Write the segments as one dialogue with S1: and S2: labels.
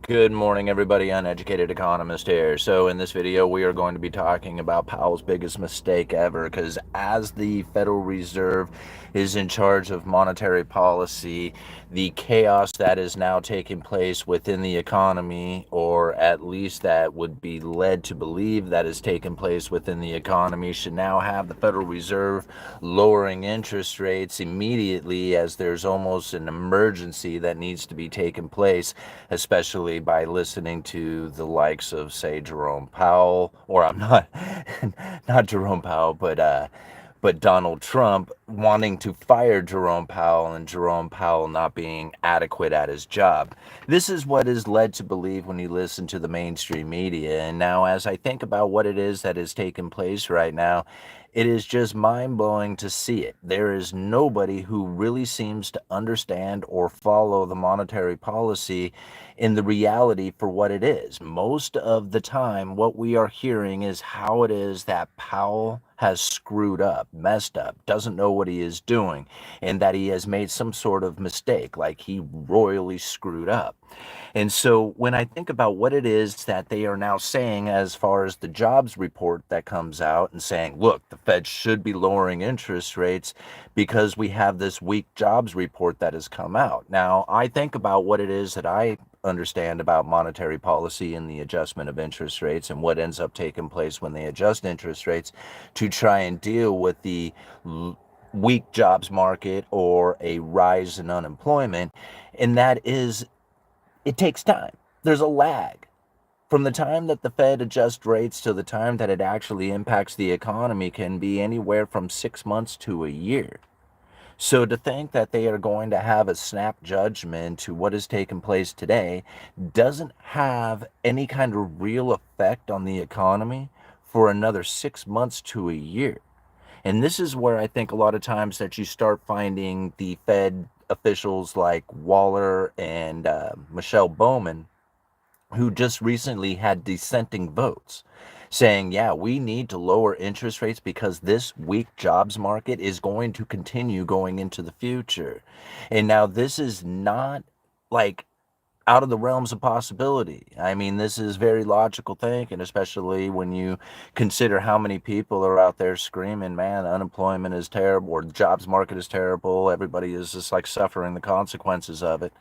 S1: Good morning, everybody. Uneducated Economist here. So in this video, we are going to be talking about Powell's biggest mistake ever, because as the Federal Reserve is in charge of monetary policy, the chaos that is now taking place within the economy, or at least that would be led to believe that is taking place within the economy, should now have the Federal Reserve lowering interest rates immediately, as there's almost an emergency that needs to be taking place, especially by listening to the likes of, say, Jerome Powell, or I'm not, not Jerome Powell, but Donald Trump wanting to fire Jerome Powell, and Jerome Powell not being adequate at his job. This is what is led to believe when you listen to the mainstream media. And now, as I think about what it is that is taking place right now, it is just mind-blowing to see it. There is nobody who really seems to understand or follow the monetary policy in the reality for what it is. Most of the time, what we are hearing is how it is that Powell has screwed up, messed up, doesn't know what he is doing, and that he has made some sort of mistake, like he royally screwed up. And so when I think about what it is that they are now saying as far as the jobs report that comes out and saying, look, the Fed should be lowering interest rates because we have this weak jobs report that has come out. Now, I think about what it is that I understand about monetary policy and the adjustment of interest rates and what ends up taking place when they adjust interest rates to try and deal with the weak jobs market or a rise in unemployment. And that is, it takes time. There's a lag. From the time that the Fed adjusts rates to the time that it actually impacts the economy can be anywhere from 6 months to a year. So to think that they are going to have a snap judgment to what has taken place today doesn't have any kind of real effect on the economy for another 6 months to a year. And this is where I think a lot of times that you start finding the Fed officials like Waller and Michelle Bowman, who just recently had dissenting votes, saying, yeah, we need to lower interest rates because this weak jobs market is going to continue going into the future. And now this is not like out of the realms of possibility. I mean, this is very logical thinking, especially when you consider how many people are out there screaming, man, unemployment is terrible, or the jobs market is terrible. Everybody is just like suffering the consequences of it.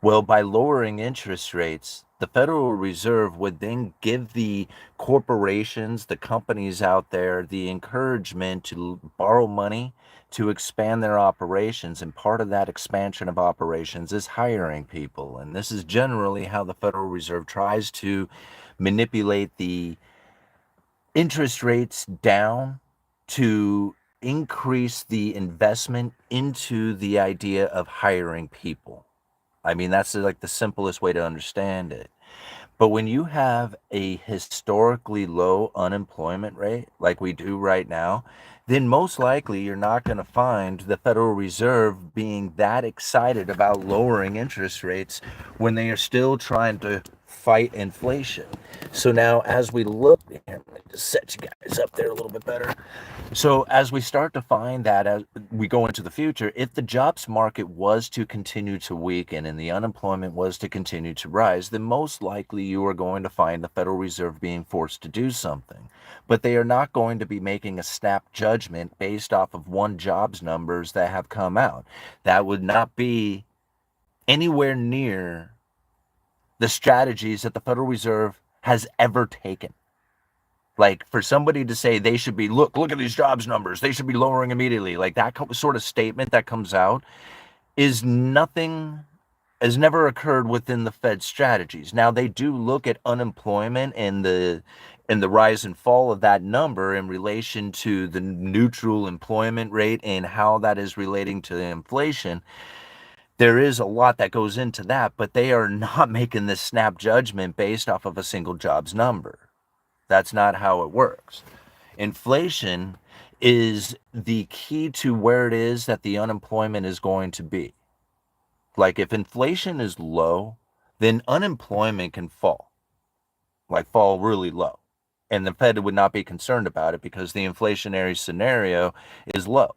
S1: Well, by lowering interest rates, the Federal Reserve would then give the corporations, the companies out there, the encouragement to borrow money to expand their operations. And part of that expansion of operations is hiring people. And this is generally how the Federal Reserve tries to manipulate the interest rates down to increase the investment into the idea of hiring people. I mean, that's like the simplest way to understand it. But when you have a historically low unemployment rate like we do right now, then most likely you're not going to find the Federal Reserve being that excited about lowering interest rates when they are still trying to fight inflation. So now, as we look, here, let me just set you guys up there a little bit better. So as we start to find that as we go into the future, if the jobs market was to continue to weaken and the unemployment was to continue to rise, then most likely you are going to find the Federal Reserve being forced to do something. But they are not going to be making a snap judgment based off of one jobs numbers that have come out. That would not be anywhere near the strategies that the Federal Reserve has ever taken. Like, for somebody to say they should be, look at these jobs numbers, they should be lowering immediately, like that sort of statement that comes out is nothing, has never occurred within the Fed strategies. Now, they do look at unemployment and the rise and fall of that number in relation to the neutral employment rate and how that is relating to the inflation. There is a lot that goes into that, but they are not making this snap judgment based off of a single jobs number. That's not how it works. Inflation is the key to where it is that the unemployment is going to be. Like, if inflation is low, then unemployment can fall, like fall really low. And the Fed would not be concerned about it because the inflationary scenario is low.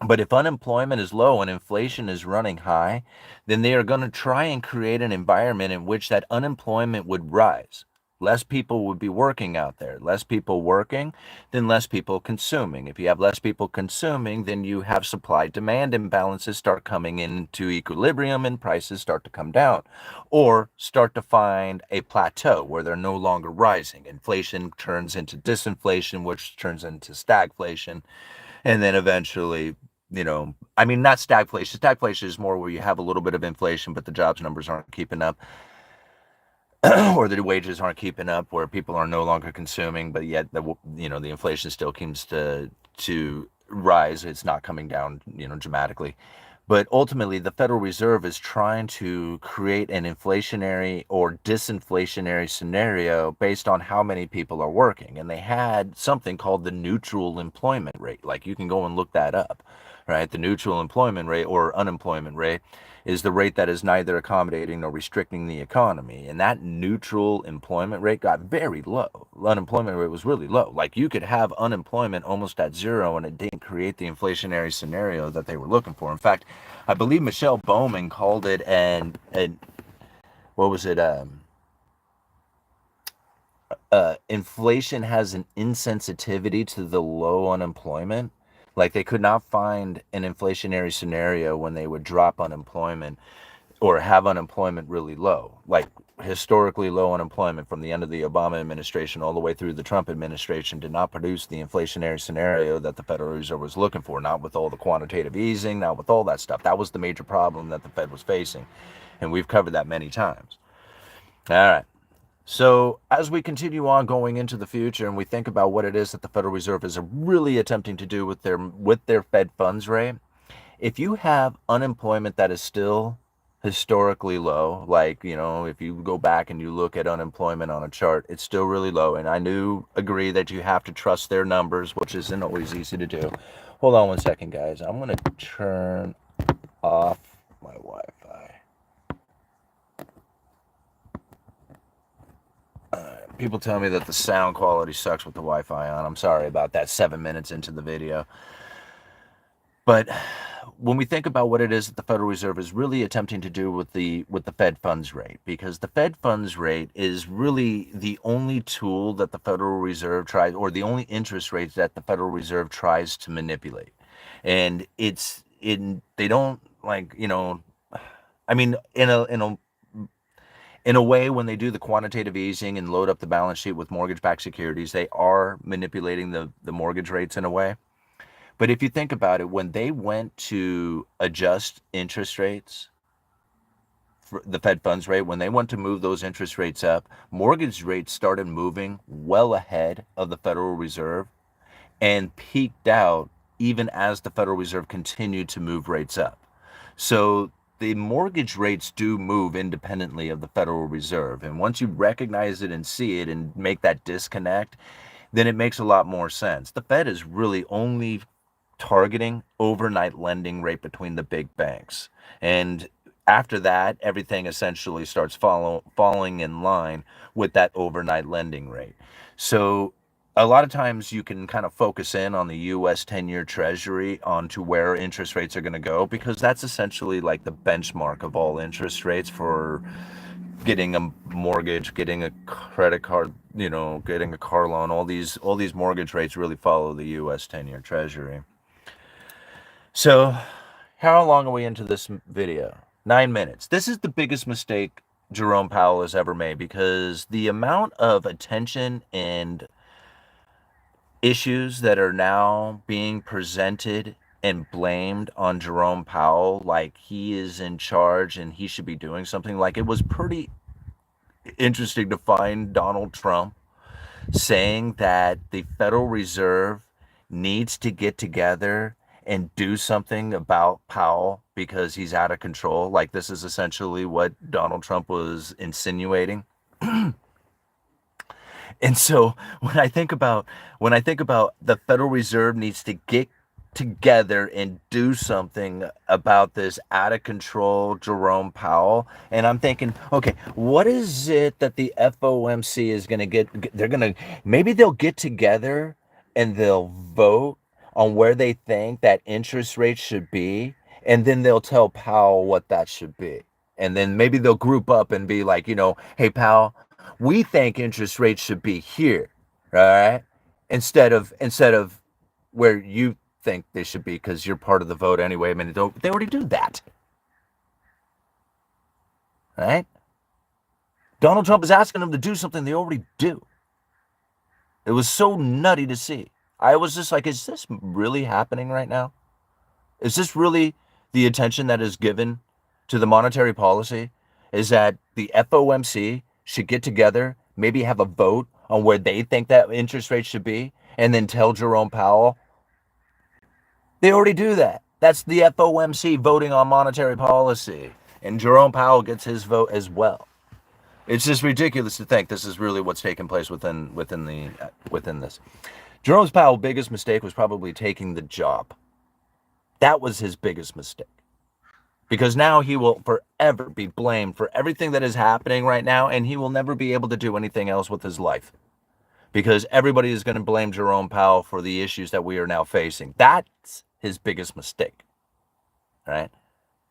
S1: But if unemployment is low and inflation is running high, then they are going to try and create an environment in which that unemployment would rise. Less people would be working out there. Less people working, then less people consuming. If you have less people consuming, then you have supply-demand imbalances start coming into equilibrium and prices start to come down or start to find a plateau where they're no longer rising. Inflation turns into disinflation, which turns into stagflation. And then eventually, I mean, not stagflation. Stagflation is more where you have a little bit of inflation, but the jobs numbers aren't keeping up, or the wages aren't keeping up, where people are no longer consuming, but yet the inflation still seems to rise. It's not coming down, dramatically. But ultimately, the Federal Reserve is trying to create an inflationary or disinflationary scenario based on how many people are working. And they had something called the neutral employment rate. Like, you can go and look that up, right? The neutral employment rate or unemployment rate is the rate that is neither accommodating nor restricting the economy. And that neutral employment rate got very low. Unemployment rate was really low. Like, you could have unemployment almost at zero and it didn't create the inflationary scenario that they were looking for. In fact, I believe Michelle Bowman called it an what was it? Inflation has an insensitivity to the low unemployment. Like, they could not find an inflationary scenario when they would drop unemployment or have unemployment really low, like historically low unemployment from the end of the Obama administration all the way through the Trump administration did not produce the inflationary scenario that the Federal Reserve was looking for, not with all the quantitative easing, not with all that stuff. That was the major problem that the Fed was facing, and we've covered that many times. All right. So as we continue on going into the future and we think about what it is that the Federal Reserve is really attempting to do with their Fed funds rate, if you have unemployment that is still historically low, like, if you go back and you look at unemployment on a chart, it's still really low. And I do agree that you have to trust their numbers, which isn't always easy to do. Hold on one second, guys. I'm going to turn off my Wi-Fi. People tell me that the sound quality sucks with the Wi-Fi on. I'm sorry about that 7 minutes into the video. But when we think about what it is that the Federal Reserve is really attempting to do with the Fed funds rate, because the Fed funds rate is really the only tool that the Federal Reserve tries, or the only interest rates that the Federal Reserve tries to manipulate. And they don't, like, I mean, in a way, when they do the quantitative easing and load up the balance sheet with mortgage-backed securities, they are manipulating the mortgage rates in a way. But if you think about it, when they went to adjust interest rates, for the Fed funds rate, when they went to move those interest rates up, mortgage rates started moving well ahead of the Federal Reserve and peaked out even as the Federal Reserve continued to move rates up. So the mortgage rates do move independently of the Federal Reserve. And once you recognize it and see it and make that disconnect, then it makes a lot more sense. The Fed is really only targeting overnight lending rate between the big banks. And after that, everything essentially starts falling in line with that overnight lending rate. So a lot of times you can kind of focus in on the US 10-year Treasury onto where interest rates are going to go, because that's essentially like the benchmark of all interest rates for getting a mortgage, getting a credit card, getting a car loan. All these mortgage rates really follow the US 10-year Treasury. So how long are we into this video? 9 minutes. This is the biggest mistake Jerome Powell has ever made, because the amount of attention and issues that are now being presented and blamed on Jerome Powell, like he is in charge and he should be doing something. Like, it was pretty interesting to find Donald Trump saying that the Federal Reserve needs to get together and do something about Powell because he's out of control. Like, this is essentially what Donald Trump was insinuating. And so when I think about the Federal Reserve needs to get together and do something about this out of control Jerome Powell, and I'm thinking, okay, what is it that the FOMC is going to get? Maybe they'll get together and they'll vote on where they think that interest rates should be, and then they'll tell Powell what that should be. And then maybe they'll group up and be like, hey, Powell, we think interest rates should be here, all right? Instead of where you think they should be, because you're part of the vote anyway. I mean, they already do that, right? Donald Trump is asking them to do something they already do. It was so nutty to see. I was just like, is this really happening right now? Is this really the attention that is given to the monetary policy? Is that the FOMC should get together, maybe have a vote on where they think that interest rate should be, and then tell Jerome Powell? They already do that. That's the FOMC voting on monetary policy. And Jerome Powell gets his vote as well. It's just ridiculous to think this is really what's taking place within this. Jerome Powell's biggest mistake was probably taking the job. That was his biggest mistake. Because now he will forever be blamed for everything that is happening right now, and he will never be able to do anything else with his life. Because everybody is going to blame Jerome Powell for the issues that we are now facing. That's his biggest mistake. Right?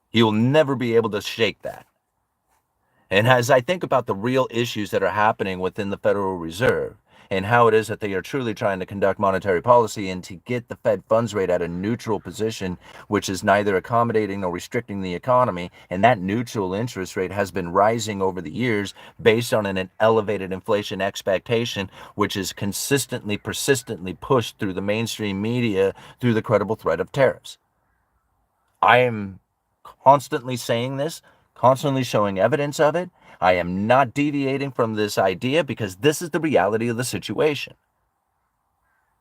S1: He will never be able to shake that. And as I think about the real issues that are happening within the Federal Reserve and how it is that they are truly trying to conduct monetary policy and to get the Fed funds rate at a neutral position, which is neither accommodating nor restricting the economy, and that neutral interest rate has been rising over the years based on an elevated inflation expectation, which is consistently, persistently pushed through the mainstream media through the credible threat of tariffs. I am constantly saying this, constantly showing evidence of it. I am not deviating from this idea because this is the reality of the situation.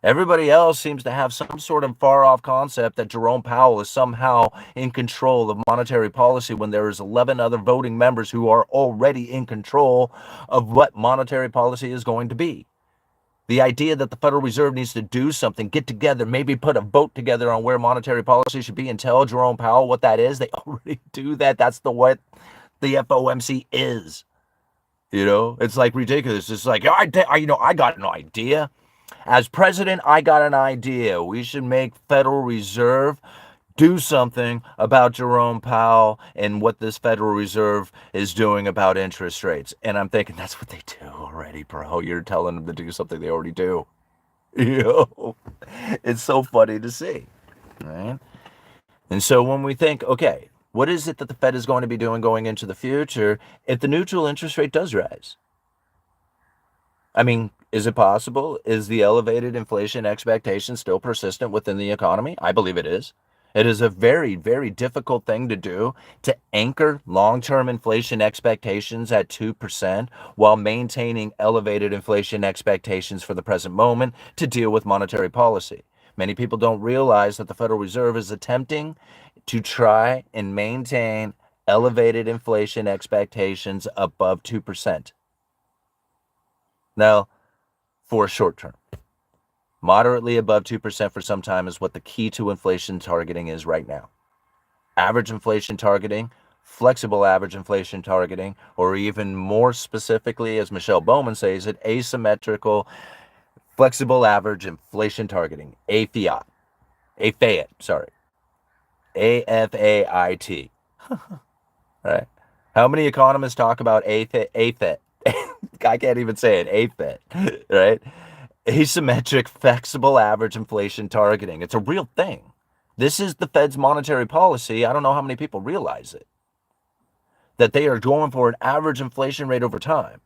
S1: Everybody else seems to have some sort of far-off concept that Jerome Powell is somehow in control of monetary policy when there is 11 other voting members who are already in control of what monetary policy is going to be. The idea that the Federal Reserve needs to do something, get together, maybe put a vote together on where monetary policy should be and tell Jerome Powell what that is. They already do that. That's what the FOMC is. It's like ridiculous. It's like, I got an idea. As president, I got an idea. We should make Federal Reserve do something about Jerome Powell and what this Federal Reserve is doing about interest rates. And I'm thinking, that's what they do already, bro. You're telling them to do something they already do. It's so funny to see, right? And so when we think, okay, what is it that the Fed is going to be doing going into the future if the neutral interest rate does rise? I mean, is it possible? Is the elevated inflation expectation still persistent within the economy? I believe it is. It is a very, very difficult thing to do, to anchor long-term inflation expectations at 2% while maintaining elevated inflation expectations for the present moment to deal with monetary policy. Many people don't realize that the Federal Reserve is attempting to try and maintain elevated inflation expectations above 2%. Now, for a short term. Moderately above 2% for some time is what the key to inflation targeting is right now. Average inflation targeting, flexible average inflation targeting, or even more specifically, as Michelle Bowman says it, asymmetrical flexible average inflation targeting, AFAIT, AFAIT. Right? How many economists talk about AFAIT? I can't even say it, AFAIT, right? Asymmetric flexible average inflation targeting. It's a real thing. This is the Fed's monetary policy. I don't know how many people realize it. That they are going for an average inflation rate over time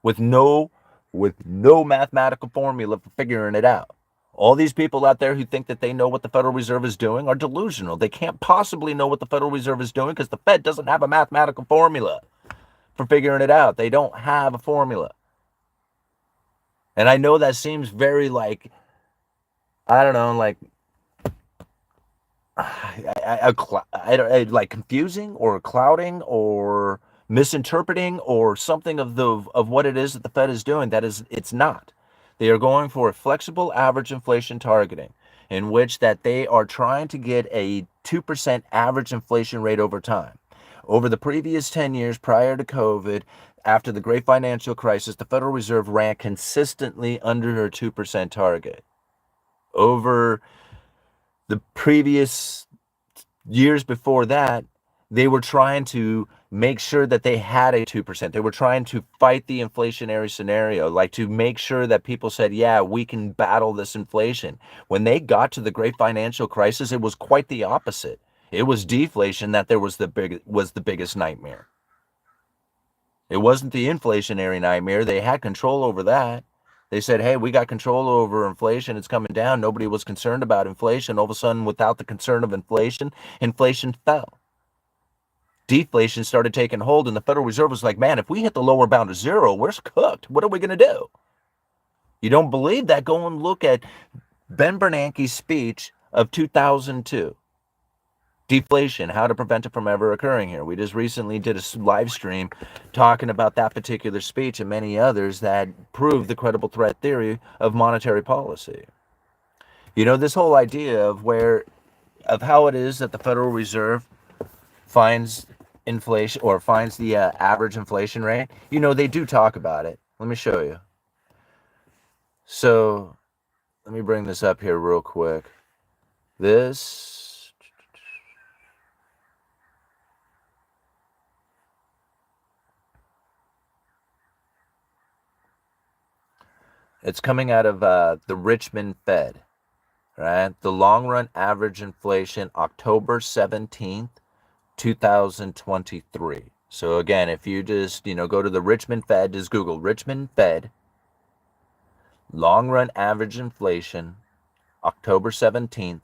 S1: with no mathematical formula for figuring it out. All these people out there who think that they know what the Federal Reserve is doing are delusional. They can't possibly know what the Federal Reserve is doing because the Fed doesn't have a mathematical formula for figuring it out. They don't have a formula. And I know that seems very like confusing or clouding or misinterpreting or something of what it is that the Fed is doing. It's not. They are going for a flexible average inflation targeting in which that they are trying to get a 2% average inflation rate over time. Over the previous 10 years prior to COVID, after the great financial crisis, the Federal Reserve ran consistently under her 2% target. Over The previous years before that, they were trying to make sure that they had a 2%. They were trying to fight the inflationary scenario, like to make sure that people said, yeah, we can battle this inflation. When they got to the great financial crisis, it was quite the opposite. It was deflation that was the biggest nightmare. It wasn't the inflationary nightmare. They had control over that. They said, hey, we got control over inflation. It's coming down. Nobody was concerned about inflation. All of a sudden, without the concern of inflation, inflation fell. Deflation started taking hold, and the Federal Reserve was like, man, if we hit the lower bound of zero, we're cooked. What are we going to do? You don't believe that? Go and look at Ben Bernanke's speech of 2002. Deflation, how to prevent it from ever occurring here. We just recently did a live stream talking about that particular speech and many others that prove the credible threat theory of monetary policy. You know, this whole idea of how it is that the Federal Reserve finds inflation or finds the average inflation rate. You know, they do talk about it. Let me show you. So let me bring this up here real quick. It's coming out of the Richmond Fed, right? The long run average inflation, October 17th, 2023. So again, if you just, go to the Richmond Fed, just Google Richmond Fed, long run average inflation, October 17th,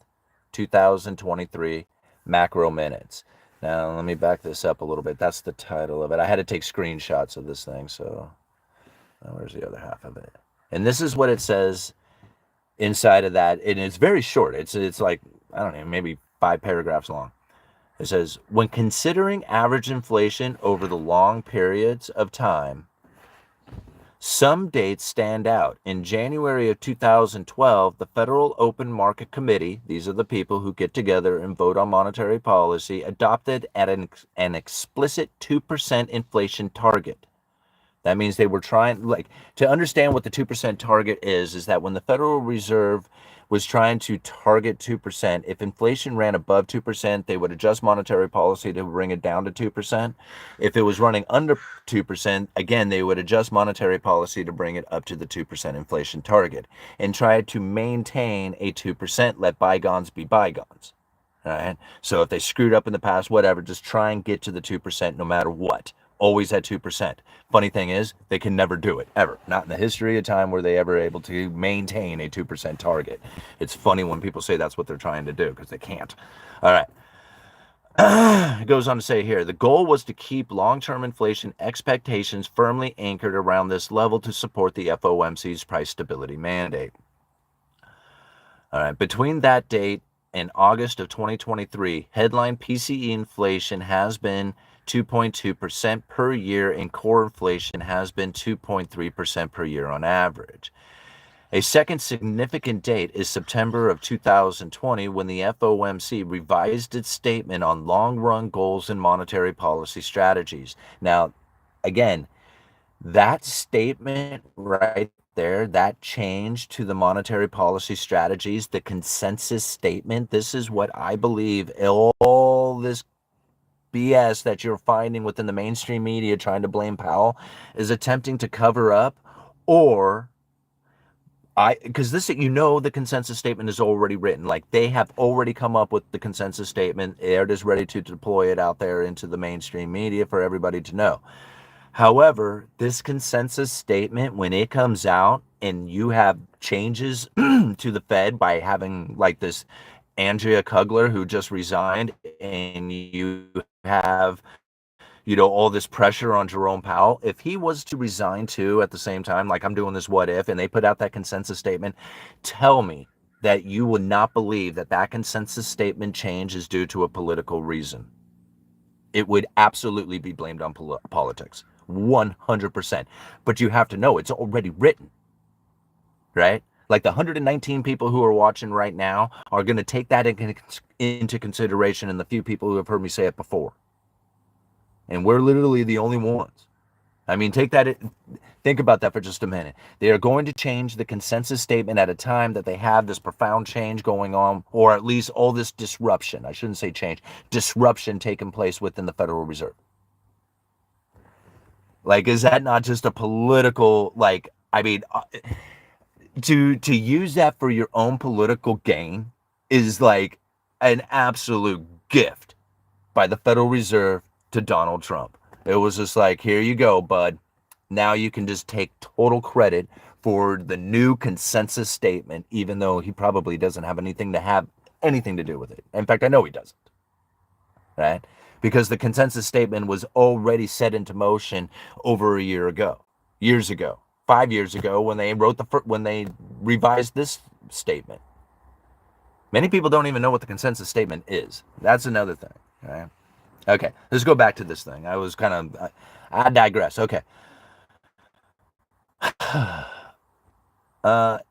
S1: 2023, macro minutes. Now, let me back this up a little bit. That's the title of it. I had to take screenshots of this thing, so where's the other half of it? And this is what it says inside of that, and it's very short. It's like, I don't know, maybe 5 paragraphs long. It says, when considering average inflation over the long periods of time, some dates stand out. In January of 2012, the Federal Open Market Committee, these are the people who get together and vote on monetary policy, adopted an explicit 2% inflation target. That means they were trying, to understand what the 2% target is that when the Federal Reserve was trying to target 2%, if inflation ran above 2%, they would adjust monetary policy to bring it down to 2%. If it was running under 2%, again, they would adjust monetary policy to bring it up to the 2% inflation target and try to maintain a 2%, let bygones be bygones. All right. So if they screwed up in the past, whatever, just try and get to the 2% no matter what. Always at 2%. Funny thing is, they can never do it, ever. Not in the history of time were they ever able to maintain a 2% target. It's funny when people say that's what they're trying to do, because they can't. All right. It goes on to say here, the goal was to keep long-term inflation expectations firmly anchored around this level to support the FOMC's price stability mandate. All right. Between that date and August of 2023, headline PCE inflation has been 2.2% per year, and core inflation has been 2.3% per year on average. A second significant date is September of 2020, when the FOMC revised its statement on long-run goals and monetary policy strategies. Now, again, that statement right there, that change to the monetary policy strategies, the consensus statement, this is what I believe all this BS that you're finding within the mainstream media trying to blame Powell is attempting to cover up, or because this, the consensus statement is already written. Like, they have already come up with the consensus statement. They're just ready to deploy it out there into the mainstream media for everybody to know. However, this consensus statement, when it comes out and you have changes to the Fed by having like this Andrea Kugler who just resigned, and you have, all this pressure on Jerome Powell, if he was to resign too at the same time, like I'm doing this what if, and they put out that consensus statement, tell me that you would not believe that that consensus statement change is due to a political reason. It would absolutely be blamed on politics, 100%. But you have to know it's already written, right? Like the 119 people who are watching right now are going to take that into consideration, and the few people who have heard me say it before. And we're literally the only ones. I mean, take that Think about that for just a minute. They are going to change the consensus statement at a time that they have this profound change going on, or at least all this disruption. I shouldn't say change, disruption taking place within the Federal Reserve. Like, is that not just a political, like, I mean, to use that for your own political gain is like an absolute gift by the Federal Reserve to Donald Trump. It was just like, here you go, bud. Now you can just take total credit for the new consensus statement, even though he probably doesn't have anything to do with it. In fact, I know he doesn't, right? Because the consensus statement was already set into motion over a year ago, years ago, 5 years ago, when they revised this statement. Many people don't even know what the consensus statement is. That's another thing, right? Okay, let's go back to this thing. I digress. Okay.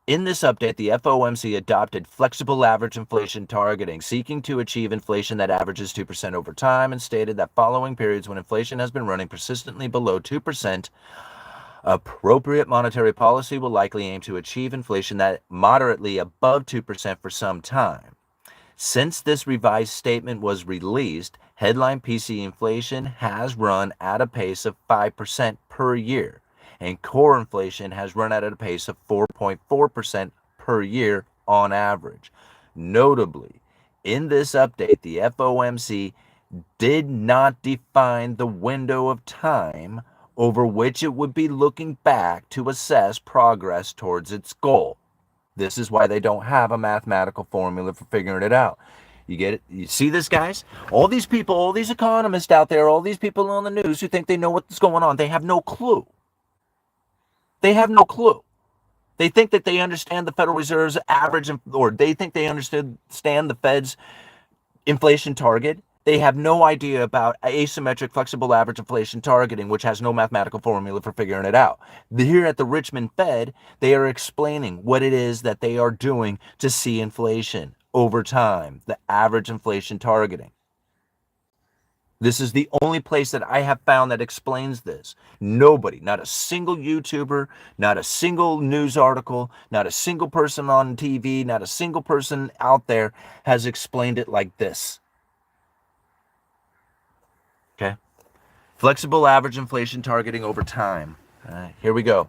S1: In this update, the FOMC adopted flexible average inflation targeting, seeking to achieve inflation that averages 2% over time, and stated that following periods when inflation has been running persistently below 2%, appropriate monetary policy will likely aim to achieve inflation that moderately above 2% for some time. Since this revised statement was released, headline PCE inflation has run at a pace of 5% per year, and core inflation has run at a pace of 4.4% per year on average. Notably, in this update, the FOMC did not define the window of time over which it would be looking back to assess progress towards its goal. This is why they don't have a mathematical formula for figuring it out. You get it? You see this, guys? All these people, all these economists out there, all these people on the news who think they know what's going on, they have no clue. They have no clue. They think that they understand the Federal Reserve's average, or they think they understand the Fed's inflation target. They have no idea about asymmetric flexible average inflation targeting, which has no mathematical formula for figuring it out. Here at the Richmond Fed, they are explaining what it is that they are doing to see inflation over time, the average inflation targeting. This is the only place that I have found that explains this. Nobody, not a single YouTuber, not a single news article, not a single person on TV, not a single person out there has explained it like this. Okay. Flexible average inflation targeting over time. All right, here we go.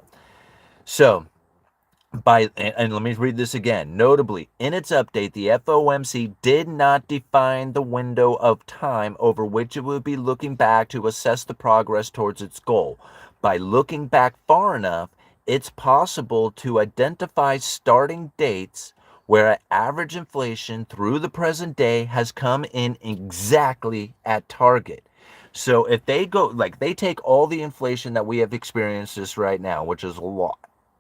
S1: So, and let me read this again. Notably, in its update, the FOMC did not define the window of time over which it would be looking back to assess the progress towards its goal. By looking back far enough, it's possible to identify starting dates where average inflation through the present day has come in exactly at target. So if they go, like, they take all the inflation that we have experienced this right now, which is a lot,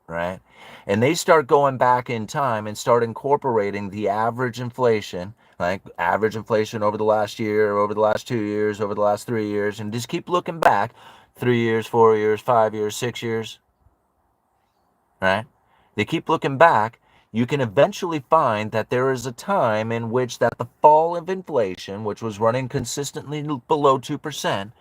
S1: right? And they start going back in time and start incorporating the average inflation, like average inflation over the last year, over the last 2 years, over the last 3 years, and just keep looking back 3 years, 4 years, 5 years, 6 years, right? They keep looking back. You can eventually find that there is a time in which that the fall of inflation, which was running consistently below 2%,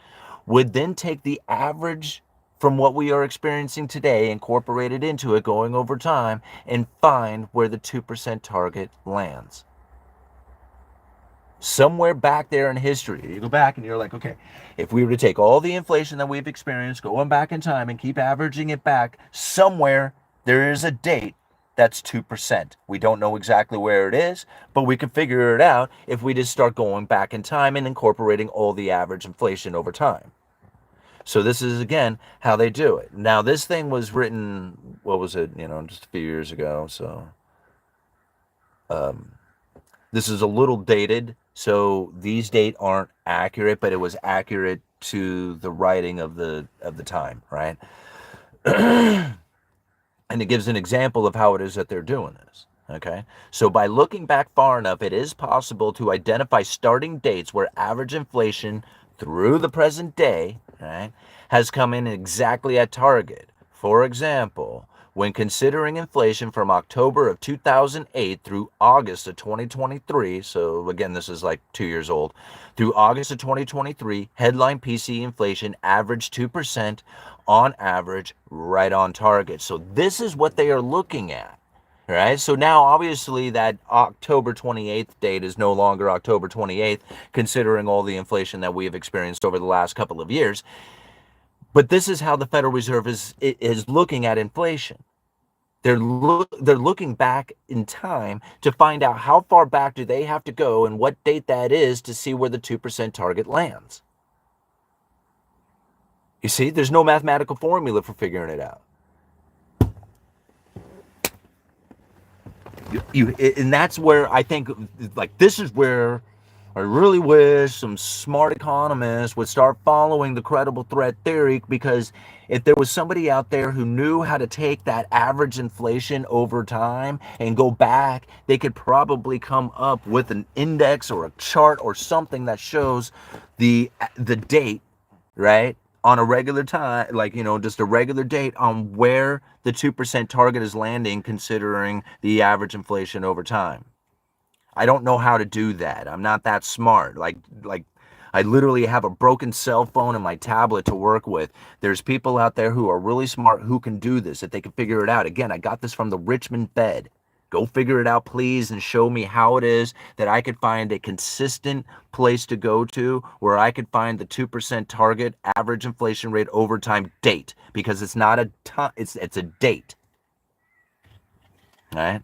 S1: would then take the average from what we are experiencing today, incorporated into it, going over time, and find where the 2% target lands. Somewhere back there in history, you go back and you're like, okay, if we were to take all the inflation that we've experienced, going back in time and keep averaging it back, somewhere there is a date that's 2%. We don't know exactly where it is, but we can figure it out if we just start going back in time and incorporating all the average inflation over time. So this is, again, how they do it. Now, this thing was written, what was it, just a few years ago. So this is a little dated. So these dates aren't accurate, but it was accurate to the writing of the time, right? And it gives an example of how it is that they're doing this. Okay, so by looking back far enough, it is possible to identify starting dates where average inflation through the present day, right, has come in exactly at target. For example, When considering inflation from October of 2008 through August of 2023, so again, this is like 2 years old, through August of 2023, headline PCE inflation averaged 2% on average, right on target. So this is what they are looking at. Right. So now, obviously, that October 28th date is no longer October 28th, considering all the inflation that we have experienced over the last couple of years. But this is how the Federal Reserve is looking at inflation. They're looking back in time to find out how far back do they have to go and what date that is to see where the 2% target lands. You see, there's no mathematical formula for figuring it out. And that's where I think, like, this is where I really wish some smart economists would start following the credible threat theory, because if there was somebody out there who knew how to take that average inflation over time and go back, they could probably come up with an index or a chart or something that shows the date, right? On a regular time, like, just a regular date on where the 2% target is landing, considering the average inflation over time. I don't know how to do that. I'm not that smart. Like I literally have a broken cell phone and my tablet to work with. There's people out there who are really smart who can do this, if they can figure it out. Again, I got this from the Richmond Fed. Go figure it out, please, and show me how it is that I could find a consistent place to go to where I could find the 2% target average inflation rate over time date, because it's not a time, it's a date. All right?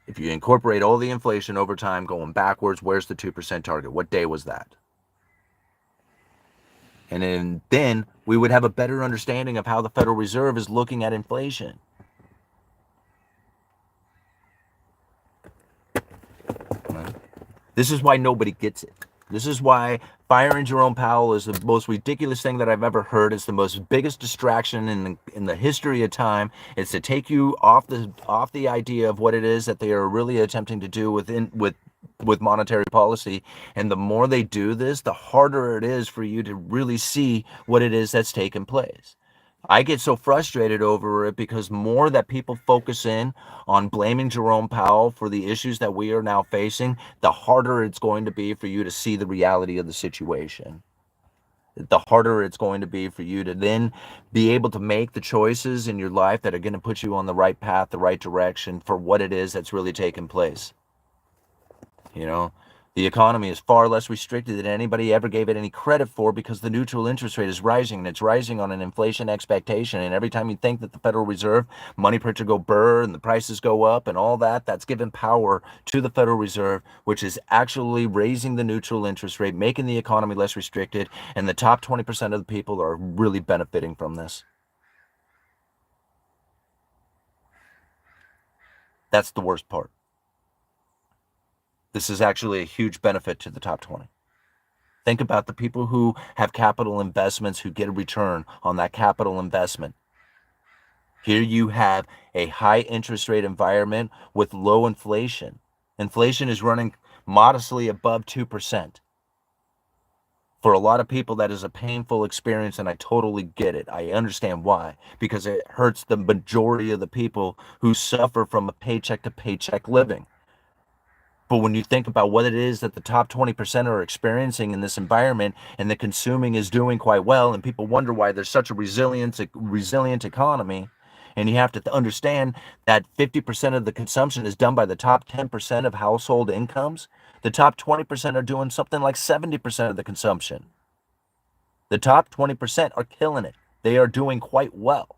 S1: If you incorporate all the inflation over time going backwards, where's the 2% target? What day was that? And then we would have a better understanding of how the Federal Reserve is looking at inflation. This is why nobody gets it. This is why firing Jerome Powell is the most ridiculous thing that I've ever heard. It's the most biggest distraction in the history of time. It's to take you off the idea of what it is that they are really attempting to do with monetary policy. And the more they do this, the harder it is for you to really see what it is that's taking place. I get so frustrated over it because more that people focus in on blaming Jerome Powell for the issues that we are now facing, the harder it's going to be for you to see the reality of the situation. The harder it's going to be for you to then be able to make the choices in your life that are going to put you on the right path, the right direction for what it is that's really taking place. The economy is far less restricted than anybody ever gave it any credit for, because the neutral interest rate is rising, and it's rising on an inflation expectation. And every time you think that the Federal Reserve money printer go burr and the prices go up and all that, that's given power to the Federal Reserve, which is actually raising the neutral interest rate, making the economy less restricted, and the top 20% of the people are really benefiting from this. That's the worst part. This is actually a huge benefit to the top 20. Think about the people who have capital investments who get a return on that capital investment. Here you have a high interest rate environment with low inflation. Inflation is running modestly above 2%. For a lot of people, that is a painful experience, and I totally get it. I understand why, because it hurts the majority of the people who suffer from a paycheck to paycheck living. But when you think about what it is that the top 20% are experiencing in this environment, and the consuming is doing quite well, and people wonder why there's such a resilient economy, and you have to understand that 50% of the consumption is done by the top 10% of household incomes. The top 20% are doing something like 70% of the consumption. The top 20% are killing it. They are doing quite well.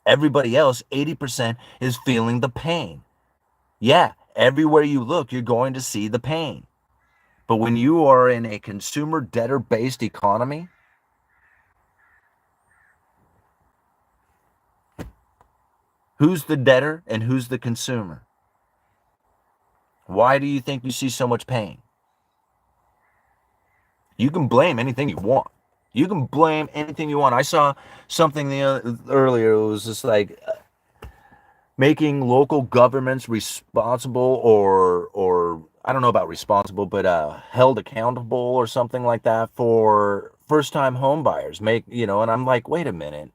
S1: Everybody else, 80%, is feeling the pain. Yeah, everywhere you look, you're going to see the pain. But when you are in a consumer debtor-based economy, who's the debtor and who's the consumer? Why do you think you see so much pain? You can blame anything you want. You can blame anything you want. I saw something earlier. It was just like making local governments responsible, or I don't know about responsible, but held accountable or something like that for first-time home buyers. And I'm like, wait a minute.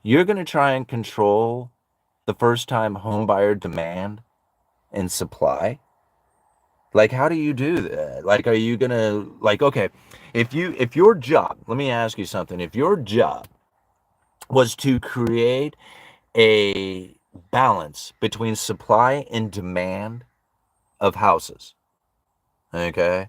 S1: You're going to try and control the first-time homebuyer demand and supply? Like, how do you do that? Like, are you going to, like, okay, if your job, let me ask you something. If your job was to create a balance between supply and demand of houses, okay?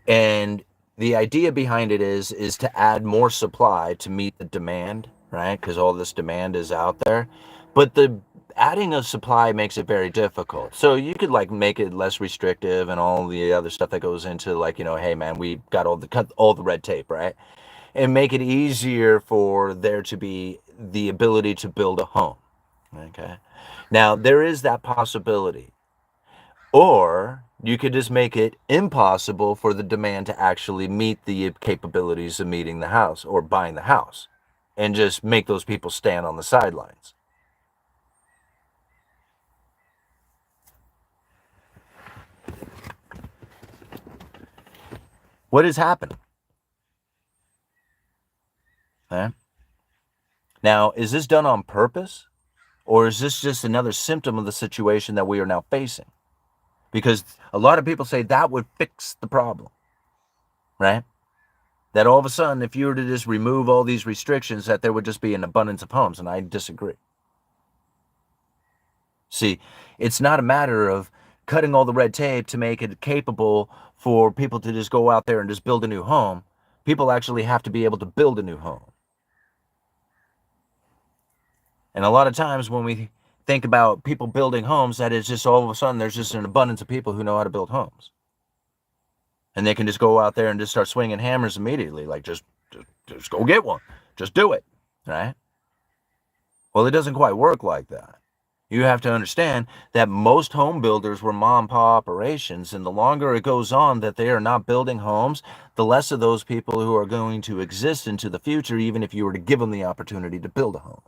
S1: And the idea behind it is to add more supply to meet the demand, right? Because all this demand is out there. But the adding of supply makes it very difficult. So you could like make it less restrictive and all the other stuff that goes into like, hey man, we got cut all the red tape, right? And make it easier for there to be the ability to build a home. Okay. Now there is that possibility. Or you could just make it impossible for the demand to actually meet the capabilities of meeting the house or buying the house and just make those people stand on the sidelines. What is happening? Okay. Now, is this done on purpose? Or is this just another symptom of the situation that we are now facing? Because a lot of people say that would fix the problem, right? That all of a sudden, if you were to just remove all these restrictions, that there would just be an abundance of homes, and I disagree. See, it's not a matter of cutting all the red tape to make it capable for people to just go out there and just build a new home. People actually have to be able to build a new home. And a lot of times when we think about people building homes, that is just all of a sudden there's just an abundance of people who know how to build homes. And they can just go out there and just start swinging hammers immediately, like just go get one. Just do it, right? Well, it doesn't quite work like that. You have to understand that most home builders were mom and pop operations, and the longer it goes on that they are not building homes, the less of those people who are going to exist into the future, even if you were to give them the opportunity to build a home.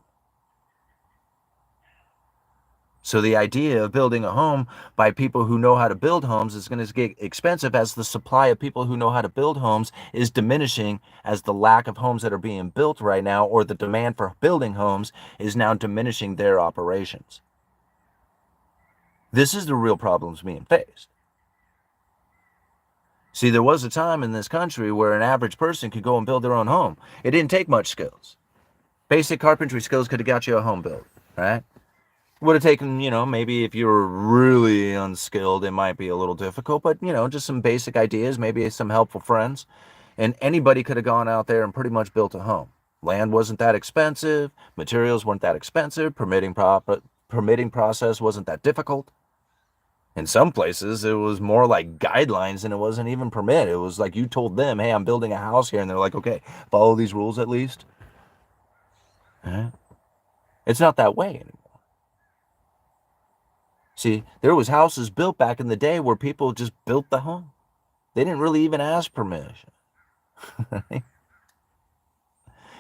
S1: So the idea of building a home by people who know how to build homes is going to get expensive as the supply of people who know how to build homes is diminishing, as the lack of homes that are being built right now, or the demand for building homes, is now diminishing their operations. This is the real problems being faced. See, there was a time in this country where an average person could go and build their own home. It didn't take much skills. Basic carpentry skills could have got you a home built, right? Would have taken, maybe if you were really unskilled, it might be a little difficult, but, just some basic ideas, maybe some helpful friends. And anybody could have gone out there and pretty much built a home. Land wasn't that expensive. Materials weren't that expensive. Permitting process wasn't that difficult. In some places, it was more like guidelines and it wasn't even permit. It was like you told them, hey, I'm building a house here. And they're like, okay, follow these rules at least. It's not that way anymore. See, there was houses built back in the day where people just built the home. They didn't really even ask permission.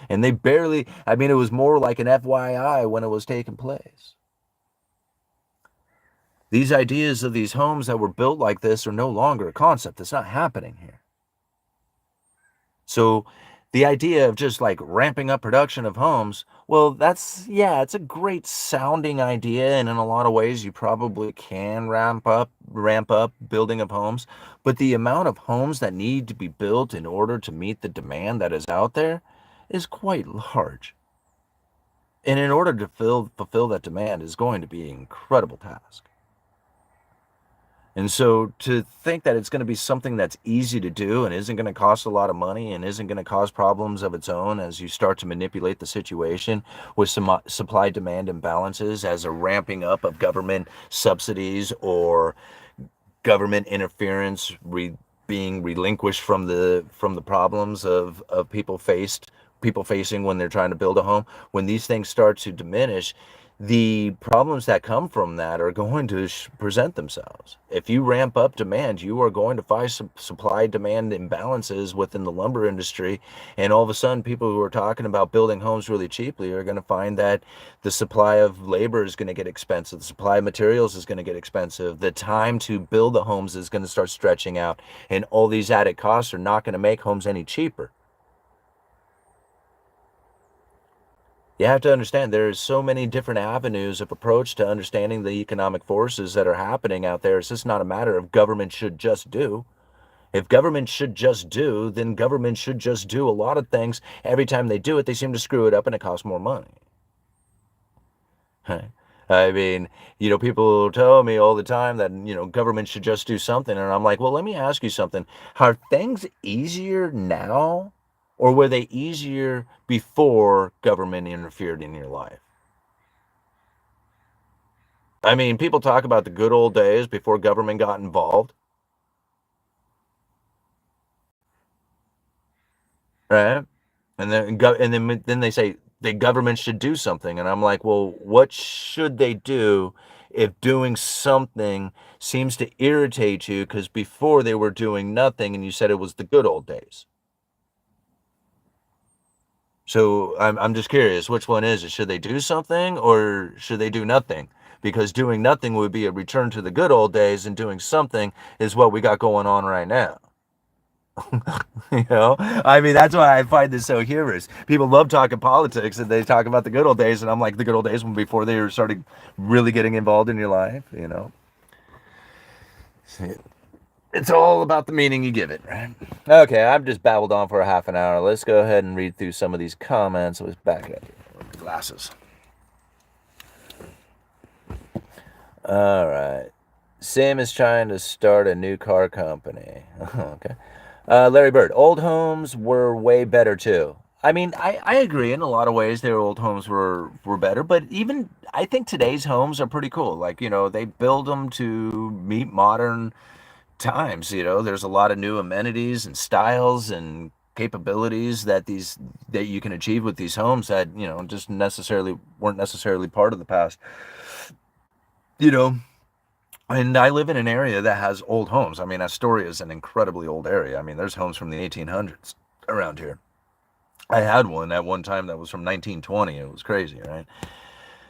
S1: And they barely, it was more like an FYI when it was taking place. These ideas of these homes that were built like this are no longer a concept. It's not happening here. So the idea of just like ramping up production of homes, well, it's a great sounding idea. And in a lot of ways, you probably can ramp up building of homes. But the amount of homes that need to be built in order to meet the demand that is out there is quite large. And in order to fulfill that demand is going to be an incredible task. And so to think that it's going to be something that's easy to do and isn't going to cost a lot of money and isn't going to cause problems of its own as you start to manipulate the situation with some supply-demand imbalances as a ramping up of government subsidies or government interference being relinquished from the problems of people facing when they're trying to build a home, when these things start to diminish, the problems that come from that are going to present themselves. If you ramp up demand, you are going to find some supply-demand imbalances within the lumber industry, and all of a sudden people who are talking about building homes really cheaply are going to find that the supply of labor is going to get expensive, the supply of materials is going to get expensive, the time to build the homes is going to start stretching out, and all these added costs are not going to make homes any cheaper. You have to understand there's so many different avenues of approach to understanding the economic forces that are happening out there. It's just not a matter of government should just do. If government should just do, then government should just do a lot of things. Every time they do it, they seem to screw it up and it costs more money. I mean, people tell me all the time that, government should just do something. And I'm like, well, let me ask you something. Are things easier now, or were they easier before government interfered in your life? I mean, people talk about the good old days before government got involved, right? And then they say the government should do something, and I'm like, well, what should they do if doing something seems to irritate you? Because before they were doing nothing, and you said it was the good old days. So I'm just curious, which one is it? Should they do something or should they do nothing? Because doing nothing would be a return to the good old days, and doing something is what we got going on right now. I mean, that's why I find this so humorous. People love talking politics and they talk about the good old days, and I'm like, the good old days when before they were started really getting involved in your life. It's all about the meaning you give it, right? Okay, I've just babbled on for a half an hour. Let's go ahead and read through some of these comments. Let's back it up here with the glasses. All right. Sam is trying to start a new car company. Okay. Larry Bird, old homes were way better too. I mean, I agree in a lot of ways their old homes were better, but even I think today's homes are pretty cool. Like, they build them to meet modern times. There's a lot of new amenities and styles and capabilities that you can achieve with these homes that, just necessarily weren't necessarily part of the past. You know, And I live in an area that has old homes. I mean, Astoria is an incredibly old area. I mean, there's homes from the 1800s around here. I had one at one time that was from 1920. It was crazy, right?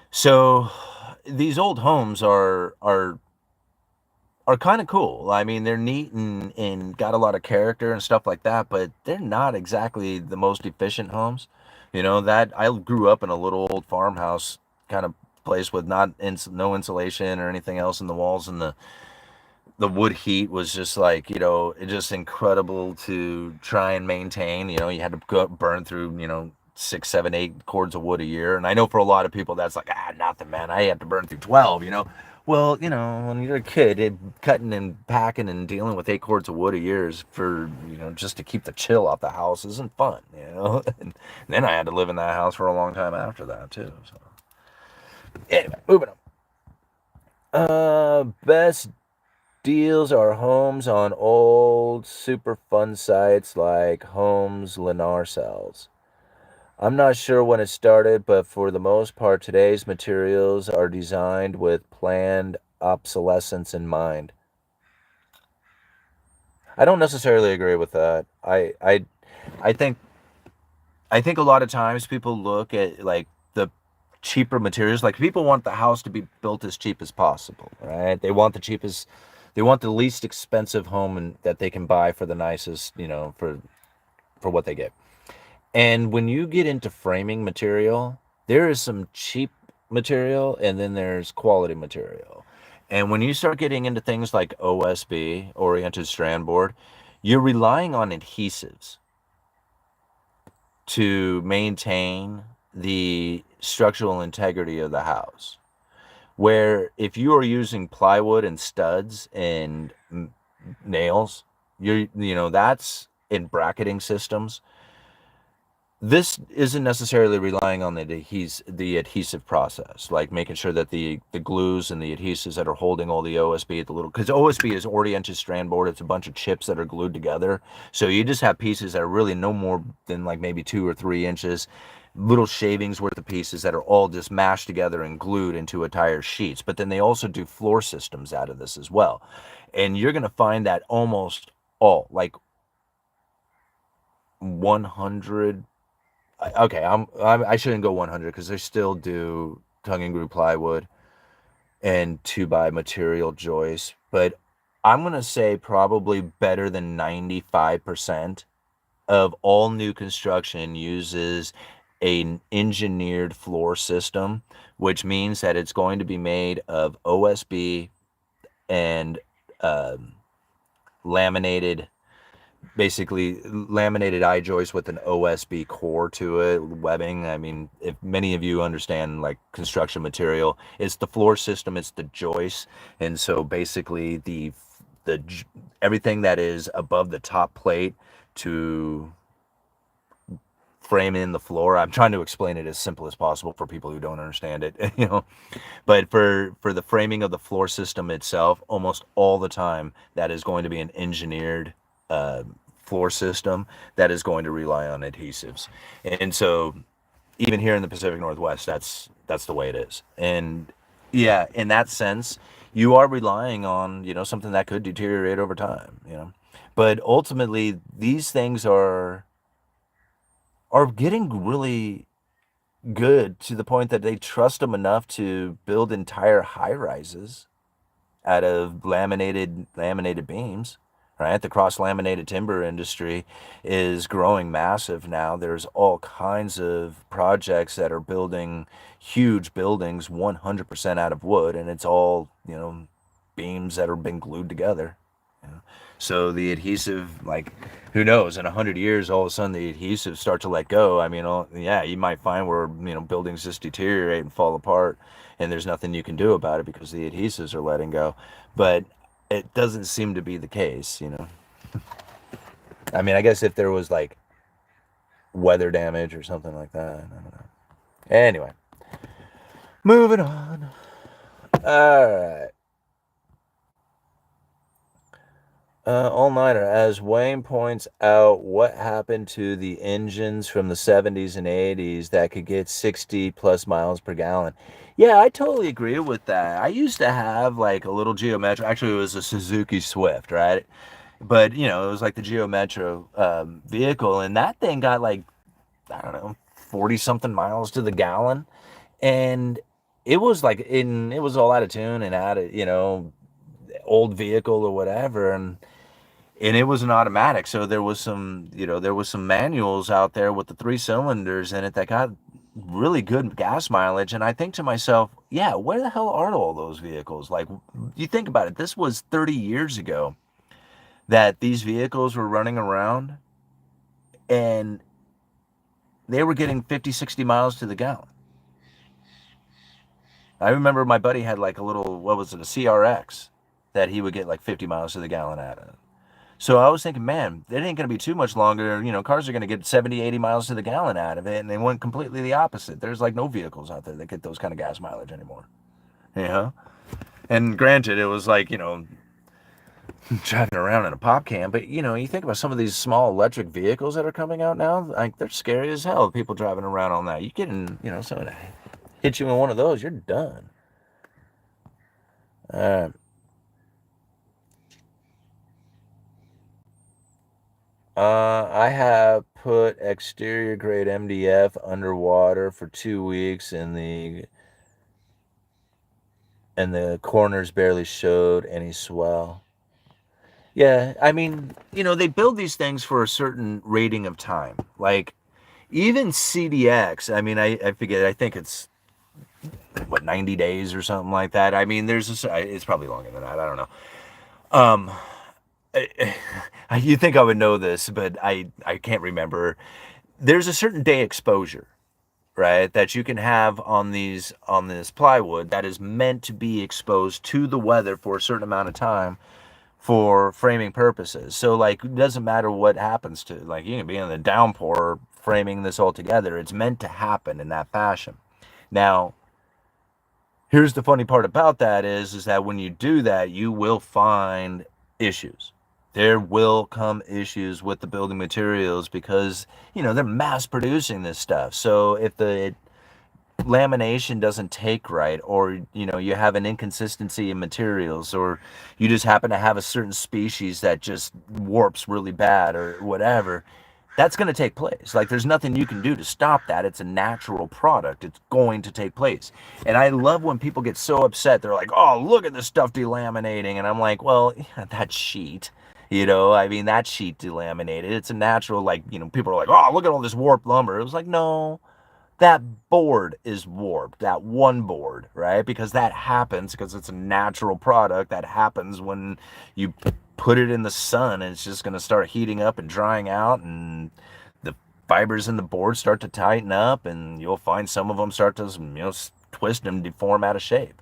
S1: So these old homes are kind of cool. I mean, they're neat and got a lot of character and stuff like that, but they're not exactly the most efficient homes. That I grew up in a little old farmhouse kind of place with no insulation or anything else in the walls, and the wood heat was just like, it just incredible to try and maintain. You had to go burn through, 6, 7, 8 cords of wood a year. And I know for a lot of people that's like, nothing, man. I had to burn through 12. Well, when you're a kid, cutting and packing and dealing with 8 cords of wood a year is for, just to keep the chill off the house isn't fun. And then I had to live in that house for a long time after that too. So anyway, moving on. Best deals are homes on old super fun sites like Homes Lennar sells. I'm not sure when it started, but for the most part, today's materials are designed with planned obsolescence in mind. I don't necessarily agree with that. I think I think a lot of times people look at like the cheaper materials. Like people want the house to be built as cheap as possible, right? They want the least expensive home that they can buy for the nicest, for what they get. And when you get into framing material, there is some cheap material and then there's quality material. And when you start getting into things like OSB, oriented strand board, you're relying on adhesives to maintain the structural integrity of the house. Where if you are using plywood and studs and nails, that's in bracketing systems. This isn't necessarily relying on the adhesive process, like making sure that the glues and the adhesives that are holding all the OSB at the little, because OSB is oriented strand board. It's a bunch of chips that are glued together. So you just have pieces that are really no more than like maybe 2 or 3 inches, little shavings worth of pieces that are all just mashed together and glued into entire sheets. But then they also do floor systems out of this as well. And you're going to find that almost all, like 100. Okay, I shouldn't go 100 because they still do tongue and groove plywood and 2x material joists, but I'm gonna say probably better than 95% of all new construction uses an engineered floor system, which means that it's going to be made of OSB and laminated, basically laminated I-joist with an OSB core to it, webbing. I mean, if many of you understand like construction material, it's the floor system, it's the joist, and so basically the everything that is above the top plate to frame in the floor. I'm trying to explain it as simple as possible for people who don't understand it, But for the framing of the floor system itself, almost all the time that is going to be an engineered uh, floor system that is going to rely on adhesives. And so even here in the Pacific Northwest, that's the way it is. And yeah, in that sense, you are relying on, something that could deteriorate over time. But ultimately, these things are getting really good to the point that they trust them enough to build entire high rises out of laminated beams, right? The cross laminated timber industry is growing massive now. There's all kinds of projects that are building huge buildings 100% out of wood, and it's all, beams that have been glued together. you know. So the adhesive, like, who knows, in 100 years, all of a sudden the adhesives start to let go. I mean, yeah, you might find where, buildings just deteriorate and fall apart, and there's nothing you can do about it because the adhesives are letting go. But it doesn't seem to be the case. I mean, I guess if there was like weather damage or something like that, I don't know. Anyway, moving on. All right. All-nighter. As Wayne points out, what happened to the engines from the 70s and 80s that could get 60 plus miles per gallon? Yeah, I totally agree with that. I used to have like a little Geo Metro. Actually, it was a Suzuki Swift, right? But, it was like the Geo Metro vehicle, and that thing got like, I don't know, 40 something miles to the gallon. And it was all out of tune and out of, old vehicle or whatever. And it was an automatic, so there was some manuals out there with the 3 cylinders in it that got really good gas mileage. And I think to myself, yeah, where the hell are all those vehicles? Like, you think about it, this was 30 years ago that these vehicles were running around, and they were getting 50, 60 miles to the gallon. I remember my buddy had like a little, what was it, a CRX that he would get like 50 miles to the gallon out of. So I was thinking, man, it ain't going to be too much longer. Cars are going to get 70, 80 miles to the gallon out of it. And they went completely the opposite. There's like no vehicles out there that get those kind of gas mileage anymore. And granted, it was like, driving around in a pop can. But, you think about some of these small electric vehicles that are coming out now, like they're scary as hell. People driving around on that. You get in, someone hit you in one of those, you're done. I have put exterior grade MDF underwater for 2 weeks, and the corners barely showed any swell. Yeah, I mean, they build these things for a certain rating of time. Like, even CDX, I mean, I forget, I think it's, 90 days or something like that. I mean, it's probably longer than that. I don't know. You think I would know this, but I can't remember. There's a certain day exposure, right, that you can have on this plywood that is meant to be exposed to the weather for a certain amount of time for framing purposes. So, like, it doesn't matter what happens to, like, you can be in the downpour framing this all together. It's meant to happen in that fashion. Now, here's the funny part about that is that when you do that, you will find issues. There will come issues with the building materials because, they're mass producing this stuff. So if the lamination doesn't take right, or, you have an inconsistency in materials, or you just happen to have a certain species that just warps really bad or whatever, that's going to take place. Like, there's nothing you can do to stop that. It's a natural product. It's going to take place. And I love when people get so upset. They're like, oh, look at this stuff delaminating. And I'm like, well, yeah, that sheet, I mean, that sheet delaminated. It's a natural, like, people are like, oh, look at all this warped lumber. It was like, no, that board is warped, that one board, right? Because that happens because it's a natural product that happens when you put it in the sun, and it's just going to start heating up and drying out, and the fibers in the board start to tighten up, and you'll find some of them start to, twist and deform out of shape.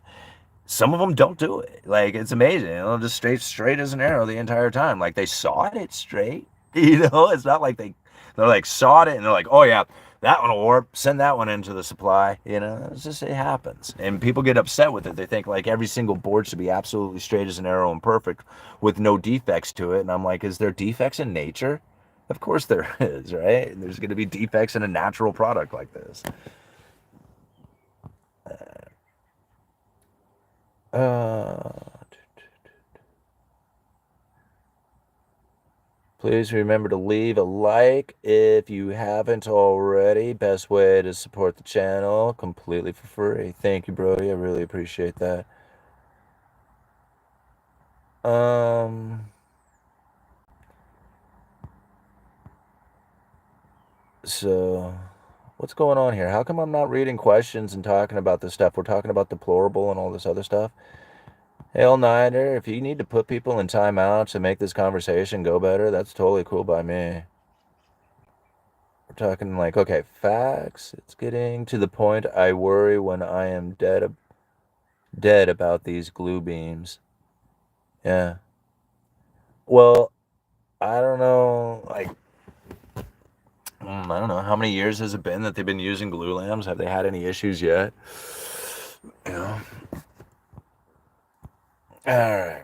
S1: Some of them don't do it. Like, it's amazing. Just straight as an arrow the entire time. Like, they sawed it straight. It's not like they're like sawed it and they're like, oh yeah, that one will warp. Send that one into the supply. It's just, it happens, and people get upset with it. They think like every single board should be absolutely straight as an arrow and perfect with no defects to it. And I'm like, is there defects in nature? Of course there is, right? There's going to be defects in a natural product like this. Please remember to leave a like if you haven't already. Best way to support the channel, completely for free. Thank you, Brody. I really appreciate that. So what's going on here? How come I'm not reading questions and talking about this stuff? We're talking about deplorable and all this other stuff. Hail Nider, if you need to put people in timeout to make this conversation go better, that's totally cool by me. We're talking like, okay, facts. It's getting to the point I worry when I am dead about these glue beams. Yeah. Well, I don't know, like, I don't know, how many years has it been that they've been using glue lamps? Have they had any issues yet? All right.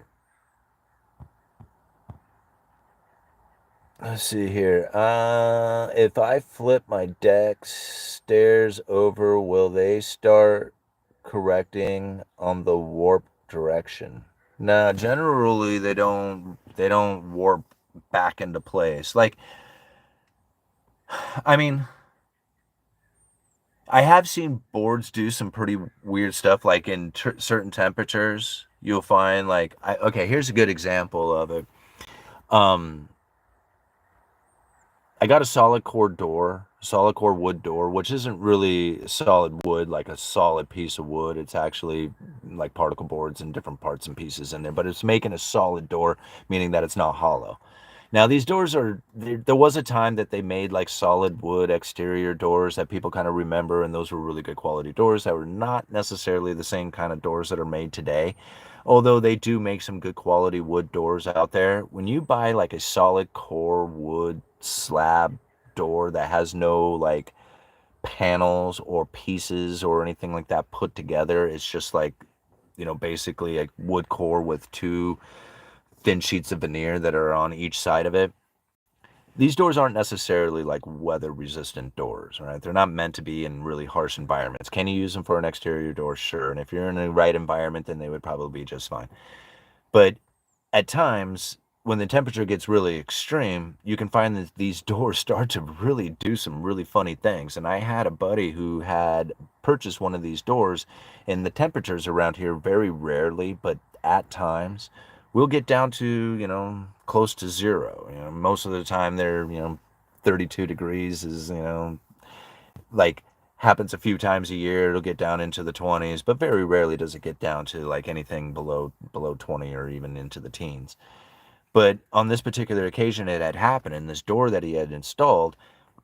S1: Let's see here. If I flip my deck stairs over, will they start correcting on the warp direction? Nah, generally they don't warp back into place. Like, I mean, I have seen boards do some pretty weird stuff, like in certain temperatures. You'll find like, okay, here's a good example of it. I got a solid core wood door, which isn't really solid wood, like a solid piece of wood. It's actually like particle boards and different parts and pieces in there, but it's making a solid door, meaning that it's not hollow. Now, these doors there was a time that they made like solid wood exterior doors that people kind of remember, and those were really good quality doors that were not necessarily the same kind of doors that are made today. Although they do make some good quality wood doors out there. When you buy like a solid core wood slab door that has no like panels or pieces or anything like that put together, it's just like, basically a wood core with two thin sheets of veneer that are on each side of it. These doors aren't necessarily like weather resistant doors, right? They're not meant to be in really harsh environments. Can you use them for an exterior door? Sure. And if you're in the right environment, then they would probably be just fine. But at times, when the temperature gets really extreme, you can find that these doors start to really do some really funny things. And I had a buddy who had purchased one of these doors, and the temperatures around here very rarely, but at times, we'll get down to, close to zero. Most of the time they're, 32 degrees is, like happens a few times a year. It'll get down into the 20s, but very rarely does it get down to like anything below 20 or even into the teens. But on this particular occasion, it had happened, and this door that he had installed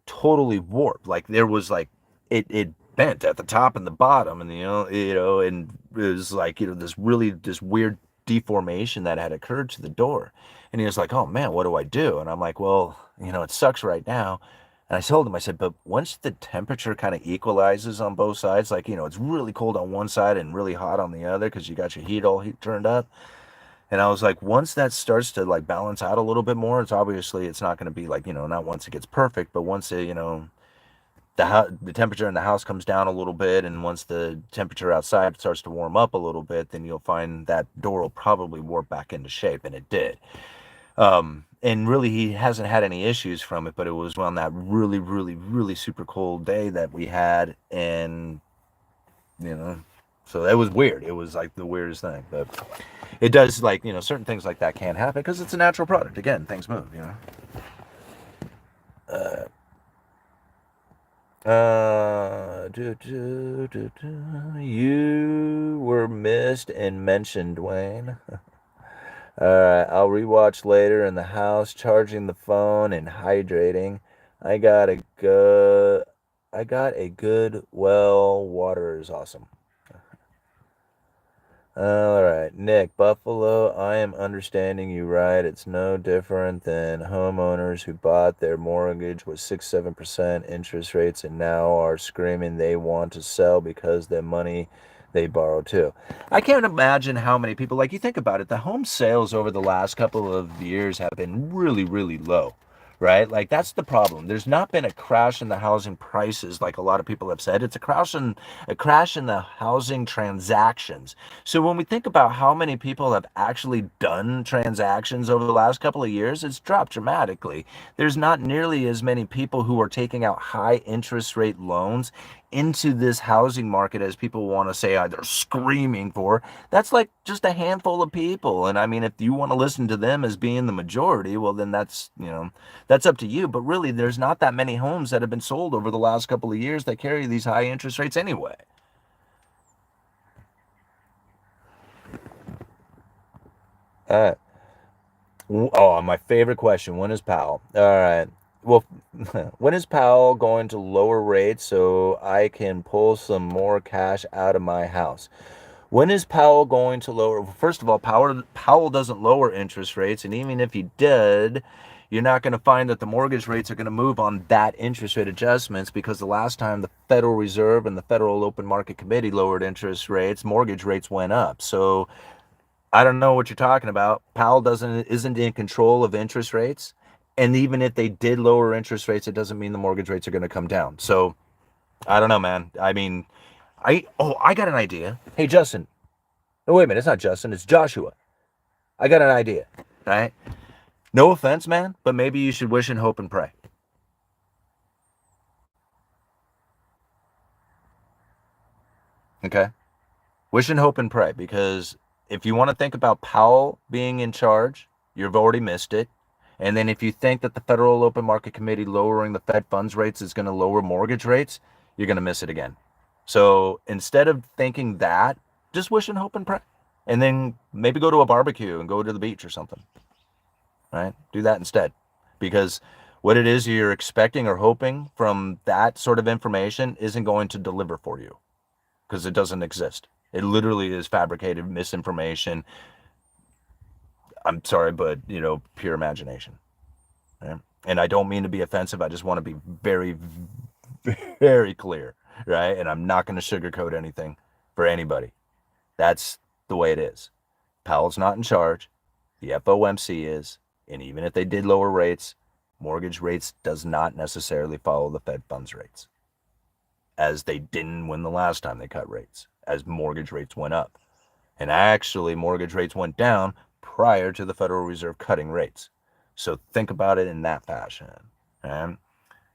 S1: totally warped. Like there was like it bent at the top and the bottom, and and it was like this weird deformation that had occurred to the door. And he was like, "Oh man, what do I do?" And I'm like, "Well, it sucks right now." And I told him, I said, "But once the temperature kind of equalizes on both sides, like it's really cold on one side and really hot on the other because you got your heat turned up." And I was like, once that starts to like balance out a little bit more, it's not going to be like, not once it gets perfect, but once it, the temperature in the house comes down a little bit, and once the temperature outside starts to warm up a little bit, then you'll find that door will probably warp back into shape, and it did. And really, he hasn't had any issues from it, but it was on that really, really, really super cold day that we had, and so that was weird. It was like the weirdest thing, but it does, like, certain things like that can happen because it's a natural product. Again, things move, You were missed and mentioned, Dwayne. Alright, I'll rewatch later in the house, charging the phone and hydrating. I got a good well, water is awesome. All right, Nick, Buffalo, I am understanding you right. It's no different than homeowners who bought their mortgage with 6-7% interest rates and now are screaming they want to sell because the money they borrowed too. I can't imagine how many people, like you think about it, the home sales over the last couple of years have been really, really low. Right? Like that's the problem. There's not been a crash in the housing prices like a lot of people have said. It's a crash in the housing transactions. So when we think about how many people have actually done transactions over the last couple of years, it's dropped dramatically. There's not nearly as many people who are taking out high interest rate loans into this housing market as people want to say they're screaming for. That's like just a handful of people. And I mean, if you want to listen to them as being the majority, well, then that's up to you. But really, there's not that many homes that have been sold over the last couple of years that carry these high interest rates anyway. Uh, oh, my favorite question. When is Powell? All right. Well, when is Powell going to lower rates so I can pull some more cash out of my house? When is Powell going to lower? First of all, Powell doesn't lower interest rates, and even if he did, you're not going to find that the mortgage rates are going to move on that interest rate adjustments because the last time the Federal Reserve and the Federal Open Market Committee lowered interest rates, mortgage rates went up. So I don't know what you're talking about. Powell isn't in control of interest rates, and even if they did lower interest rates, it doesn't mean the mortgage rates are going to come down. So I don't know, man. I mean, I got an idea. Hey, Justin. No, wait a minute. It's not Justin. It's Joshua. I got an idea. All right. No offense, man, but maybe you should wish and hope and pray. Okay. Wish and hope and pray, because if you want to think about Powell being in charge, you've already missed it. And then if you think that the Federal Open Market Committee lowering the Fed funds rates is going to lower mortgage rates, you're going to miss it again. So instead of thinking that, just wish and hope and pray. And then maybe go to a barbecue and go to the beach or something. Right? Do that instead. Because what it is you're expecting or hoping from that sort of information isn't going to deliver for you, because it doesn't exist. It literally is fabricated misinformation. I'm sorry, but pure imagination. Right? And I don't mean to be offensive. I just want to be very, very clear, right? And I'm not going to sugarcoat anything for anybody. That's the way it is. Powell's not in charge. The FOMC is. And even if they did lower rates, mortgage rates does not necessarily follow the Fed funds rates, as they didn't when the last time they cut rates, as mortgage rates went up. And actually, mortgage rates went down prior to the Federal Reserve cutting rates. So think about it in that fashion. And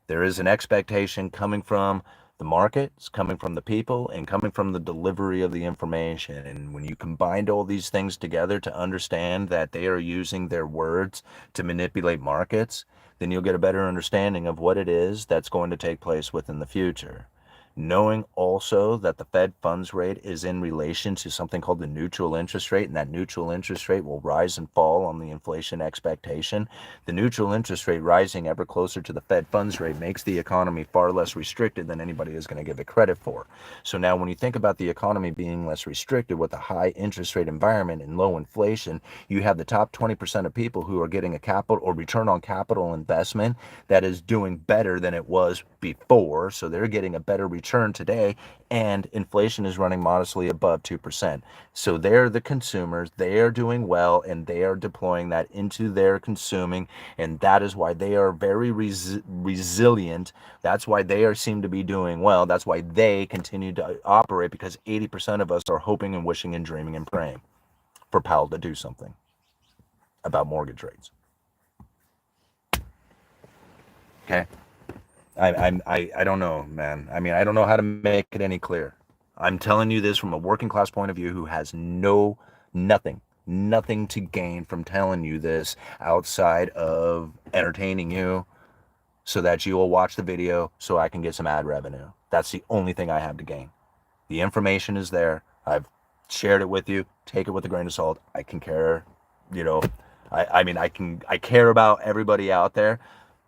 S1: there is an expectation coming from the markets, coming from the people, and coming from the delivery of the information. And when you combine all these things together to understand that they are using their words to manipulate markets, then you'll get a better understanding of what it is that's going to take place within the future. Knowing also that the Fed funds rate is in relation to something called the neutral interest rate, and that neutral interest rate will rise and fall on the inflation expectation. The neutral interest rate rising ever closer to the Fed funds rate makes the economy far less restricted than anybody is going to give it credit for. So now when you think about the economy being less restricted with a high interest rate environment and low inflation, you have the top 20% of people who are getting a capital or return on capital investment that is doing better than it was before. So they're getting a better return today, and inflation is running modestly above 2%. So they're the consumers, they are doing well, and they are deploying that into their consuming, and that is why they are very resilient. That's why they seem to be doing well. That's why they continue to operate, because 80% of us are hoping and wishing and dreaming and praying for Powell to do something about mortgage rates. Okay. I don't know, man. I mean, I don't know how to make it any clearer. I'm telling you this from a working class point of view who has nothing to gain from telling you this outside of entertaining you so that you will watch the video so I can get some ad revenue. That's the only thing I have to gain. The information is there. I've shared it with you. Take it with a grain of salt. I can care, you know, I care about everybody out there,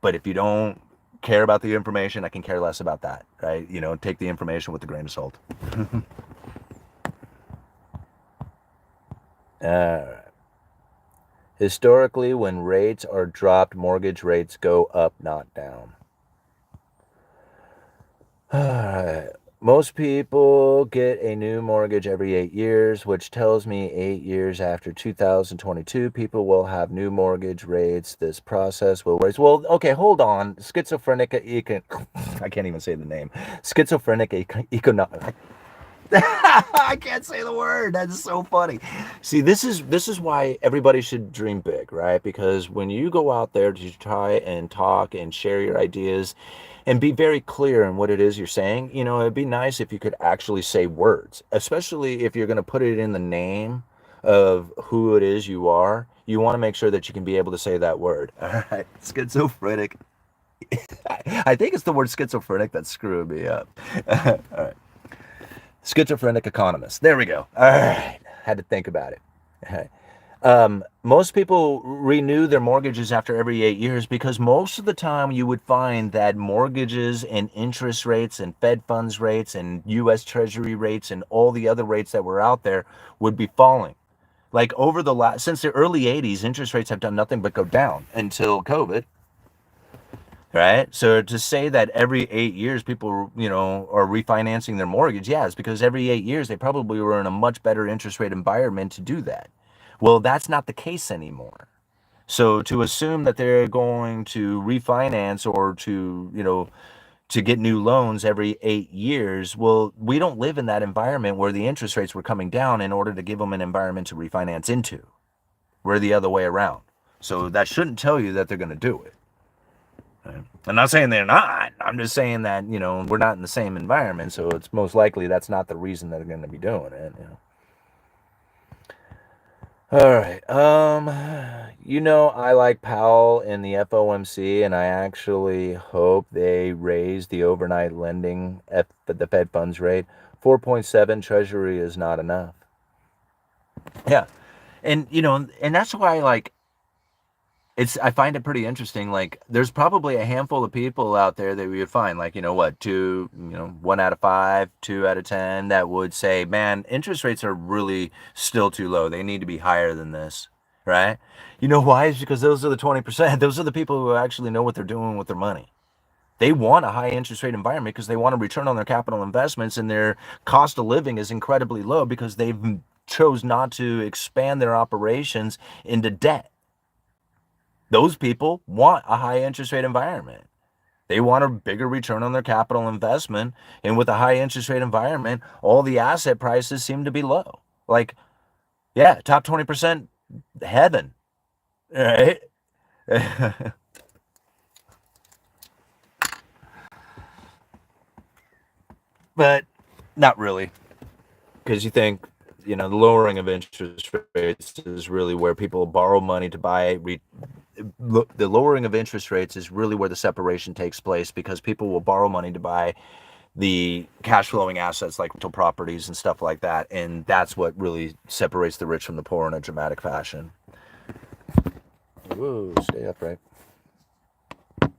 S1: but if you don't care about the information, I can care less about that, right? Take the information with a grain of salt. Historically, when rates are dropped, mortgage rates go up, not down. Most people get a new mortgage every 8 years, which tells me 8 years after 2022, people will have new mortgage rates. This process will raise. Well, okay, hold on. I can't even say the name. Schizophrenic economic. I can't say the word. That's so funny. See, this is why everybody should dream big, right? Because when you go out there to try and talk and share your ideas and be very clear in what it is you're saying, it'd be nice if you could actually say words, especially if you're going to put it in the name of who it is you are. You want to make sure that you can be able to say that word. All right, schizophrenic. I think it's the word schizophrenic that's screwing me up. All right. Schizophrenic economist. There we go. All right. Had to think about it. Most people renew their mortgages after every 8 years because most of the time you would find that mortgages and interest rates and Fed funds rates and U.S. Treasury rates and all the other rates that were out there would be falling. Like since the early 80s, interest rates have done nothing but go down until COVID. Right. So to say that every 8 years people, are refinancing their mortgage, yeah, it's because every 8 years they probably were in a much better interest rate environment to do that. Well, that's not the case anymore. So to assume that they're going to refinance or to get new loans every 8 years, well, we don't live in that environment where the interest rates were coming down in order to give them an environment to refinance into. We're the other way around. So that shouldn't tell you that they're going to do it. I'm not saying they're not. I'm just saying that, we're not in the same environment, so it's most likely that's not the reason that they're going to be doing it. All right. I like Powell and the FOMC, and I actually hope they raise the overnight lending at the Fed funds rate. 4.7 Treasury is not enough. Yeah. And, and that's why, I find it pretty interesting. There's probably a handful of people out there that we would find, 1 out of 5, 2 out of 10 that would say, man, interest rates are really still too low. They need to be higher than this, right? You know why? It's because those are the 20%. Those are the people who actually know what they're doing with their money. They want a high interest rate environment because they want a return on their capital investments, and their cost of living is incredibly low because they've chose not to expand their operations into debt. Those people want a high interest rate environment. They want a bigger return on their capital investment. And with a high interest rate environment, all the asset prices seem to be low. Top 20% heaven, right? But not really. Because you think, the lowering of interest rates is really where people borrow money to buy the lowering of interest rates is really where the separation takes place, because people will borrow money to buy the cash flowing assets like rental properties and stuff like that. And that's what really separates the rich from the poor in a dramatic fashion. Whoa, stay upright. All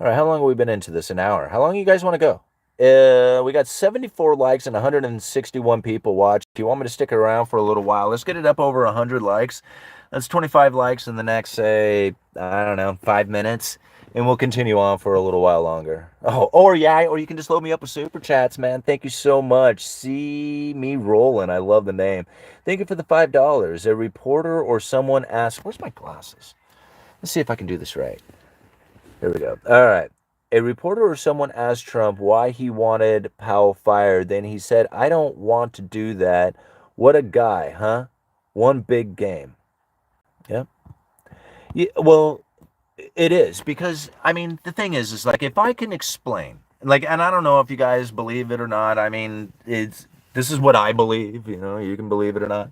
S1: right, how long have we been into this? An hour. How long do you guys want to go? We got 74 likes and 161 people watch. If you want me to stick around for a little while, let's get it up over 100 likes. That's 25 likes in the next, say, 5 minutes. And we'll continue on for a little while longer. Or you can just load me up with super chats, man. Thank you so much. See me rolling. I love the name. Thank you for the $5. A reporter or someone asked, where's my glasses? Let's see if I can do this right. Here we go. All right. A reporter or someone asked Trump why he wanted Powell fired. Then he said, I don't want to do that. What a guy, huh? One big game. Yeah. Yeah, well, it is, because, the thing is if I can explain, and I don't know if you guys believe it or not. This is what I believe, you can believe it or not.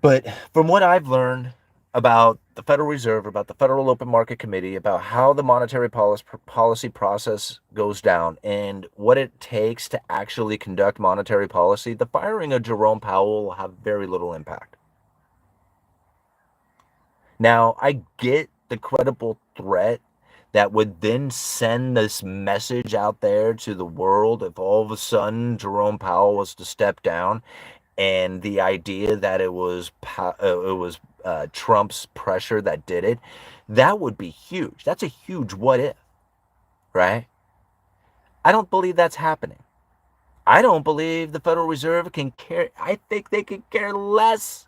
S1: But from what I've learned about the Federal Reserve, about the Federal Open Market Committee, about how the monetary policy process goes down and what it takes to actually conduct monetary policy, the firing of Jerome Powell will have very little impact. Now, I get the credible threat that would then send this message out there to the world if all of a sudden Jerome Powell was to step down, and the idea that it was Trump's pressure that did it, that would be huge. That's a huge what if, right? I don't believe that's happening. I don't believe the Federal Reserve can care. I think they could care less,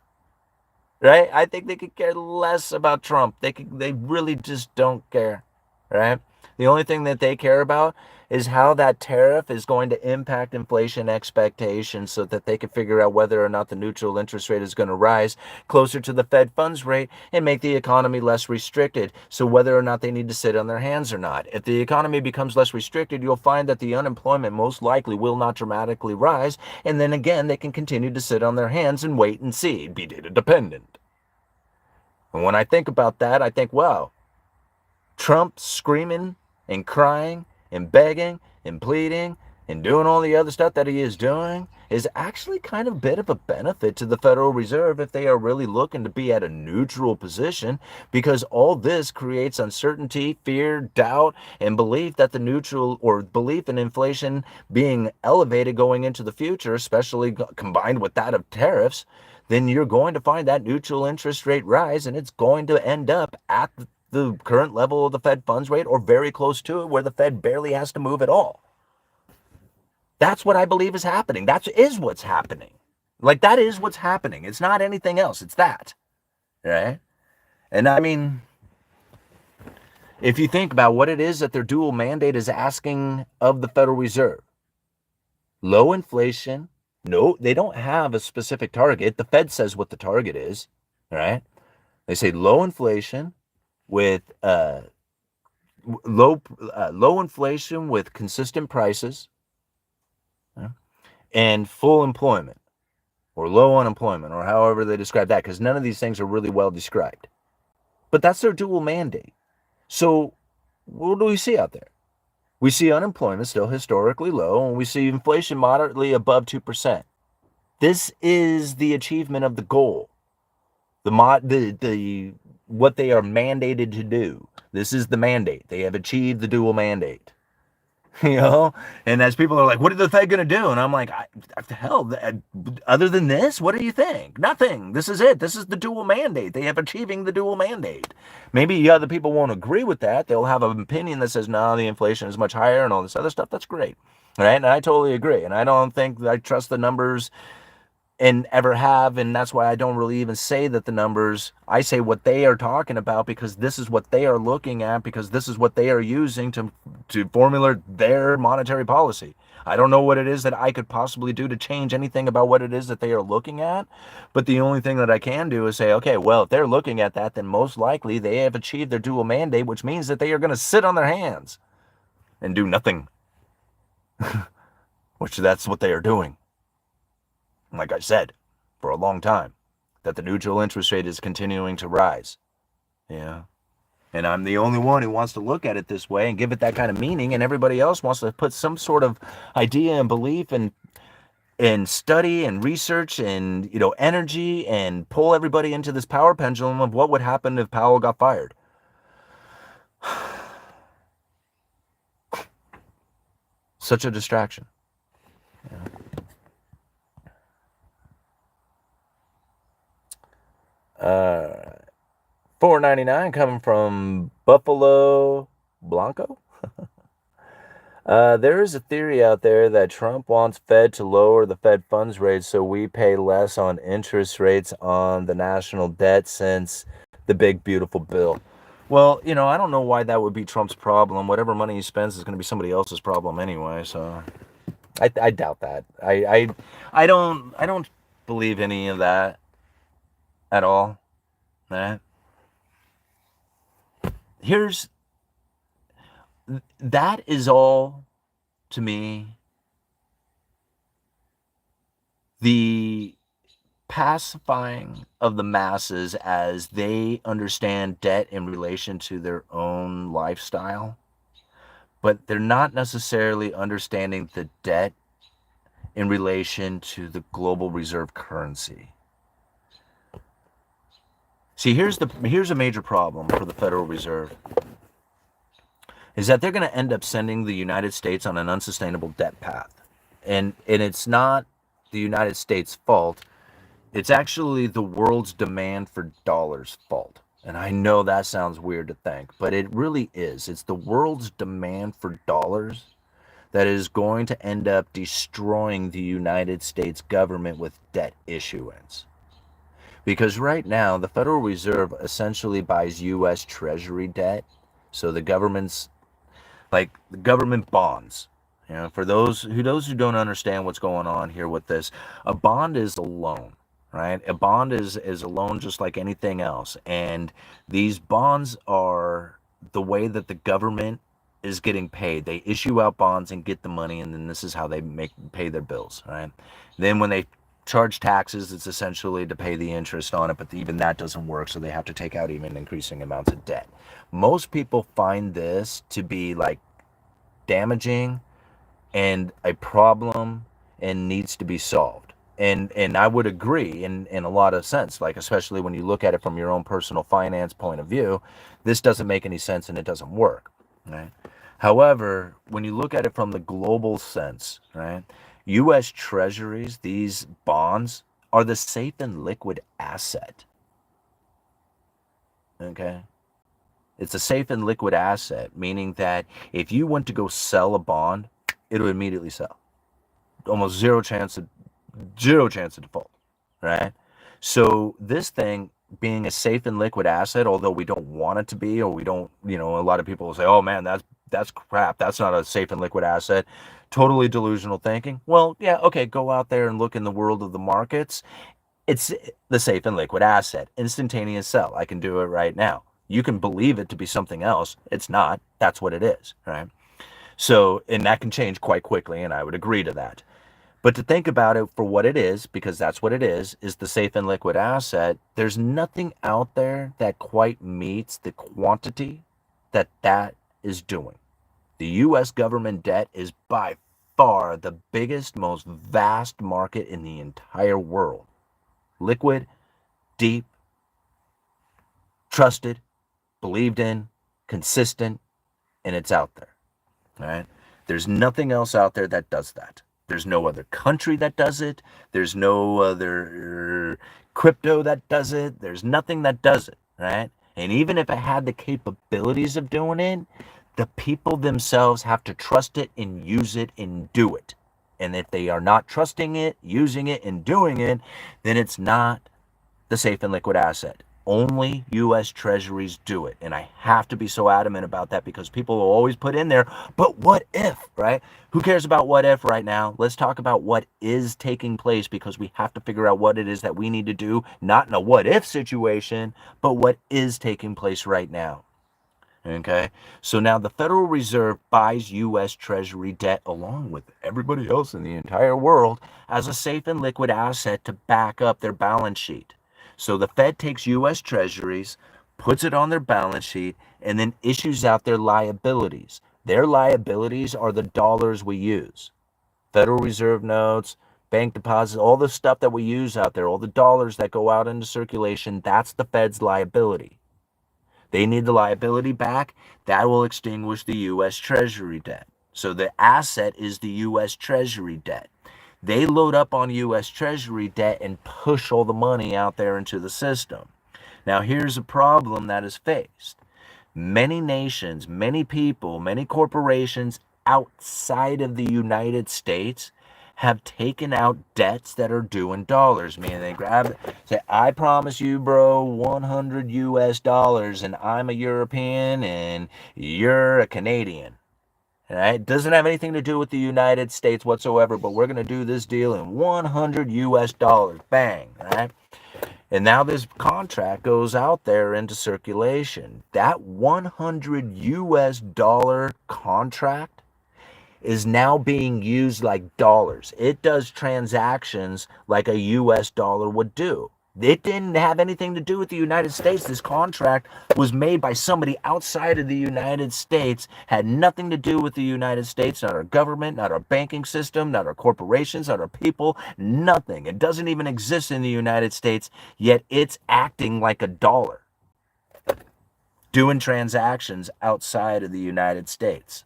S1: right? I think they could care less about Trump. They really just don't care, right? The only thing that they care about is how that tariff is going to impact inflation expectations so that they can figure out whether or not the neutral interest rate is going to rise closer to the Fed funds rate and make the economy less restricted. So whether or not they need to sit on their hands or not. If the economy becomes less restricted, you'll find that the unemployment most likely will not dramatically rise. And then again, they can continue to sit on their hands and wait and see, be data dependent. And when I think about that, I think, wow, Trump screaming and crying and begging and pleading and doing all the other stuff that he is doing is actually kind of a bit of a benefit to the Federal Reserve if they are really looking to be at a neutral position, because all this creates uncertainty, fear, doubt, and belief that the neutral, or belief in inflation being elevated going into the future, especially combined with that of tariffs. Then you're going to find that neutral interest rate rise, and it's going to end up at the current level of the Fed funds rate or very close to it, where the Fed barely has to move at all. That's what I believe is happening. That is what's happening. Like, that is what's happening. It's not anything else. It's that, right? And I mean, if you think about what it is that their dual mandate is asking of the Federal Reserve, low inflation. No, they don't have a specific target. The Fed says what the target is, right? They say low inflation with low inflation with consistent prices, and full employment, or low unemployment, or however they describe that, because none of these things are really well described. But that's their dual mandate. So what do we see out there? We see unemployment still historically low, and we see inflation moderately above 2%. This is the achievement of the goal. What they are mandated to do. This is the mandate. They have achieved the dual mandate. And as people are like, what are the Fed going to do? And I'm like, hell, other than this, what do you think? Nothing. This is it. This is the dual mandate. They have achieving the dual mandate. Maybe other people won't agree with that. They'll have an opinion that says, no, the inflation is much higher and all this other stuff. That's great. Right? And I totally agree. And I don't think I trust the numbers and ever have, and that's why I don't really even say that the numbers. I say what they are talking about, because this is what they are looking at, because this is what they are using to formulate their monetary policy. I don't know what it is that I could possibly do to change anything about what it is that they are looking at, but the only thing that I can do is say, okay, well, if they're looking at that, then most likely they have achieved their dual mandate, which means that they are going to sit on their hands and do nothing, which that's what they are doing. Like I said, for a long time, that the neutral interest rate is continuing to rise. Yeah. And I'm the only one who wants to look at it this way and give it that kind of meaning, and everybody else wants to put some sort of idea and belief and study and research and energy and pull everybody into this power pendulum of what would happen if Powell got fired. Such a distraction. Yeah. $4.99 coming from Buffalo Blanco. There is a theory out there that Trump wants Fed to lower the Fed funds rate so we pay less on interest rates on the national debt since the big beautiful bill. Well, I don't know why that would be Trump's problem. Whatever money he spends is going to be somebody else's problem anyway. So I doubt that. I don't believe any of that at all. That is all, to me, the pacifying of the masses as they understand debt in relation to their own lifestyle, but they're not necessarily understanding the debt in relation to the global reserve currency. See, here's a major problem for the Federal Reserve, is that they're going to end up sending the United States on an unsustainable debt path. And it's not the United States' fault. It's actually the world's demand for dollars' fault. And I know that sounds weird to think, but it really is. It's the world's demand for dollars that is going to end up destroying the United States government with debt issuance. Because right now, the Federal Reserve essentially buys U.S. Treasury debt. So the government's, like the government bonds. You know, for those who don't understand what's going on here with this, a bond is a loan, right? A bond is a loan just like anything else. And these bonds are the way that the government is getting paid. They issue out bonds and get the money, and then this is how they pay their bills, right? Then when they charge taxes, it's essentially to pay the interest on it, but even that doesn't work, so they have to take out even increasing amounts of debt. Most people find this to be like damaging and a problem and needs to be solved. And I would agree in a lot of sense, like especially when you look at it from your own personal finance point of view, this doesn't make any sense and it doesn't work, right? However, when you look at it from the global sense, right, U.S. Treasuries, these bonds, are the safe and liquid asset. Okay? It's a safe and liquid asset, meaning that if you went to go sell a bond, it'll immediately sell. Almost zero chance of default, right? So this thing being a safe and liquid asset, although we don't want it to be, or we don't, a lot of people will say, oh man, that's crap. That's not a safe and liquid asset. Totally delusional thinking. Well, yeah, okay, go out there and look in the world of the markets. It's the safe and liquid asset. Instantaneous sell. I can do it right now. You can believe it to be something else. It's not. That's what it is, right? So, and that can change quite quickly, and I would agree to that. But to think about it for what it is, because that's what it is the safe and liquid asset, there's nothing out there that quite meets the quantity that is doing. The U.S. government debt is by far the biggest, most vast market in the entire world. Liquid, deep, trusted, believed in, consistent, and it's out there. All right? There's nothing else out there that does that. There's no other country that does it. There's no other crypto that does it. There's nothing that does it, right? And even if it had the capabilities of doing it, the people themselves have to trust it and use it and do it. And if they are not trusting it, using it, and doing it, then it's not the safe and liquid asset. Only U.S. Treasuries do it. And I have to be so adamant about that because people will always put in there, but what if, right? Who cares about what if right now? Let's talk about what is taking place because we have to figure out what it is that we need to do, not in a what if situation, but what is taking place right now. Okay, so now the Federal Reserve buys U.S. Treasury debt along with everybody else in the entire world as a safe and liquid asset to back up their balance sheet. So the Fed takes U.S. Treasuries, puts it on their balance sheet, and then issues out their liabilities. Their liabilities are the dollars we use. Federal Reserve notes, bank deposits, all the stuff that we use out there, all the dollars that go out into circulation, that's the Fed's liability. They need the liability back. That will extinguish the U.S. Treasury debt. So the asset is the U.S. Treasury debt. They load up on U.S. Treasury debt and push all the money out there into the system. Now, here's a problem that is faced. Many nations, many people, many corporations outside of the United States have taken out debts that are due in dollars. Meaning they grab it, say, I promise you, bro, 100 US dollars, and I'm a European and you're a Canadian. Right? It doesn't have anything to do with the United States whatsoever, but we're going to do this deal in 100 US dollars. Bang, right? And now this contract goes out there into circulation. That 100 US dollar contract is now being used like dollars. It does transactions like a US dollar would do. It didn't have anything to do with the United States. This contract was made by somebody outside of the United States, had nothing to do with the United States, not our government, not our banking system, not our corporations, not our people, nothing. It doesn't even exist in the United States, yet it's acting like a dollar, doing transactions outside of the United States.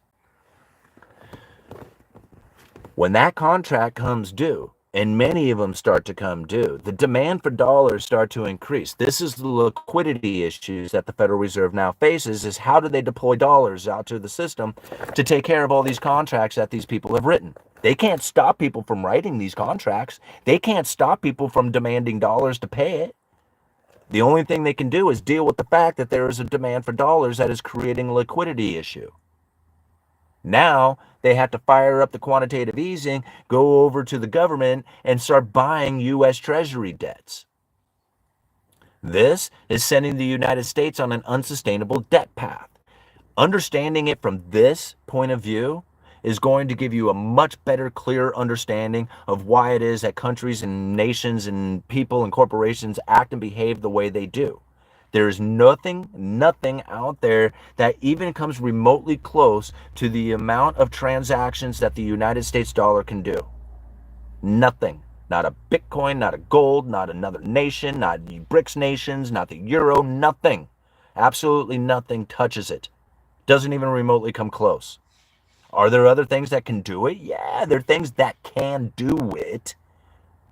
S1: When that contract comes due, and many of them start to come due, the demand for dollars start to increase. This is the liquidity issues that the Federal Reserve now faces, is how do they deploy dollars out to the system to take care of all these contracts that these people have written. They can't stop people from writing these contracts. They can't stop people from demanding dollars to pay it. The only thing they can do is deal with the fact that there is a demand for dollars that is creating a liquidity issue. Now they have to fire up the quantitative easing, go over to the government, and start buying U.S. Treasury debts. This is sending the United States on an unsustainable debt path. Understanding it from this point of view is going to give you a much better, clearer understanding of why it is that countries and nations and people and corporations act and behave the way they do. There's nothing out there that even comes remotely close to the amount of transactions that the United States dollar can do. Nothing. Not a Bitcoin, not a gold, not another nation, not the BRICS nations, not the euro, nothing. Absolutely nothing touches it. Doesn't even remotely come close. Are there other things that can do it? Yeah, there are things that can do it.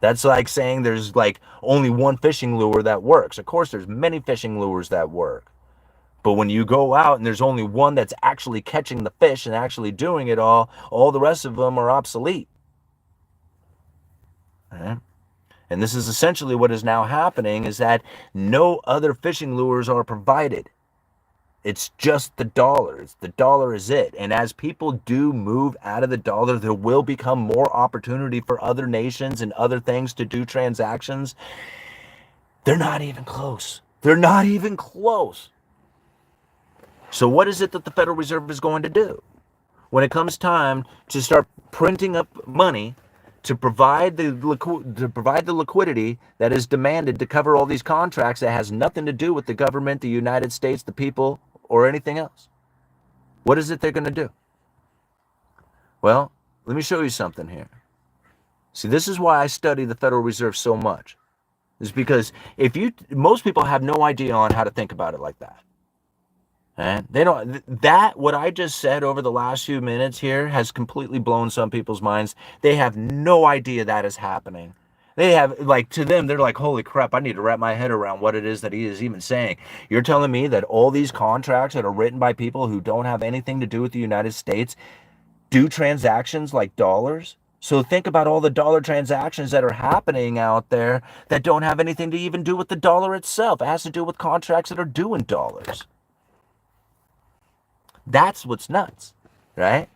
S1: That's like saying there's like only one fishing lure that works. Of course, there's many fishing lures that work. But when you go out and there's only one that's actually catching the fish and actually doing it all the rest of them are obsolete. Right? And this is essentially what is now happening, is that no other fishing lures are provided. It's just the dollar. The dollar is it. And as people do move out of the dollar, there will become more opportunity for other nations and other things to do transactions. They're not even close. They're not even close. So what is it that the Federal Reserve is going to do? When it comes time to start printing up money to provide the liquidity that is demanded to cover all these contracts that has nothing to do with the government, the United States, the people, or anything else. What is it they're going to do? Well, let me show you something here. See, this is why I study the Federal Reserve so much. Is because most people have no idea on how to think about it like that. And they don't, what I just said over the last few minutes here has completely blown some people's minds. They have no idea that is happening. They have, like, to them, they're like, holy crap, I need to wrap my head around what it is that he is even saying. You're telling me that all these contracts that are written by people who don't have anything to do with the United States do transactions like dollars? So think about all the dollar transactions that are happening out there that don't have anything to even do with the dollar itself. It has to do with contracts that are due in dollars. That's what's nuts, right?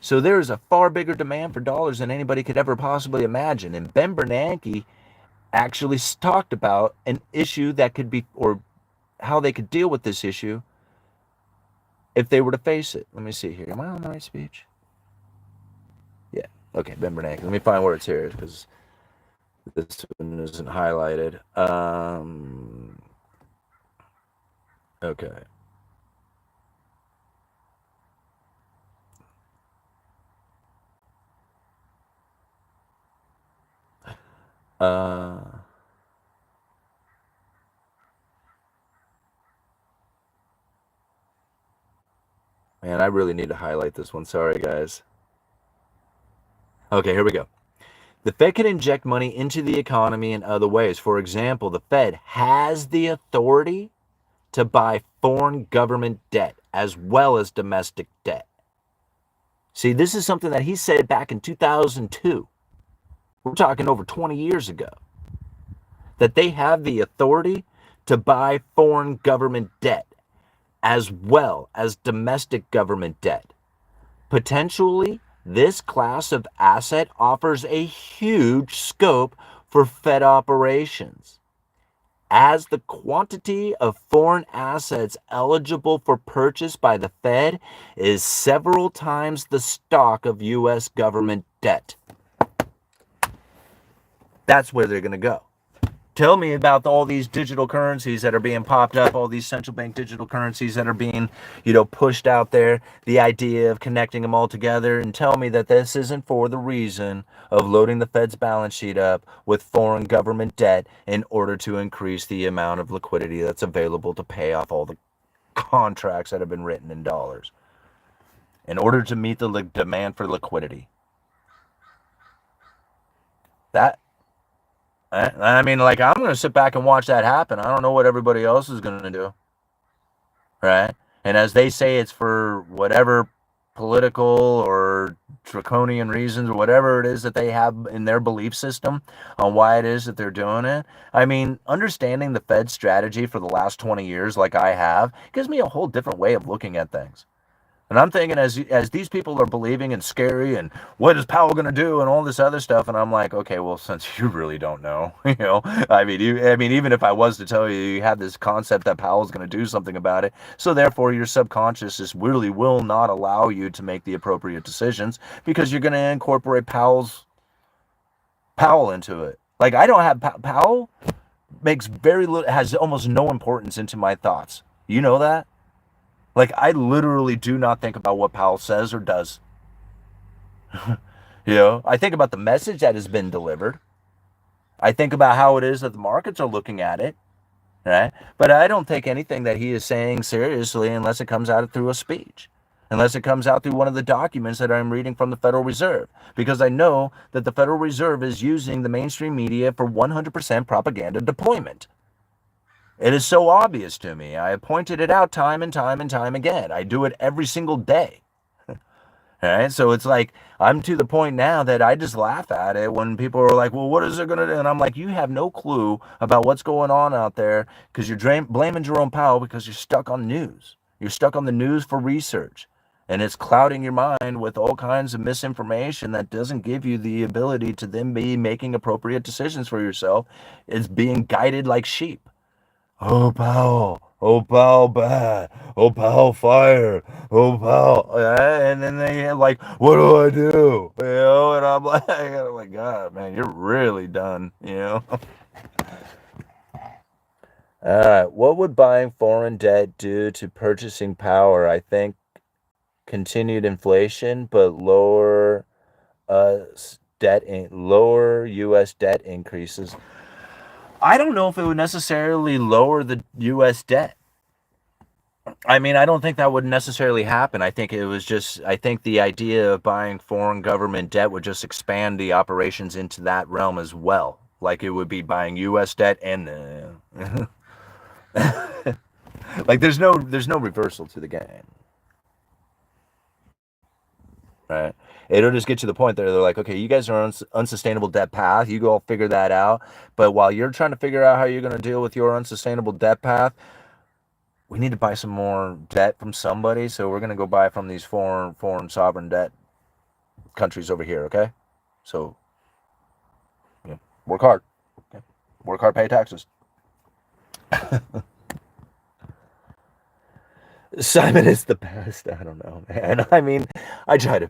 S1: So there is a far bigger demand for dollars than anybody could ever possibly imagine. And Ben Bernanke actually talked about an issue that could be, or how they could deal with this issue if they were to face it. Let me see here. Am I on the right speech? Yeah. Okay, Ben Bernanke. Let me find where it's here, because this one isn't highlighted. Okay. Man, I really need to highlight this one. Sorry, guys. Okay, here we go. The Fed can inject money into the economy in other ways. For example, the Fed has the authority to buy foreign government debt as well as domestic debt. See, this is something that he said back in 2002. We're talking over 20 years ago. That they have the authority to buy foreign government debt as well as domestic government debt. Potentially, this class of asset offers a huge scope for Fed operations. as the quantity of foreign assets eligible for purchase by the Fed is several times the stock of U.S. government debt. That's where they're going to go. Tell me about all these digital currencies that are being popped up, all these central bank digital currencies that are being, pushed out there, the idea of connecting them all together, and tell me that this isn't for the reason of loading the Fed's balance sheet up with foreign government debt in order to increase the amount of liquidity that's available to pay off all the contracts that have been written in dollars in order to meet the demand for liquidity. I mean, like, I'm going to sit back and watch that happen. I don't know what everybody else is going to do, right? And as they say, it's for whatever political or draconian reasons or whatever it is that they have in their belief system on why it is that they're doing it. I mean, understanding the Fed strategy for the last 20 years like I have gives me a whole different way of looking at things. And I'm thinking, as these people are believing and scary and what is Powell going to do and all this other stuff, and I'm like, okay, well, since you really don't know, I mean, even if I was to tell you, you have this concept that Powell's going to do something about it, so therefore your subconscious just really will not allow you to make the appropriate decisions because you're going to incorporate Powell into it. Like, I don't have Powell makes very little, has almost no importance into my thoughts. You know that? Like, I literally do not think about what Powell says or does. I think about the message that has been delivered. I think about how it is that the markets are looking at it, right? But I don't take anything that he is saying seriously unless it comes out through a speech, unless it comes out through one of the documents that I'm reading from the Federal Reserve, because I know that the Federal Reserve is using the mainstream media for 100% propaganda deployment. It is so obvious to me. I have pointed it out time and time and time again. I do it every single day. All right, so it's like I'm to the point now that I just laugh at it when people are like, well, what is it going to do? And I'm like, you have no clue about what's going on out there because you're blaming Jerome Powell because you're stuck on news. You're stuck on the news for research. And it's clouding your mind with all kinds of misinformation that doesn't give you the ability to then be making appropriate decisions for yourself. It's being guided like sheep. Oh, Powell. Oh, Powell bad. Oh, Powell fire. Oh, Powell. And then they have like, what do I do? And I'm like, oh my God, man, you're really done, All right. What would buying foreign debt do to purchasing power? I think continued inflation, but lower lower U.S. debt increases. I don't know if it would necessarily lower the U.S. debt. I mean, I don't think that would necessarily happen. I think the idea of buying foreign government debt would just expand the operations into that realm as well. Like it would be buying U.S. debt and like there's no reversal to the game. Right. It'll just get to the point there. They're like, okay, you guys are on unsustainable debt path. You go all figure that out. But while you're trying to figure out how you're going to deal with your unsustainable debt path, we need to buy some more debt from somebody. So we're going to go buy from these foreign sovereign debt countries over here. Okay. So work hard. Okay. Work hard, pay taxes. Simon is the best. I don't know, man. I mean, I try to.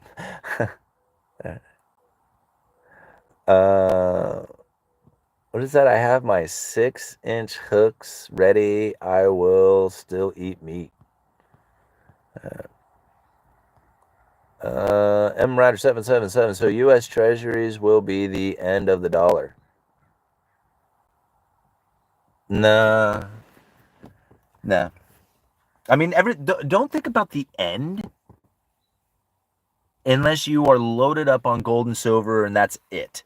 S1: What is that? I have my 6-inch hooks ready. I will still eat meat. M Rider 777. So U.S. Treasuries will be the end of the dollar. Nah. I mean, don't think about the end unless you are loaded up on gold and silver, and that's it.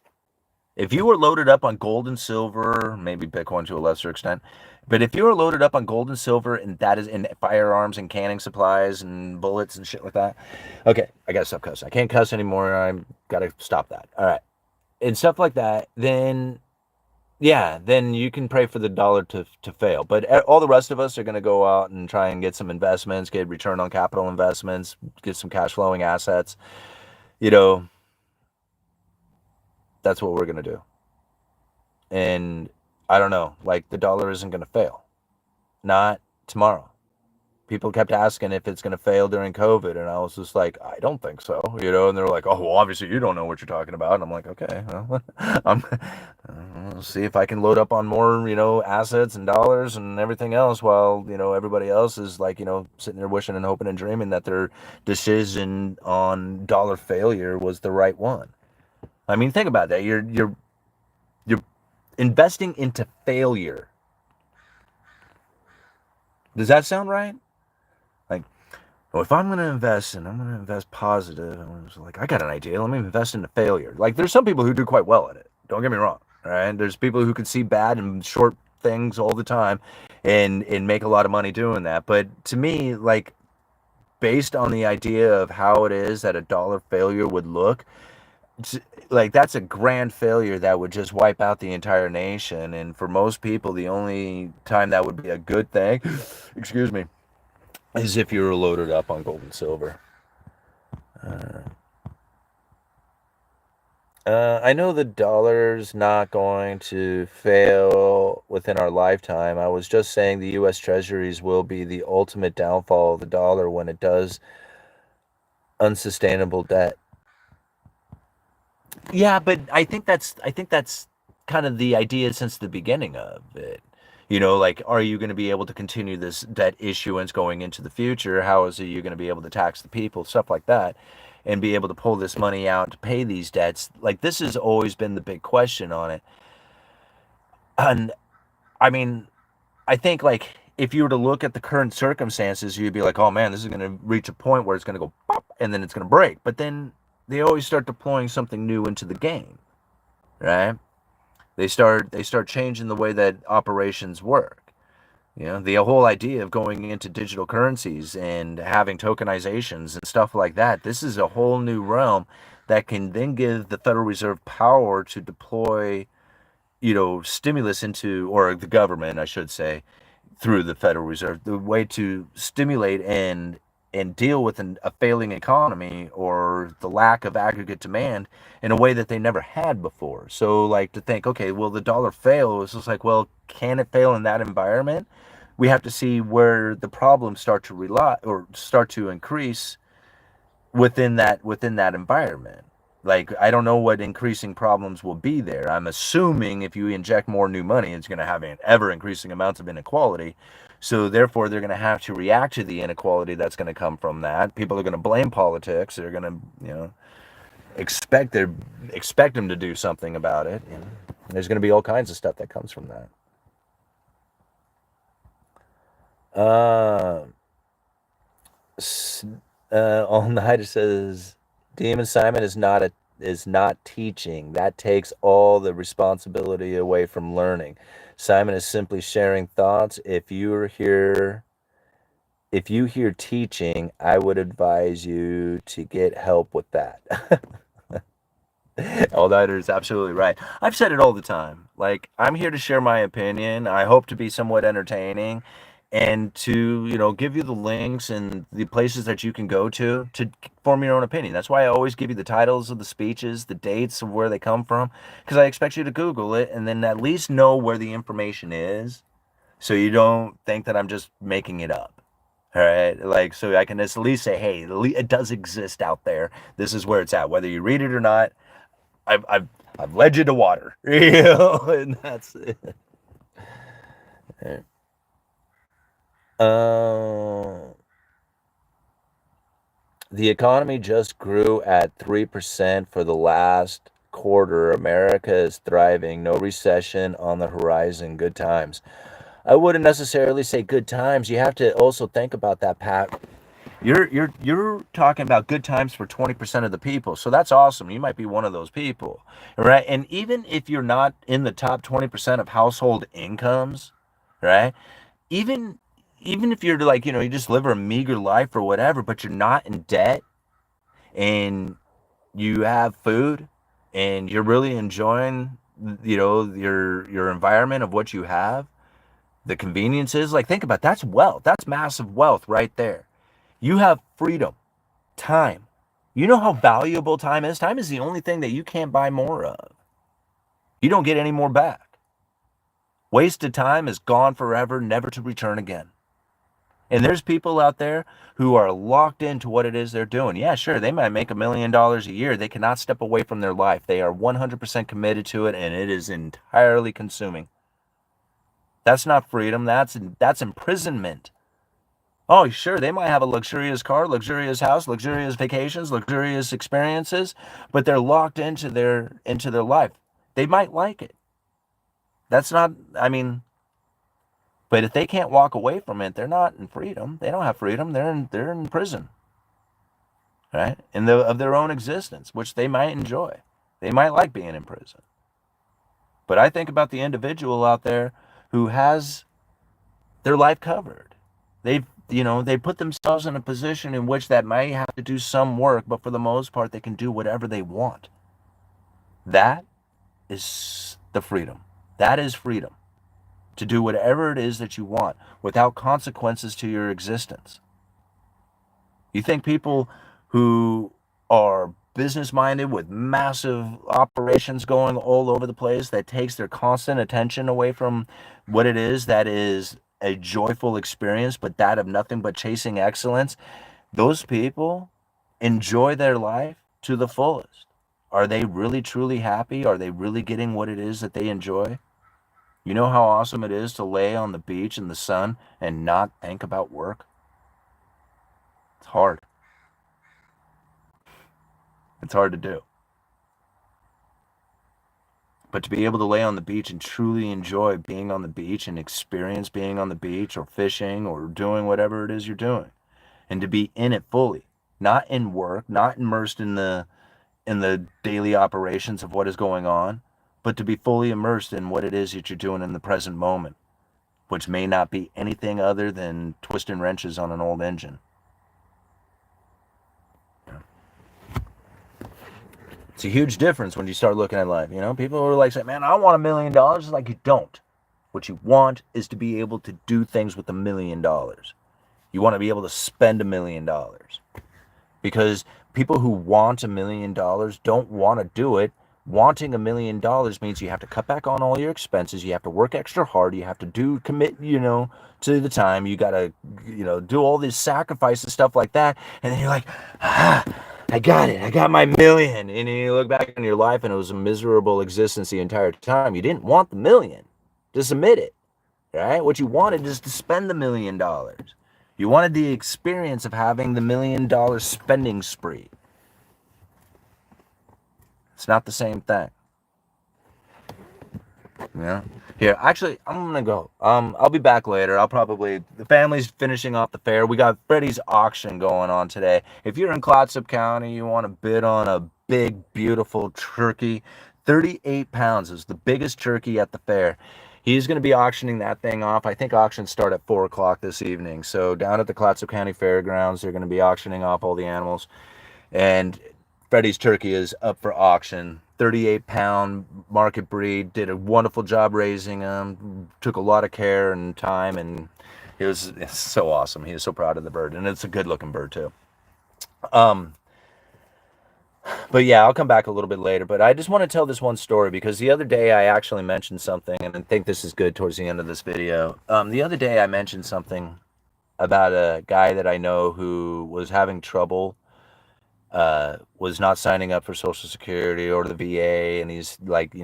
S1: If you were loaded up on gold and silver, maybe Bitcoin to a lesser extent, but if you are loaded up on gold and silver, and that is in firearms and canning supplies and bullets and shit like that, okay, I gotta stop cussing. I can't cuss anymore. I've got to stop that. All right, and stuff like that, then you can pray for the dollar to fail. But all the rest of us are going to go out and try and get some investments, get return on capital investments, get some cash flowing assets. That's what we're going to do. And I don't know, like the dollar isn't going to fail. Not tomorrow. People kept asking if it's going to fail during COVID, and I was just like, I don't think so, and they're like, oh, well, obviously you don't know what you're talking about. And I'm like, okay, well, I'll see if I can load up on more, assets and dollars and everything else while, everybody else is like, sitting there wishing and hoping and dreaming that their decision on dollar failure was the right one. I mean, think about that. You're investing into failure. Does that sound right? Like, well, if I'm going to invest and I'm going to invest positive, I was like, I got an idea. Let me invest into failure. Like, there's some people who do quite well at it. Don't get me wrong. All right. There's people who can see bad and short things all the time and make a lot of money doing that. But to me, like, based on the idea of how it is that a dollar failure would look, like that's a grand failure that would just wipe out the entire nation. And for most people, the only time that would be a good thing, excuse me, is if you were loaded up on gold and silver. I know the dollar's not going to fail within our lifetime. I was just saying the U.S. Treasuries will be the ultimate downfall of the dollar when it does unsustainable debt. Yeah, but I think that's kind of the idea since the beginning of it. Like, are you going to be able to continue this debt issuance going into the future? How is it you're going to be able to tax the people, stuff like that, and be able to pull this money out to pay these debts? Like, this has always been the big question on it. And I mean, I think like if you were to look at the current circumstances, you'd be like, oh man, this is going to reach a point where it's going to go pop and then it's going to break. But then they always start deploying something new into the game, right? They start changing the way that operations work. The whole idea of going into digital currencies and having tokenizations and stuff like that. This is a whole new realm that can then give the Federal Reserve power to deploy, stimulus into, or the government, I should say, through the Federal Reserve, the way to stimulate and deal with a failing economy or the lack of aggregate demand in a way that they never had before. So, like, to think, okay, will the dollar fail? It's just like, well, can it fail in that environment? We have to see where the problems start to rely or start to increase within that environment. Like, I don't know what increasing problems will be there. I'm assuming if you inject more new money, it's going to have an ever increasing amounts of inequality. So therefore, they're going to have to react to the inequality that's going to come from that. People are going to blame politics. They're going to, expect their expect them to do something about it. There's going to be all kinds of stuff that comes from that. Uh, All Nighter says Demon Simon is not teaching. That takes all the responsibility away from learning. Simon is simply sharing thoughts. If you hear teaching, I would advise you to get help with that. All Nighter is absolutely right. I've said it all the time. Like, I'm here to share my opinion. I hope to be somewhat entertaining and to, give you the links and the places that you can go to form your own opinion. That's why I always give you the titles of the speeches, the dates of where they come from, because I expect you to Google it and then at least know where the information is so you don't think that I'm just making it up. All right, like, so I can at least say, hey, it does exist out there. This is where it's at. Whether you read it or not, I've led you to water, and that's it. Uh, the economy just grew at 3% for the last quarter. America is thriving. No recession on the horizon. Good times. I wouldn't necessarily say good times. You have to also think about that, Pat. You're talking about good times for 20% of the people. So that's awesome. You might be one of those people, right? And even if you're not in the top 20% of household incomes, right? Even even if you're like, you just live a meager life or whatever, but you're not in debt and you have food and you're really enjoying, your environment of what you have, the conveniences, like think about it, that's wealth. That's massive wealth right there. You have freedom, time. You know how valuable time is? Time is the only thing that you can't buy more of. You don't get any more back. Wasted time is gone forever, never to return again. And there's people out there who are locked into what it is they're doing. Yeah, sure, they might make $1 million a year. They cannot step away from their life. They are 100% committed to it, and it is entirely consuming. That's not freedom. That's imprisonment. Oh, sure, they might have a luxurious car, luxurious house, luxurious vacations, luxurious experiences, but they're locked into their life. They might like it. That's not, I mean, but if they can't walk away from it, they're not in freedom. They don't have freedom. They're in prison, right? Of their own existence, which they might enjoy. They might like being in prison. But I think about the individual out there who has their life covered. They put themselves in a position in which that might have to do some work, but for the most part, they can do whatever they want. That is the freedom. That is freedom. To do whatever it is that you want without consequences to your existence. You think people who are business-minded with massive operations going all over the place that takes their constant attention away from what it is that is a joyful experience, but that of nothing but chasing excellence, those people enjoy their life to the fullest. Are they really, truly happy? Are they really getting what it is that they enjoy? You know how awesome it is to lay on the beach in the sun and not think about work? It's hard. It's hard to do. But to be able to lay on the beach and truly enjoy being on the beach and experience being on the beach or fishing or doing whatever it is you're doing, and to be in it fully, not in work, not immersed in the daily operations of what is going on, but to be fully immersed in what it is that you're doing in the present moment, which may not be anything other than twisting wrenches on an old engine. It's a huge difference when you start looking at life. People are like saying, man, I want $1 million. It's like, you don't. What you want is to be able to do things with $1 million. You want to be able to spend $1 million. Because people who want $1 million don't want to do it. Wanting $1 million means you have to cut back on all your expenses. You have to work extra hard. You have to commit, to the time. You got to, do all these sacrifices, stuff like that. And then you're like, I got it. I got my million. And you look back on your life and it was a miserable existence the entire time. You didn't want the million. Just admit it, right? What you wanted is to spend the $1 million. You wanted the experience of having the $1 million spending spree. It's not the same thing. Here, actually, I'm gonna go. I'll be back later. The family's finishing off the fair. We got Freddie's auction going on today. If you're in Clatsop County, you want to bid on a big, beautiful turkey. 38 pounds is the biggest turkey at the fair. He's going to be auctioning that thing off. I think auctions start at 4 o'clock this evening. So down at the Clatsop County Fairgrounds, they're going to be auctioning off all the animals. And Freddie's turkey is up for auction. 38-pound market breed. Did a wonderful job raising him. Took a lot of care and time, and it's so awesome. He is so proud of the bird, and it's a good-looking bird too. But yeah, I'll come back a little bit later. But I just want to tell this one story because the other day I actually mentioned something, and I think this is good towards the end of this video. The other day I mentioned something about a guy that I know who was having trouble. Was not signing up for Social Security or the VA, and he's like,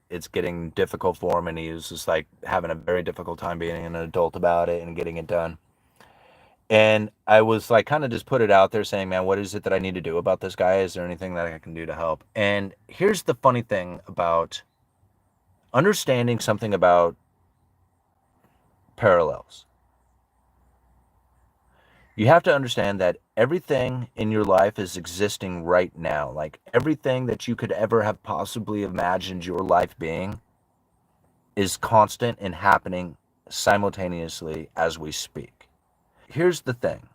S1: it's getting difficult for him, and he was just like having a very difficult time being an adult about it and getting it done. And I was like, kind of just put it out there saying, man, what is it that I need to do about this guy? Is there anything that I can do to help? And here's the funny thing about understanding something about parallels. You have to understand that everything in your life is existing right now. Like everything that you could ever have possibly imagined your life being is constant and happening simultaneously as we speak. Here's the thing.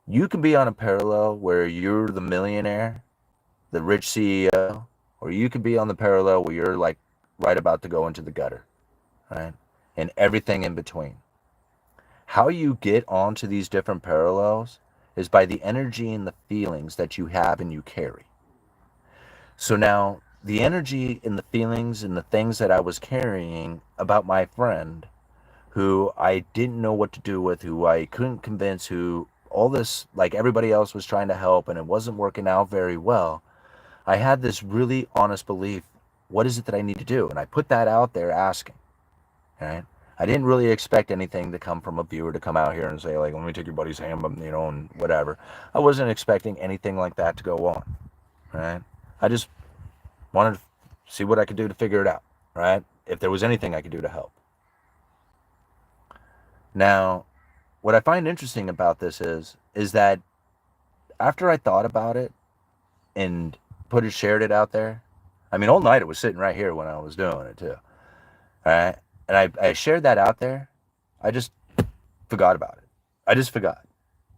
S1: You can be on a parallel where you're the millionaire, the rich CEO, or you could be on the parallel where you're like right about to go into the gutter, right? And everything in between. How you get onto these different parallels is by the energy and the feelings that you have and you carry. So now, the energy and the feelings and the things that I was carrying about my friend who I didn't know what to do with, who I couldn't convince, who all this, like everybody else was trying to help and it wasn't working out very well. I had this really honest belief, what is it that I need to do? And I put that out there asking, right? I didn't really expect anything to come from a viewer to come out here and say, like, let me take your buddy's hand, you know, and whatever. I wasn't expecting anything like that to go on, right? I just wanted to see what I could do to figure it out, right? If there was anything I could do to help. Now, what I find interesting about this is that after I thought about it and shared it out there, I mean, all night it was sitting right here when I was doing it too, all right? And I shared that out there. I just forgot about it. I just forgot.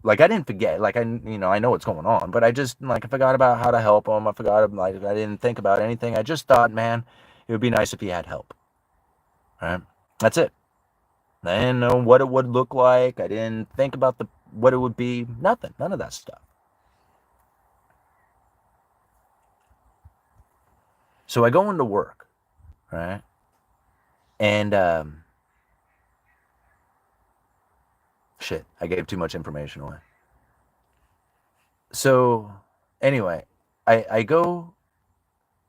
S1: Like, I didn't forget. Like, I know what's going on, but I forgot about how to help him. I forgot, like, I didn't think about anything. I just thought, man, it would be nice if he had help, right? That's it. I didn't know what it would look like. I didn't think about what it would be. Nothing. None of that stuff. So I go into work, right? And, shit, I gave too much information away. So, anyway, I go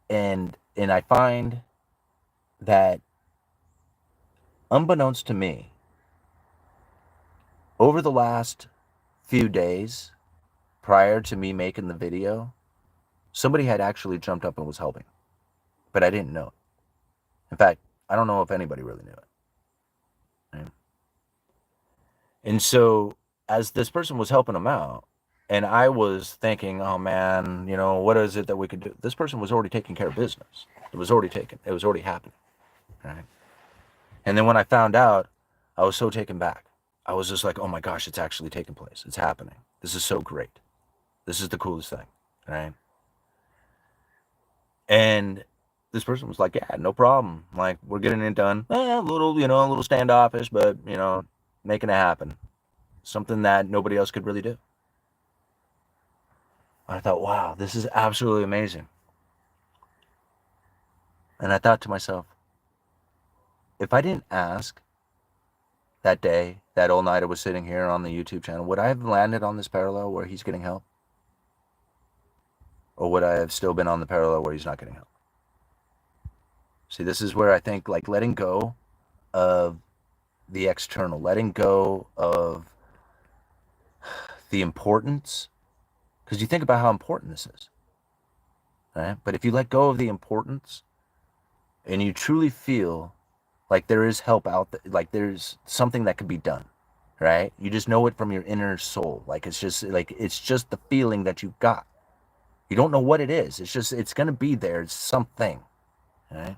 S1: and I find that, unbeknownst to me, over the last few days prior to me making the video, somebody had actually jumped up and was helping, but I didn't know it. In fact, I don't know if anybody really knew it. Right? And so, as this person was helping him out, and I was thinking, oh man, you know, what is it that we could do? This person was already taking care of business. It was already happening. Right? And then when I found out, I was so taken back. I was just like, oh my gosh, it's actually taking place. It's happening. This is so great. This is the coolest thing, right? And this person was like, yeah, no problem. Like, we're getting it done. A little standoffish, but, making it happen. Something that nobody else could really do. I thought, wow, this is absolutely amazing. And I thought to myself, if I didn't ask that day, that all night I was sitting here on the YouTube channel, would I have landed on this parallel where he's getting help? Or would I have still been on the parallel where he's not getting help? See, this is where I think, like, letting go of the external, letting go of the importance, because you think about how important this is, right? But if you let go of the importance and you truly feel like there is help out there, like there's something that could be done, right? You just know it from your inner soul. Like, it's just the feeling that you got. You don't know what it is. It's going to be there. It's something, right?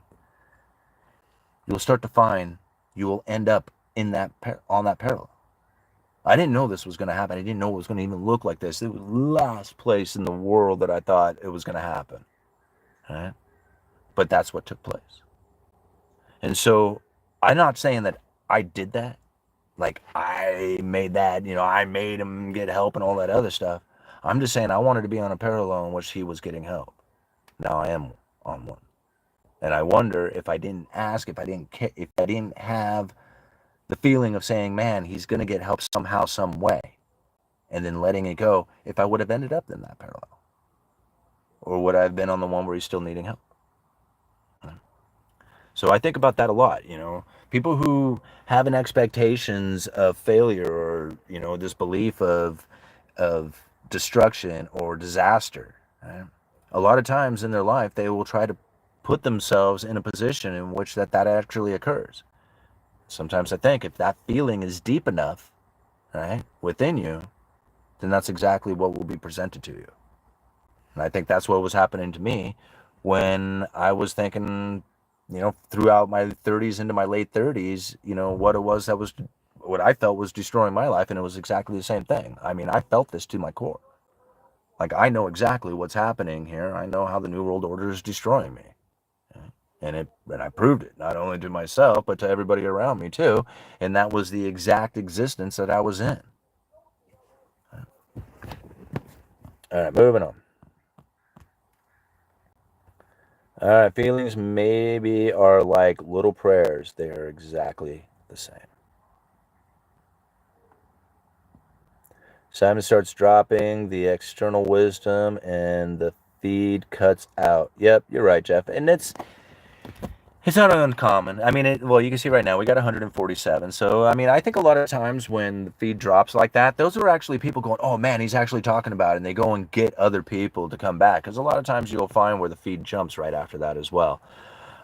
S1: You'll start to find you will end up on that parallel. I didn't know this was going to happen. I didn't know it was going to even look like this. It was the last place in the world that I thought it was going to happen, right? But that's what took place. And so I'm not saying that I did that. Like, I made that, I made him get help and all that other stuff. I'm just saying I wanted to be on a parallel in which he was getting help. Now I am on one. And I wonder if I didn't ask, if I didn't have the feeling of saying, man, he's going to get help somehow, some way, and then letting it go, if I would have ended up in that parallel. Or would I have been on the one where he's still needing help? So I think about that a lot, people who have an expectations of failure, or, this belief of destruction or disaster, right? A lot of times in their life, they will try to put themselves in a position in which that actually occurs. Sometimes I think if that feeling is deep enough, right, within you, then that's exactly what will be presented to you. And I think that's what was happening to me when I was thinking, throughout my 30s into my late 30s, what I felt was destroying my life, and it was exactly the same thing. I mean, I felt this to my core. Like, I know exactly what's happening here. I know how the New World Order is destroying me. And I proved it, not only to myself, but to everybody around me too. And that was the exact existence that I was in. All right, moving on. All right, feelings maybe are like little prayers. They are exactly the same. Simon starts dropping the external wisdom and the feed cuts out. Yep, you're right, Jeff. And it's not uncommon. I mean, well, you can see right now we got 147. So, I mean, I think a lot of times when the feed drops like that, those are actually people going, "Oh man, he's actually talking about it," and they go and get other people to come back. Because a lot of times you'll find where the feed jumps right after that as well.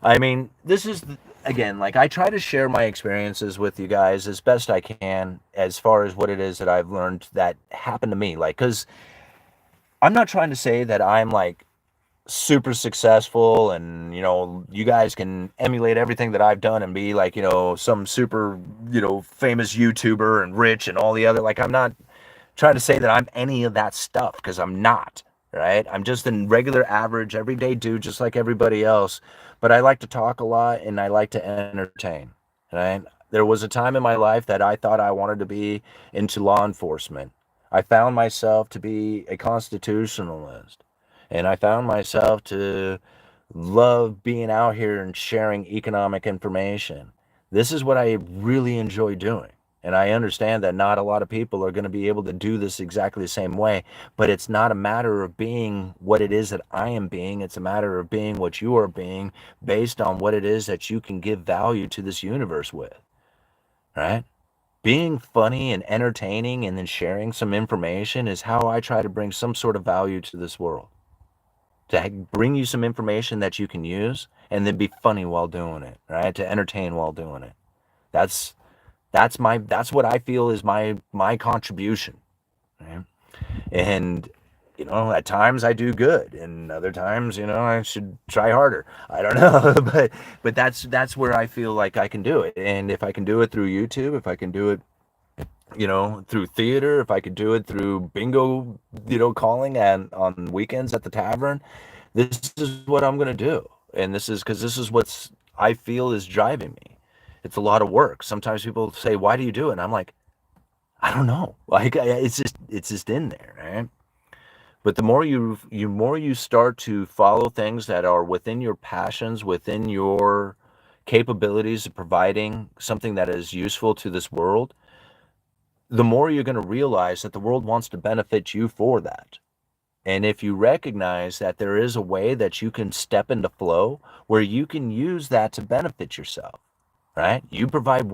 S1: I mean, this is again, like I try to share my experiences with you guys as best I can as far as what it is that I've learned that happened to me. Like, because I'm not trying to say that I'm like super successful and you guys can emulate everything that I've done and be like some super famous YouTuber and rich and all the other, like I'm not trying to say that I'm any of that stuff because I'm not, right? I'm just a regular average everyday dude just like everybody else, but I like to talk a lot and I like to entertain, right? There was a time in my life that I thought I wanted to be into law enforcement. I found myself to be a constitutionalist, and I found myself to love being out here and sharing economic information. This is what I really enjoy doing. And I understand that not a lot of people are going to be able to do this exactly the same way, but it's not a matter of being what it is that I am being. It's a matter of being what you are being based on what it is that you can give value to this universe with, right? Being funny and entertaining and then sharing some information is how I try to bring some sort of value to this world. To bring you some information that you can use and then be funny while doing it, right? To entertain while doing it. That's that's what I feel is my contribution, right? And at times I do good, and other times, I should try harder. I don't know, but that's where I feel like I can do it. And if I can do it through YouTube, if I can do it, through theater, if I could do it through bingo, calling and on weekends at the tavern, this is what I'm gonna do. And this is because this is what's I feel is driving me. It's a lot of work. Sometimes people say, "Why do you do it?" And I'm like, I don't know. Like it's just in there, right? But the more you start to follow things that are within your passions, within your capabilities of providing something that is useful to this world, the more you're going to realize that the world wants to benefit you for that. And if you recognize that there is a way that you can step into flow where you can use that to benefit yourself, right? You provide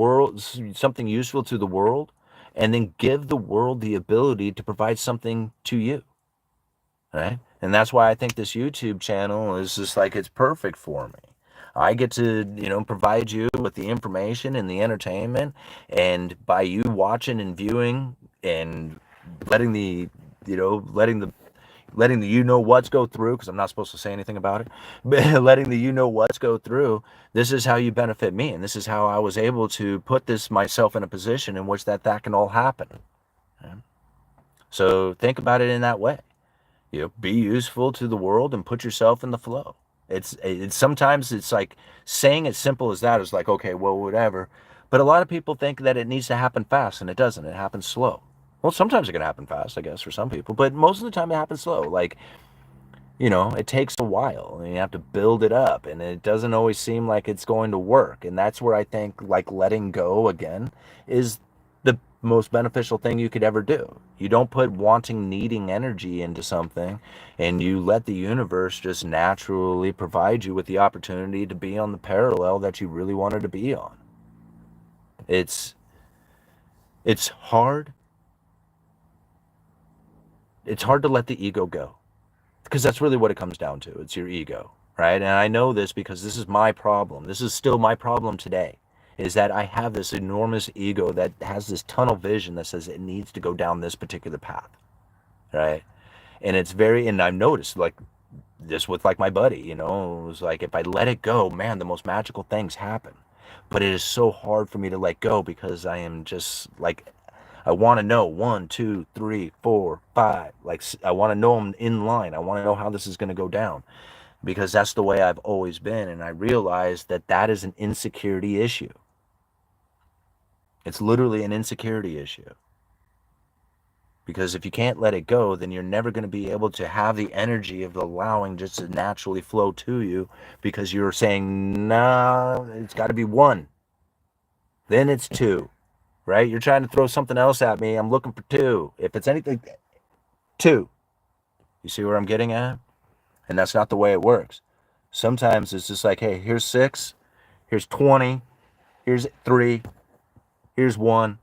S1: something useful to the world and then give the world the ability to provide something to you, right? And that's why I think this YouTube channel is just like it's perfect for me. I get to, provide you with the information and the entertainment, and by you watching and viewing and letting the, letting the what's go through, because I'm not supposed to say anything about it, but letting the what's go through, this is how you benefit me, and this is how I was able to put this myself in a position in which that can all happen. Right? So think about it in that way. Be useful to the world and put yourself in the flow. It's sometimes it's like saying it simple as that is like, okay, well, whatever. But a lot of people think that it needs to happen fast, and it doesn't. It happens slow. Well, sometimes it can happen fast, I guess, for some people, but most of the time it happens slow. Like, it takes a while and you have to build it up, and it doesn't always seem like it's going to work. And that's where I think like letting go again is the most beneficial thing you could ever do. You don't put wanting, needing energy into something, and you let the universe just naturally provide you with the opportunity to be on the parallel that you really wanted to be on. It's it's hard. It's hard to let the ego go, because that's really what it comes down to. It's your ego, right? And I know this because this is my problem. This is still my problem today, is that I have this enormous ego that has this tunnel vision that says it needs to go down this particular path, right? And I've noticed like this with like my buddy, it was like if I let it go, man, the most magical things happen. But it is so hard for me to let go because I am just like I want to know one, two, three, four, five. Like I want to know them in line. I want to know how this is going to go down because that's the way I've always been. And I realized that that is an insecurity issue. It's literally an insecurity issue. Because if you can't let it go, then you're never going to be able to have the energy of allowing just to naturally flow to you, because you're saying, nah, it's got to be one. Then it's two, right? You're trying to throw something else at me. I'm looking for two. If it's anything, two. You see where I'm getting at? And that's not the way it works. Sometimes it's just like, hey, here's 6, here's 20, here's 3, here's 1.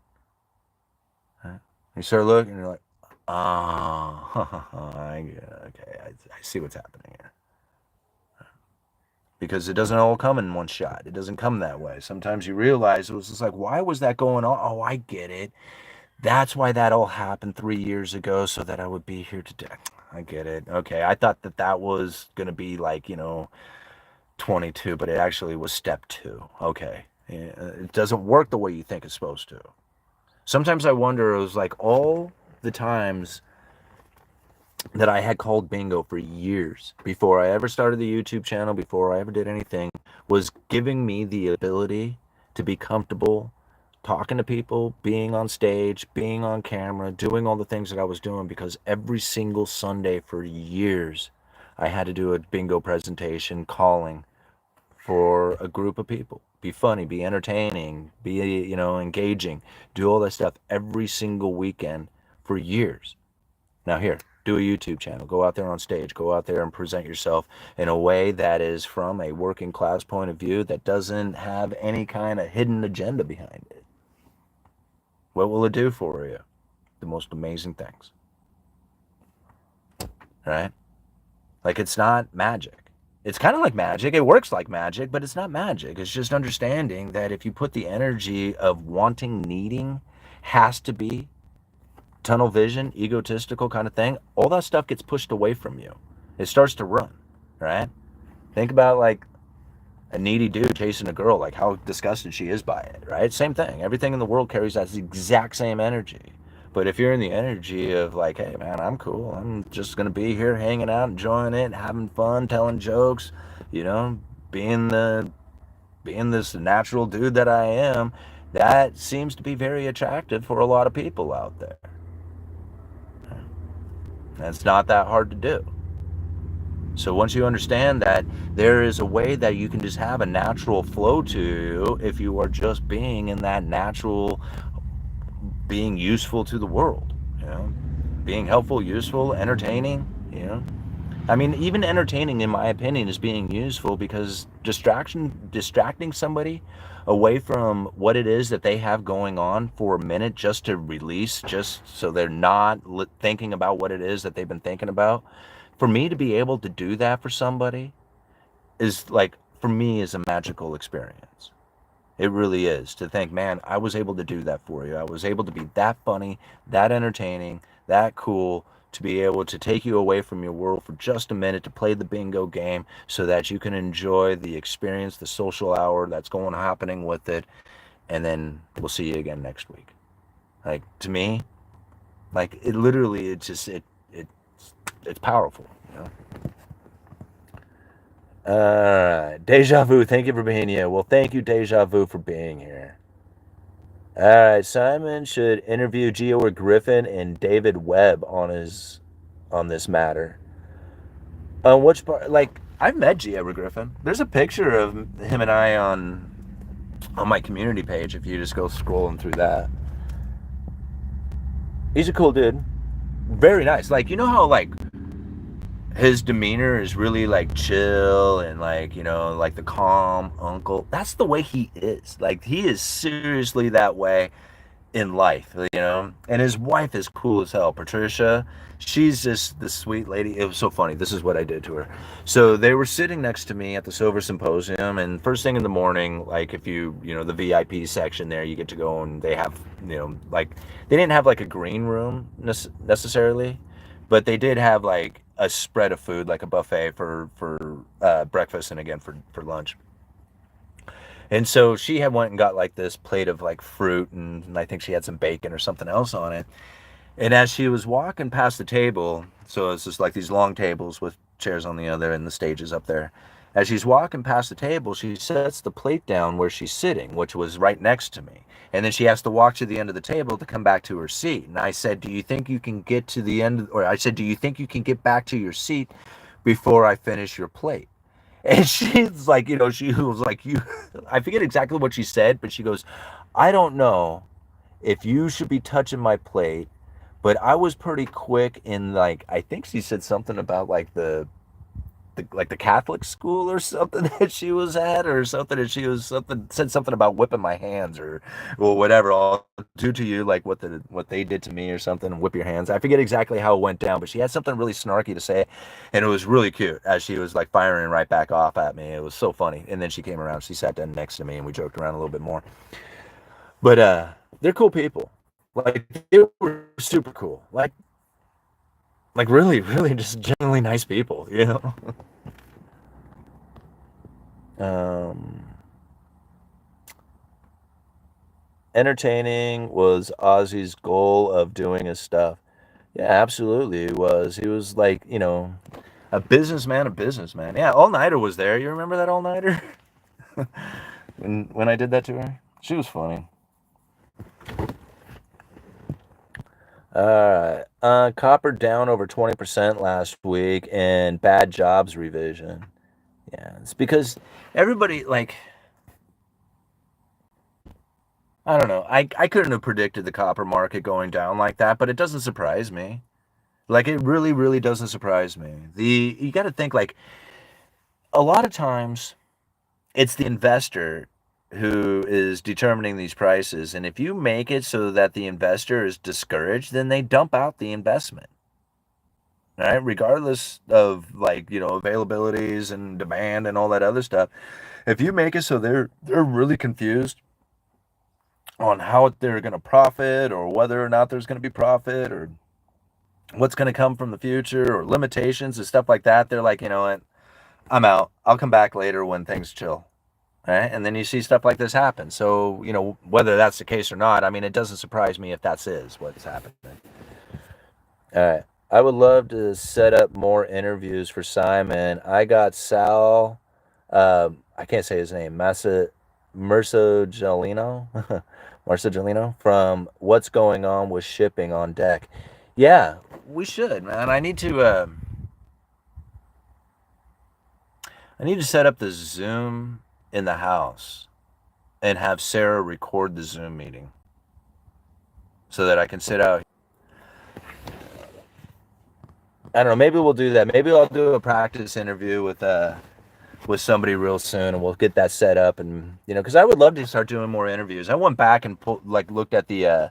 S1: You start looking, and you're like, oh, okay, I see what's happening here. Because it doesn't all come in one shot. It doesn't come that way. Sometimes you realize it was just like, why was that going on? Oh, I get it. That's why that all happened 3 years ago, so that I would be here today. I get it. Okay, I thought that was going to be like, 22, but it actually was step 2. Okay. It doesn't work the way you think it's supposed to. Sometimes I wonder, it was like all the times that I had called bingo for years before I ever started the YouTube channel, before I ever did anything, was giving me the ability to be comfortable talking to people, being on stage, being on camera, doing all the things that I was doing, because every single Sunday for years I had to do a bingo presentation calling for a group of people. Be funny, be entertaining, be, engaging, do all that stuff every single weekend for years. Now here, do a YouTube channel, go out there on stage, go out there and present yourself in a way that is from a working class point of view, that doesn't have any kind of hidden agenda behind it. What will it do for you? The most amazing things. Right? Like, it's not magic. It's kind of like magic. It works like magic, but it's not magic. It's just understanding that if you put the energy of wanting, needing, has to be, tunnel vision, egotistical kind of thing, all that stuff gets pushed away from you. It starts to run, right? Think about like a needy dude chasing a girl, like how disgusted she is by it, right? Same thing. Everything in the world carries that exact same energy. But if you're in the energy of like, hey man, I'm cool, I'm just gonna be here hanging out, enjoying it, having fun, telling jokes, being this natural dude that I am, that seems to be very attractive for a lot of people out there. And it's not that hard to do. So once you understand that there is a way that you can just have a natural flow to you, if you are just being in that natural, being useful to the world, being helpful, useful, entertaining, I mean, even entertaining, in my opinion, is being useful, because distracting somebody away from what it is that they have going on for a minute, just to release, just so they're not thinking about what it is that they've been thinking about. For me to be able to do that for somebody is like, for me, is a magical experience. It really is, to think, man, I was able to do that for you. I was able to be that funny, that entertaining, that cool, to be able to take you away from your world for just a minute, to play the bingo game, so that you can enjoy the experience, the social hour that's happening with it, and then we'll see you again next week. Like, to me, like, it literally, it's powerful, Deja Vu, thank you for being here. Well, thank you, Deja Vu, for being here. All right, Simon should interview Gio or Griffin and David Webb on this matter. On which part? Like, I've met Gio or Griffin. There's a picture of him and I on my community page, if you just go scrolling through that. He's a cool dude. Very nice. Like, how like his demeanor is really like chill and like, like the calm uncle. That's the way he is. Like, he is seriously that way in life, and his wife is cool as hell, Patricia. She's just the sweet lady. It was so funny. This is what I did to her. So they were sitting next to me at the Silver Symposium, and first thing in the morning, like, if you, the VIP section there, you get to go, and they have, like, they didn't have like a green room necessarily, but they did have like a spread of food, like a buffet for breakfast, and again for lunch. And so she had went and got like this plate of like fruit, and I think she had some bacon or something else on it. And as she was walking past the table, so it's just like these long tables with chairs on the other and the stages up there, As she's walking past the table, she sets the plate down where she's sitting, which was right next to me. And then she has to walk to the end of the table to come back to her seat. And I said, do you think you can get to the end? Or I said, do you think you can get back to your seat before I finish your plate? And she's like, she was like, I forget exactly what she said, but she goes, I don't know if you should be touching my plate, but I was pretty quick in, like, I think she said something about like the Catholic school or something that she was at, or something that she was said something about whipping my hands or whatever. I'll do to you like what they did to me or something, and whip your hands. I forget exactly how it went down, but she had something really snarky to say, and it was really cute as she was like firing right back off at me. It was so funny. And then she came around, she sat down next to me, and we joked around a little bit more. But they're cool people. Like, they were super cool. Like really, really just genuinely nice people, Entertaining was Ozzy's goal of doing his stuff. Yeah, absolutely, he was. He was like, a businessman. Yeah, All-Nighter was there. You remember that All-Nighter? when I did that to her? She was funny. Copper down over 20% last week, and bad jobs revision. Yeah, it's because everybody, like, I don't know. I couldn't have predicted the copper market going down like that, but it doesn't surprise me. Like, it really, really doesn't surprise me. You got to think, like, a lot of times it's the investor who is determining these prices, and if you make it so that the investor is discouraged, then they dump out the investment. Right? Regardless of, like, availabilities and demand and all that other stuff. If you make it so they're really confused on how they're going to profit, or whether or not there's going to be profit, or what's going to come from the future, or limitations and stuff like that, they're like, you know what, I'm out. I'll come back later when things chill. Right? And then you see stuff like this happen. So, whether that's the case or not, I mean, it doesn't surprise me if that is what's happening. All right. I would love to set up more interviews for Simon. I got Sal, I can't say his name, Mersagelino, Marsagelino, from What's Going On with Shipping on Deck. Yeah, we should, man. I need to set up the Zoom in the house and have Sarah record the Zoom meeting so that I can sit out. I don't know, maybe we'll do that. Maybe I'll do a practice interview with somebody real soon, and we'll get that set up. And because I would love to start doing more interviews. I went back and looked at the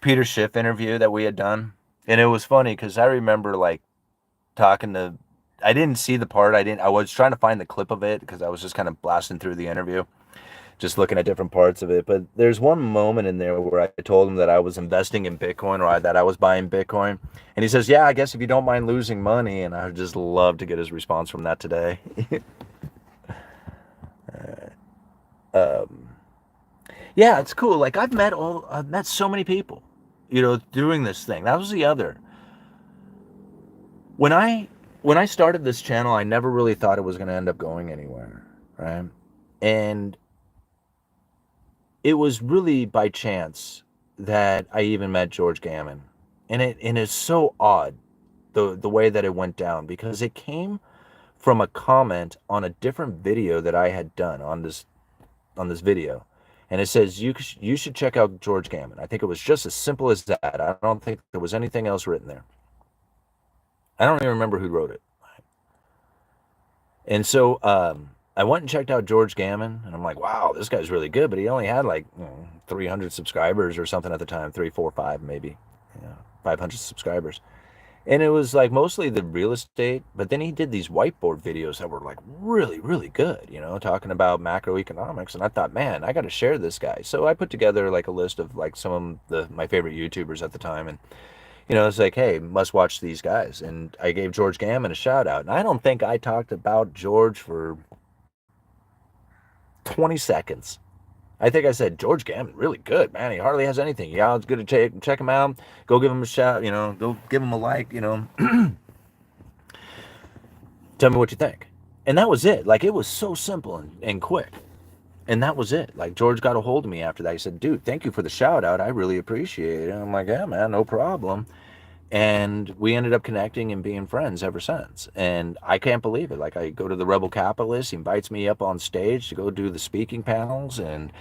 S1: Peter Schiff interview that we had done, and it was funny because I remember like talking to. I didn't see the part. I was trying to find the clip of it because I was just kind of blasting through the interview, just looking at different parts of it. But there's one moment in there where I told him that I was investing in Bitcoin, or that I was buying Bitcoin. And he says, yeah, I guess if you don't mind losing money. And I would just love to get his response from that today. Yeah, it's cool. Like, I've met so many people, doing this thing. That was the other. When I started this channel, I never really thought it was going to end up going anywhere, right? And it was really by chance that I even met George Gammon. And it's so odd the way that it went down, because it came from a comment on a different video that I had done on this video. And it says, you should check out George Gammon. I think it was just as simple as that. I don't think there was anything else written there. I don't even remember who wrote it. And so I went and checked out George Gammon, and I'm like, wow, this guy's really good. But he only had like 300 subscribers or something at the time, 3, 4, 5 maybe, 500 subscribers. And it was like mostly the real estate, but then he did these whiteboard videos that were like really, really good, talking about macroeconomics. And I thought, man, I got to share this guy. So I put together like a list of like some of my favorite YouTubers at the time. And, it's like, hey, must watch these guys. And I gave George Gammon a shout out. And I don't think I talked about George for 20 seconds. I think I said, George Gammon, really good, man. He hardly has anything. Yeah, it's good to check him out. Go give him a shout, go give him a like, Tell me what you think. And that was it. Like, it was so simple and quick. And that was it. Like, George got a hold of me after that. He said, dude, thank you for the shout out. I really appreciate it. And I'm like, yeah, man, no problem. And we ended up connecting and being friends ever since. And I can't believe it. Like, I go to the Rebel Capitalist, he invites me up on stage to go do the speaking panels, and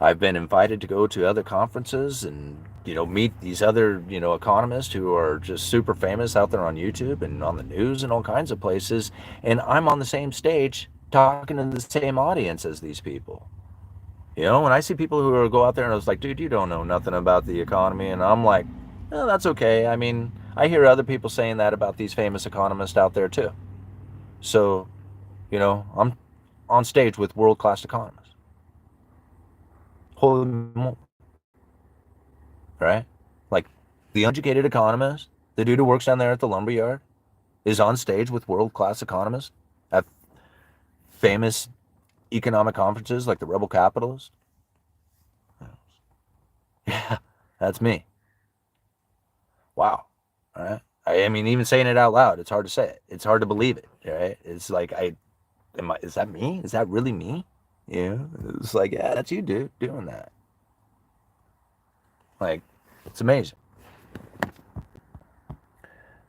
S1: I've been invited to go to other conferences and, meet these other, economists who are just super famous out there on YouTube and on the news and all kinds of places. And I'm on the same stage talking to the same audience as these people. When I see people who are, go out there and I was like, dude, you don't know nothing about the economy. And I'm like, oh, that's okay. I mean, I hear other people saying that about these famous economists out there too. So, I'm on stage with world-class economists. Holy moly, right? Like, the uneducated economist, the dude who works down there at the lumberyard, is on stage with world-class economists at famous economic conferences like the Rebel Capitalist. Yeah, that's me. Wow. All right. I mean, even saying it out loud, it's hard to say it. It's hard to believe it. Right. It's like, is that me? Is that really me? Yeah. It's like, yeah, that's you, dude, doing that. Like, it's amazing.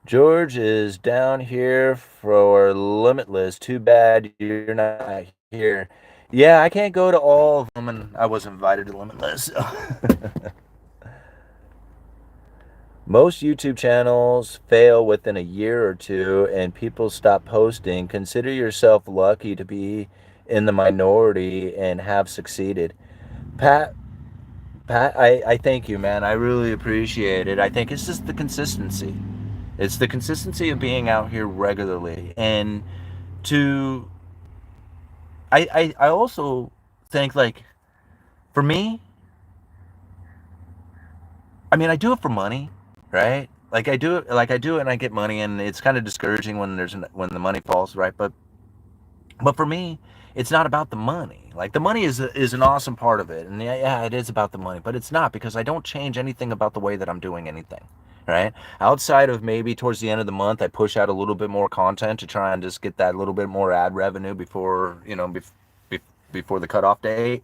S1: George is down here for Limitless. Too bad you're not here. Yeah, I can't go to all of them, and I was invited to Limitless. Most YouTube channels fail within a year or two and people stop posting. Consider yourself lucky to be in the minority and have succeeded. Pat, I thank you, man. I really appreciate it. I think it's just the consistency. It's the consistency of being out here regularly. And to, I also think, like, for me, I mean, I do it for money, right? Like I do it, and I get money, and it's kind of discouraging when when the money falls, right? But for me, it's not about the money. Like, the money is an awesome part of it, and yeah, it is about the money, but it's not, because I don't change anything about the way that I'm doing anything, right? Outside of maybe towards the end of the month, I push out a little bit more content to try and just get that little bit more ad revenue before before the cutoff date.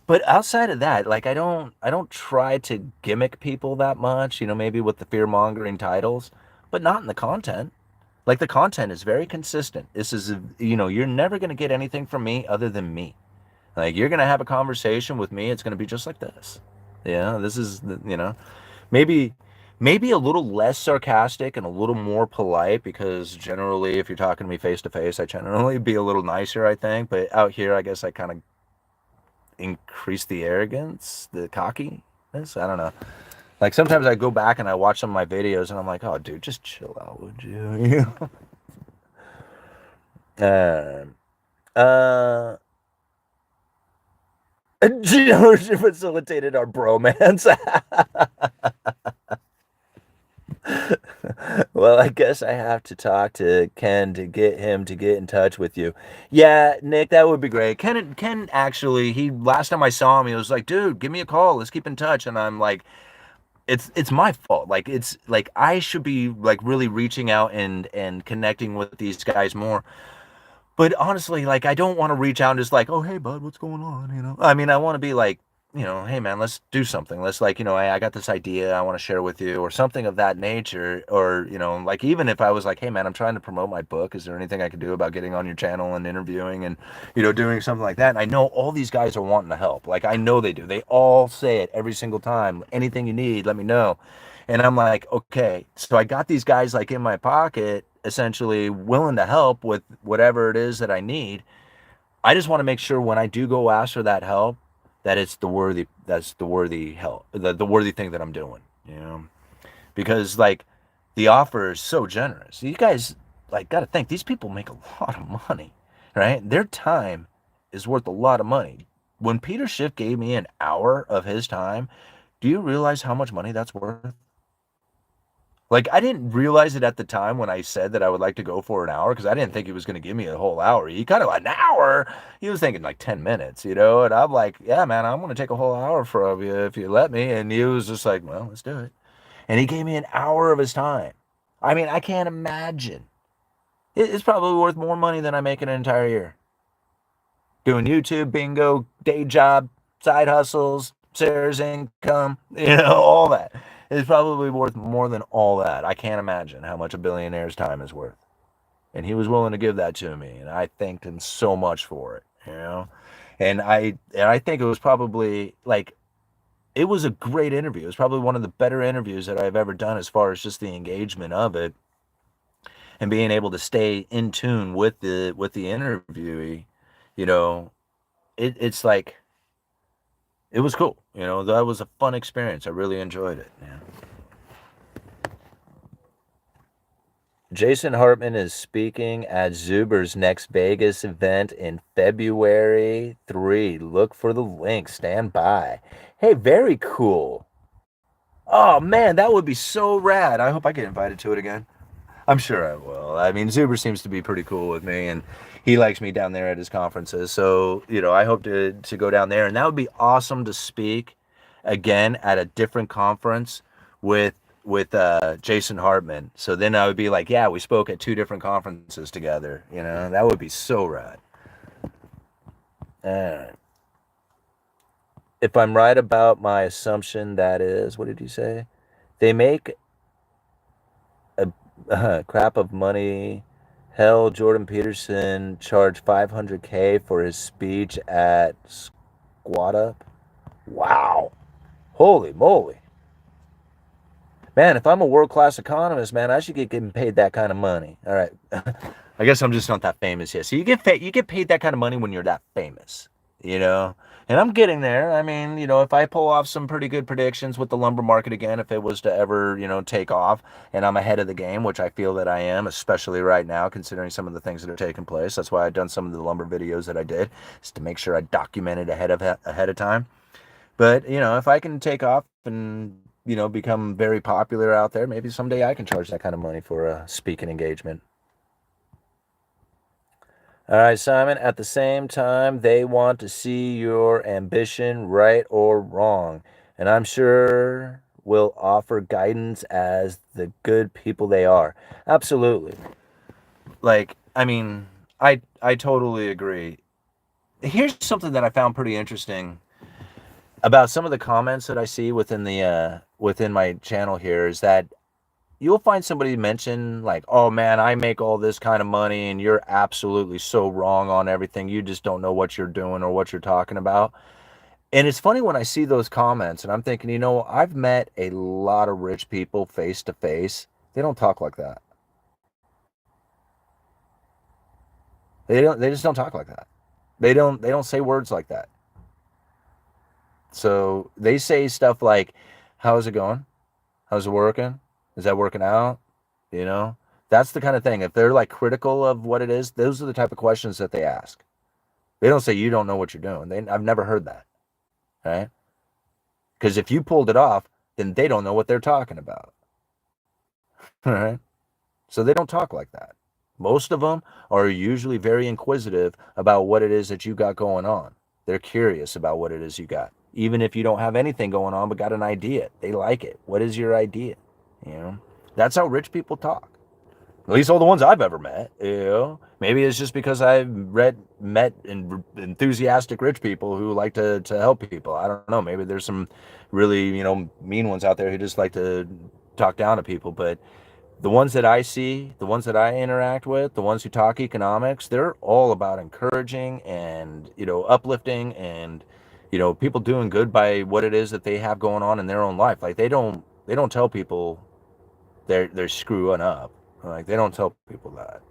S1: But outside of that, like, I don't try to gimmick people that much, maybe with the fear mongering titles, but not in the content. Like, the content is very consistent. This is, you're never going to get anything from me other than me. Like, you're going to have a conversation with me. It's going to be just like this. Yeah, this is, maybe, maybe a little less sarcastic and a little more polite, because generally, if you're talking to me face to face, I generally be a little nicer, I think. But out here, I guess I kind of increase the arrogance, the cockiness. I don't know. Like, sometimes I go back and I watch some of my videos and I'm like, oh, dude, just chill out, would you? uh, uh, George facilitated our bromance. Well, I guess I have to talk to Ken to get him to get in touch with you. Yeah, Nick, that would be great. Ken actually, he last time I saw him, he was like, dude, give me a call. Let's keep in touch. And I'm like, it's my fault. Like, it's like I should be, like, really reaching out and connecting with these guys more. But honestly, like, I don't want to reach out and just like, oh, hey, bud, what's going on? I mean, I want to be like, hey, man, let's do something. Let's, like, I got this idea I want to share with you, or something of that nature. Or, like, even if I was like, hey, man, I'm trying to promote my book. Is there anything I can do about getting on your channel and interviewing and, doing something like that? And I know all these guys are wanting to help. Like, I know they do. They all say it every single time. Anything you need, let me know. And I'm like, okay. So I got these guys, like, in my pocket, essentially willing to help with whatever it is that I need. I just want to make sure when I do go ask for that help, that that's the worthy help, the worthy thing that I'm doing, because, like, the offer is so generous. You guys, like, got to think, these people make a lot of money, right? Their time is worth a lot of money. When Peter Schiff gave me an hour of his time, do you realize how much money that's worth? Like, I didn't realize it at the time when I said that I would like to go for an hour, because I didn't think he was going to give me a whole hour. He kind of, an hour. He was thinking like 10 minutes, And I'm like, yeah, man, I'm going to take a whole hour from you if you let me. And he was just like, well, let's do it. And he gave me an hour of his time. I mean, I can't imagine It's probably worth more money than I make in an entire year. Doing YouTube, bingo, day job, side hustles, Sarah's income, all that. It's probably worth more than all that. I can't imagine how much a billionaire's time is worth. And he was willing to give that to me, and I thanked him so much for it. And I think it was probably like it was a great interview. It was probably one of the better interviews that I've ever done as far as just the engagement of it and being able to stay in tune with the interviewee. You know, it's like it was cool. That was a fun experience. I really enjoyed it. Yeah. Jason Hartman is speaking at Zuber's next Vegas event in February 3. Look for the link. Stand by. Hey, very cool. Oh, man, that would be so rad. I hope I get invited to it again. I'm sure I will. I mean, Zuber seems to be pretty cool with me, and he likes me down there at his conferences. So, I hope to go down there, and that would be awesome to speak again at a different conference with Jason Hartman. So then I would be like, yeah, we spoke at 2 different conferences together. That would be so rad. If I'm right about my assumption, that is, what did you say? They make a crap of money. Hell, Jordan Peterson charged $500K for his speech at Squat Up. Wow. Holy moly. Man, if I'm a world-class economist, man, I should get getting paid that kind of money. All right. I guess I'm just not that famous yet. So you get paid that kind of money when you're that famous, And I'm getting there. I mean, if I pull off some pretty good predictions with the lumber market again, if it was to ever, take off and I'm ahead of the game, which I feel that I am, especially right now, considering some of the things that are taking place. That's why I've done some of the lumber videos that I did, is to make sure I documented ahead of time. But, if I can take off and, become very popular out there, maybe someday I can charge that kind of money for a speaking engagement. All right, Simon, at the same time, they want to see your ambition, right or wrong. And I'm sure will offer guidance as the good people they are. Absolutely. I mean, I totally agree. Here's something that I found pretty interesting about some of the comments that I see within my channel here is that you'll find somebody mention like, oh man, I make all this kind of money and you're absolutely so wrong on everything. You just don't know what you're doing or what you're talking about. And it's funny when I see those comments and I'm thinking, I've met a lot of rich people face to face. They don't talk like that. They just don't talk like that. They don't say words like that. So they say stuff like, how's it going? How's it working? Is that working out? That's the kind of thing. If they're like critical of what it is, those are the type of questions that they ask. They don't say you don't know what you're doing. I've never heard that. Right? Because if you pulled it off, then they don't know what they're talking about. All right? So they don't talk like that. Most of them are usually very inquisitive about what it is that you got going on. They're curious about what it is you got. Even if you don't have anything going on but got an idea, they like it. What is your idea? That's how rich people talk. At least all the ones I've ever met. Maybe it's just because I've met enthusiastic rich people who like to help people. I don't know. Maybe there's some really mean ones out there who just like to talk down to people. But the ones that I see, the ones that I interact with, the ones who talk economics, they're all about encouraging and uplifting and people doing good by what it is that they have going on in their own life. Like they don't tell people they're screwing up. Like they don't tell people that.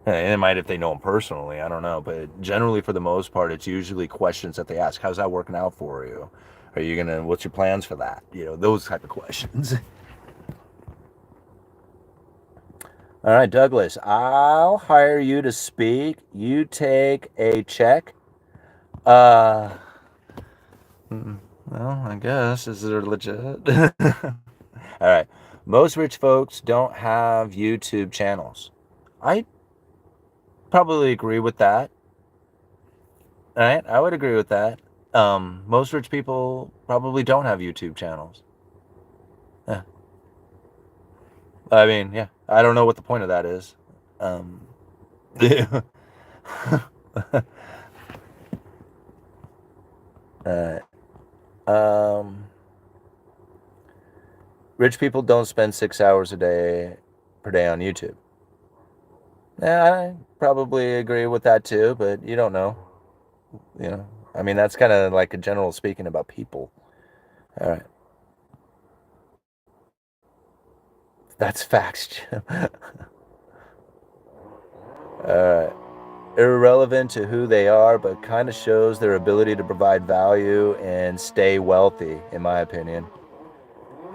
S1: And they might if they know them personally. I don't know, but generally for the most part, it's usually questions that they ask. How's that working out for you? Are you gonna? What's your plans for that? Those type of questions. All right, Douglas, I'll hire you to speak. You take a check. Well, I guess. Is it legit? All right. Most rich folks don't have YouTube channels. I probably agree with that. All right. I would agree with that. Most rich people probably don't have YouTube channels. I mean, yeah. I don't know what the point of that is. Yeah. Alright. Rich people don't spend 6 hours a day per day on YouTube. Yeah, I probably agree with that too, but you don't know. You know, I mean, that's kind of like a general speaking about people. All right. That's facts, Jim. All right. Irrelevant to who they are, but kind of shows their ability to provide value and stay wealthy, in my opinion.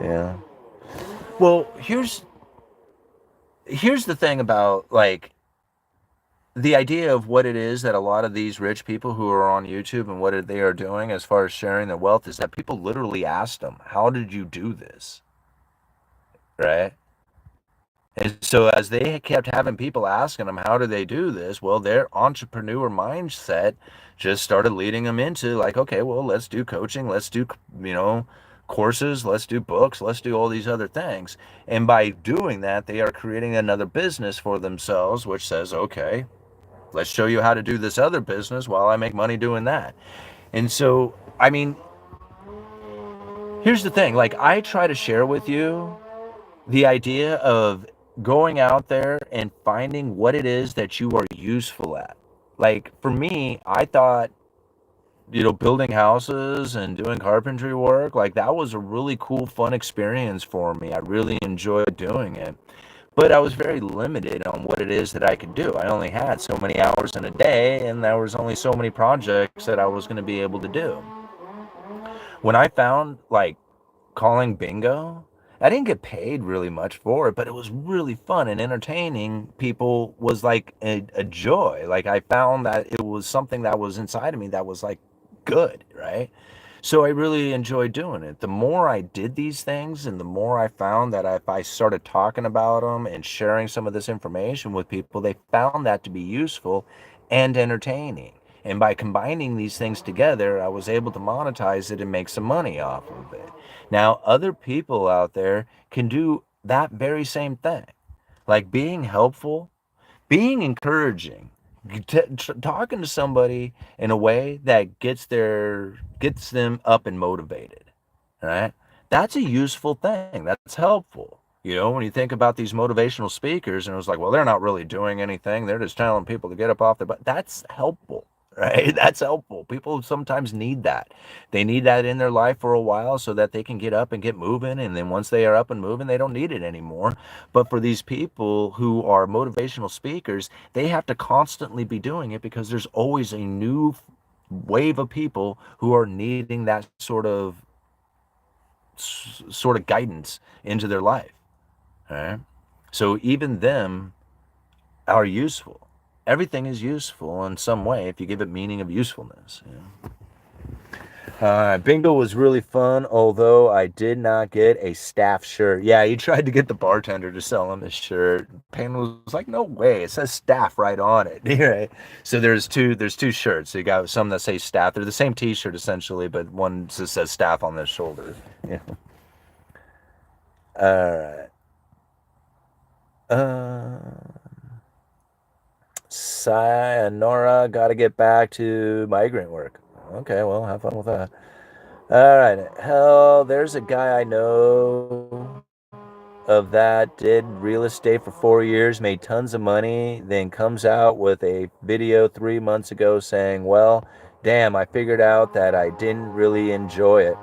S1: Yeah. Well, here's the thing about like the idea of what it is that a lot of these rich people who are on YouTube and what they are doing as far as sharing their wealth is that people literally asked them, "How did you do this?" Right? And so as they kept having people asking them, how do they do this? Well, their entrepreneur mindset just started leading them into like, okay, well, let's do coaching, let's do, you know, courses, let's do books, let's do all these other things. And by doing that, they are creating another business for themselves, which says, okay, let's show you how to do this other business while I make money doing that. And so, I mean, here's the thing, like I try to share with you the idea of going out there and finding what it is that you are useful at. Like for me, I thought, you know, building houses and doing carpentry work, like that was a really cool, fun experience for me. I really enjoyed doing it. But I was very limited on what it is that I could do. I only had so many hours in a day, and there was only so many projects that I was going to be able to do. When I found like calling bingo. I didn't get paid really much for it, but it was really fun and entertaining. People was like a joy. Like I found that it was something that was inside of me that was like good, right? So I really enjoyed doing it. The more I did these things and the more I found that if I started talking about them and sharing some of this information with people, they found that to be useful and entertaining. And by combining these things together, I was able to monetize it and make some money off of it. Now, other people out there can do that very same thing, like being helpful, being encouraging, talking to somebody in a way that gets them up and motivated, right? That's a useful thing. That's helpful. You know, when you think about these motivational speakers, and it was like, well, they're not really doing anything. They're just telling people to get up off their butt. That's helpful, right? That's helpful. People sometimes need that. They need that in their life for a while so that they can get up and get moving. And then once they are up and moving, they don't need it anymore. But for these people who are motivational speakers, they have to constantly be doing it because there's always a new wave of people who are needing that sort of guidance into their life. All right. So even them are useful. Everything is useful in some way if you give it meaning of usefulness. You know? Bingo was really fun, although I did not get a staff shirt. Yeah, he tried to get the bartender to sell him his shirt. Payne was like, "No way! It says staff right on it." Right? So there's two shirts. So you got some that say staff. They're the same T-shirt essentially, but one just says staff on the shoulder. Yeah. All right. Sayonara. Got to get back to migrant work. Okay, well, have fun with that. All right. Hell, there's a guy I know of that did real estate for 4 years, made tons of money, then comes out with a video 3 months ago saying, well, damn, I figured out that I didn't really enjoy it.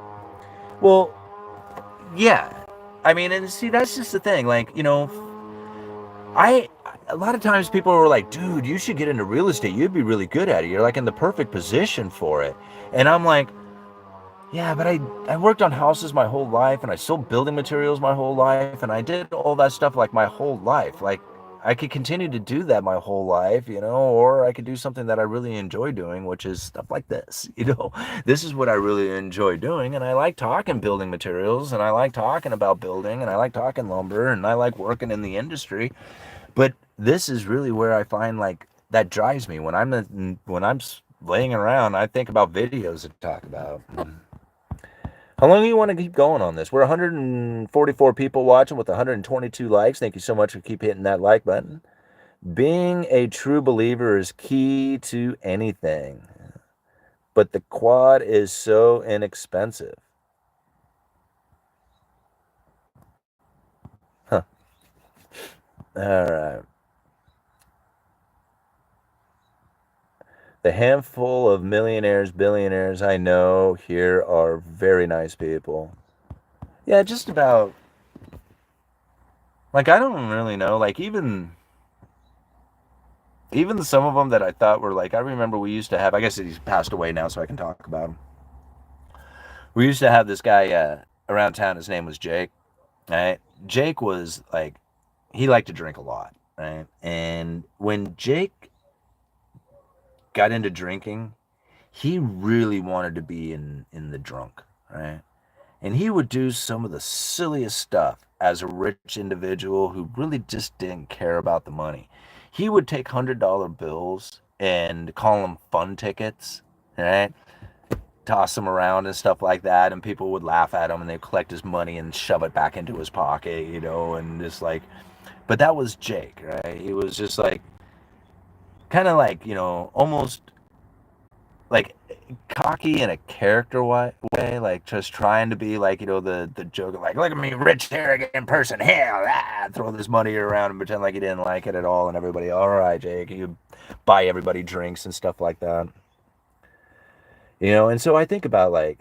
S1: Well, yeah. I mean, and see, that's just the thing. Like, you know, I a lot of times people were like, dude, you should get into real estate. You'd be really good at it. You're like in the perfect position for it. And I'm like, yeah, but I worked on houses my whole life and I sold building materials my whole life and I did all that stuff like my whole life. Like I could continue to do that my whole life, you know, or I could do something that I really enjoy doing, which is stuff like this, you know. This is what I really enjoy doing and I like talking building materials and I like talking about building and I like talking lumber and I like working in the industry. But this is really where I find like that drives me when I'm laying around, I think about videos to talk about. How long do you want to keep going on this? We're 144 people watching with 122 likes. Thank you so much for keep hitting that like button. Being a true believer is key to anything, but the quad is so inexpensive. Huh. All right. The handful of millionaires, billionaires I know here are very nice people. Yeah, just about. Like, I don't really know. Like, even some of them that I thought were like, I remember we used to have. I guess he's passed away now, so I can talk about him. We used to have this guy around town. His name was Jake. Right? Jake was like, he liked to drink a lot, right? And when Jake got into drinking, he really wanted to be in the drunk, right? And he would do some of the silliest stuff as a rich individual who really just didn't care about the money. He would take $100 bills and call them fun tickets, right? Toss them around and stuff like that, and people would laugh at him, and they'd collect his money and shove it back into his pocket, and just like, but that was Jake, right? He was just like, kind of like, almost like cocky in a character way, like just trying to be like, the joke of like, look at me, rich, arrogant person, hell, throw this money around and pretend like he didn't like it at all, and everybody, all right, Jake, you buy everybody drinks and stuff like that, and so I think about that.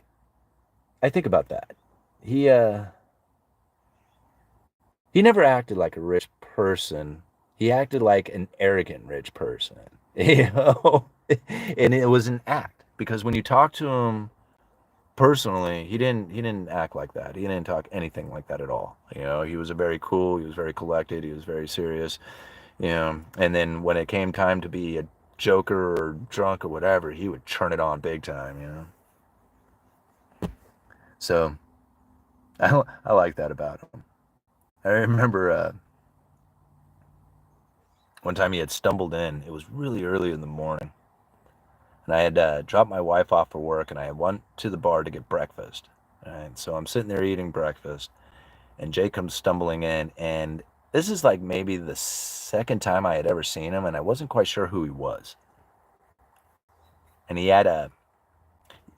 S1: He never acted like a rich person. He acted like an arrogant rich person, you know? And it was an act because when you talk to him personally, he didn't act like that. He didn't talk anything like that at all. He was a very cool, he was very collected, he was very serious, and then when it came time to be a joker or drunk or whatever, he would turn it on big time. So I like that about him. I remember one time he had stumbled in. It was really early in the morning, and I had dropped my wife off for work, and I went to the bar to get breakfast. And so I'm sitting there eating breakfast, and Jay comes stumbling in, and this is like maybe the second time I had ever seen him, and I wasn't quite sure who he was. And he had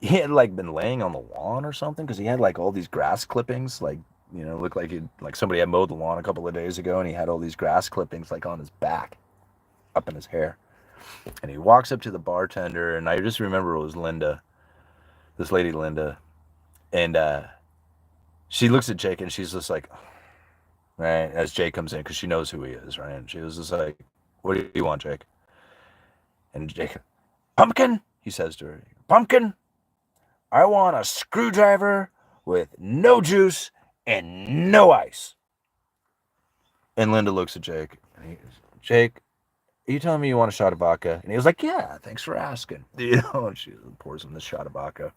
S1: like been laying on the lawn or something because he had like all these grass clippings, like looked like somebody had mowed the lawn a couple of days ago, and he had all these grass clippings like on his back, up in his hair. And he walks up to the bartender, and I just remember it was Linda, this lady Linda, and she looks at Jake, and she's just like, right, as Jake comes in, because she knows who he is, right? And she was just like, "What do you want, Jake?" And Jake, "Pumpkin," he says to her, "Pumpkin, I want a screwdriver with no juice and no ice." And Linda looks at Jake, and he goes, "Jake, are you telling me you want a shot of vodka?" And he was like, "Yeah, thanks for asking." And she pours him this shot of vodka.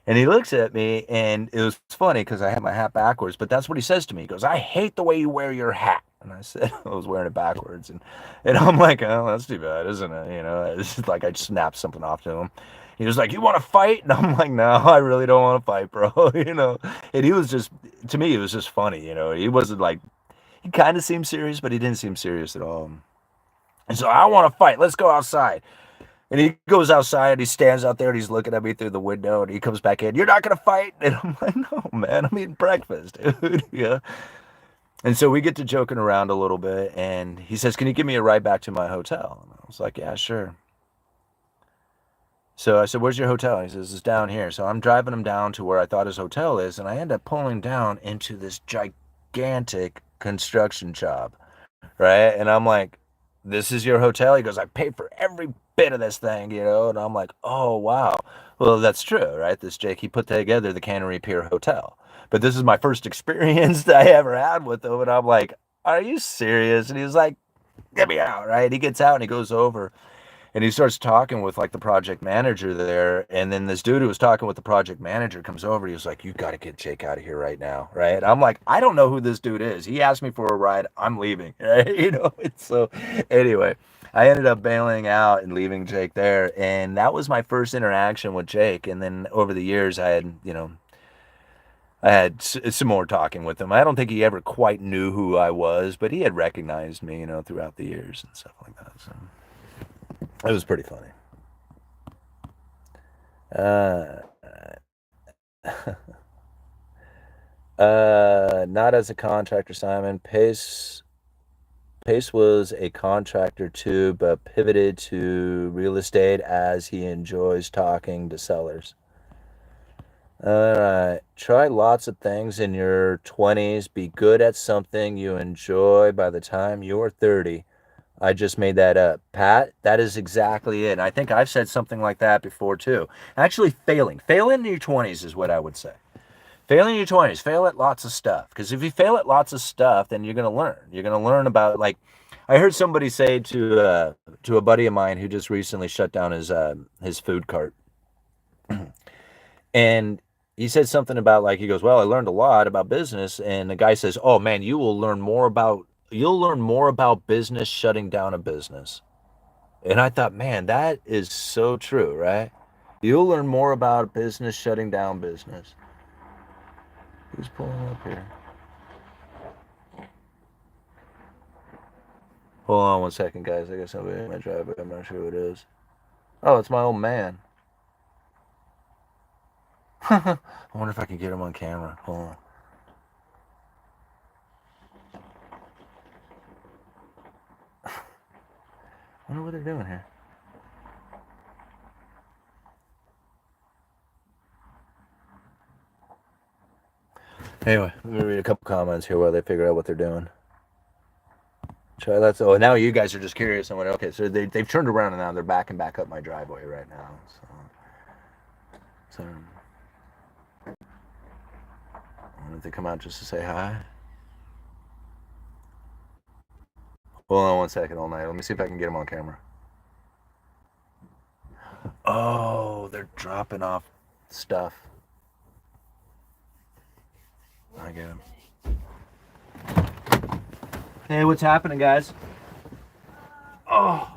S1: And he looks at me, and it was funny because I had my hat backwards, but that's what he says to me. He goes, "I hate the way you wear your hat." And I said, I was wearing it backwards. And I'm like, "Oh, that's too bad, isn't it?" It's just like I snapped something off to him. He was like, "You want to fight?" And I'm like, "No, I really don't want to fight, bro." And he was just, to me, it was just funny. He wasn't like, he kind of seemed serious, but he didn't seem serious at all. And so, "I want to fight. Let's go outside." And he goes outside, he stands out there, and he's looking at me through the window, and he comes back in, "You're not going to fight?" And I'm like, "No, man, I'm eating breakfast, dude." Yeah. And so we get to joking around a little bit, and he says, "Can you give me a ride back to my hotel?" And I was like, "Yeah, sure." So I said, "Where's your hotel?" He says, "It's down here." So I'm driving him down to where I thought his hotel is, and I end up pulling down into this gigantic construction job. Right? And I'm like, "This is your hotel?" He goes, "I paid for every bit of this thing. And I'm like, "Oh, wow." Well, that's true, right? This Jake, he put together the Cannery Pier Hotel. But this is my first experience that I ever had with him. And I'm like, "Are you serious?" And he was like, "Get me out," right? He gets out and he goes over and he starts talking with like the project manager there. And then this dude who was talking with the project manager comes over. He was like, "You got to get Jake out of here right now." Right. And I'm like, "I don't know who this dude is. He asked me for a ride. I'm leaving." Right. And so anyway, I ended up bailing out and leaving Jake there. And that was my first interaction with Jake. And then over the years, I had, I had some more talking with him. I don't think he ever quite knew who I was, but he had recognized me, throughout the years and stuff like that. So it was pretty funny. Not as a contractor, Simon. Pace was a contractor too, but pivoted to real estate as he enjoys talking to sellers. All right. Try lots of things in your 20s. Be good at something you enjoy by the time you're 30. I just made that up. Pat, that is exactly it. I think I've said something like that before too. Actually, failing. Failing in your 20s is what I would say. Fail in your 20s. Fail at lots of stuff. Because if you fail at lots of stuff, then you're going to learn. You're going to learn about, like, I heard somebody say to a buddy of mine who just recently shut down his food cart. And he said something about, like, he goes, well, I learned a lot about business. And the guy says, oh man, you'll learn more about business shutting down a business. And I thought, man, that is so true, right? You'll learn more about business shutting down business. Who's pulling up here? Hold on one second, guys. I got somebody in my driveway. I'm not sure who it is. Oh, it's my old man. I wonder if I can get him on camera. Hold on. I wonder what they're doing here. Anyway, let me read a couple comments here while they figure out what they're doing. Try that. Oh, now you guys are just curious. And went, okay, so they've turned around and now they're backing back up my driveway right now. So I wonder if they come out just to say hi. Hold on one second all night. Let me see if I can get them on camera. Oh, they're dropping off stuff. I get them. Hey, what's happening, guys? Oh.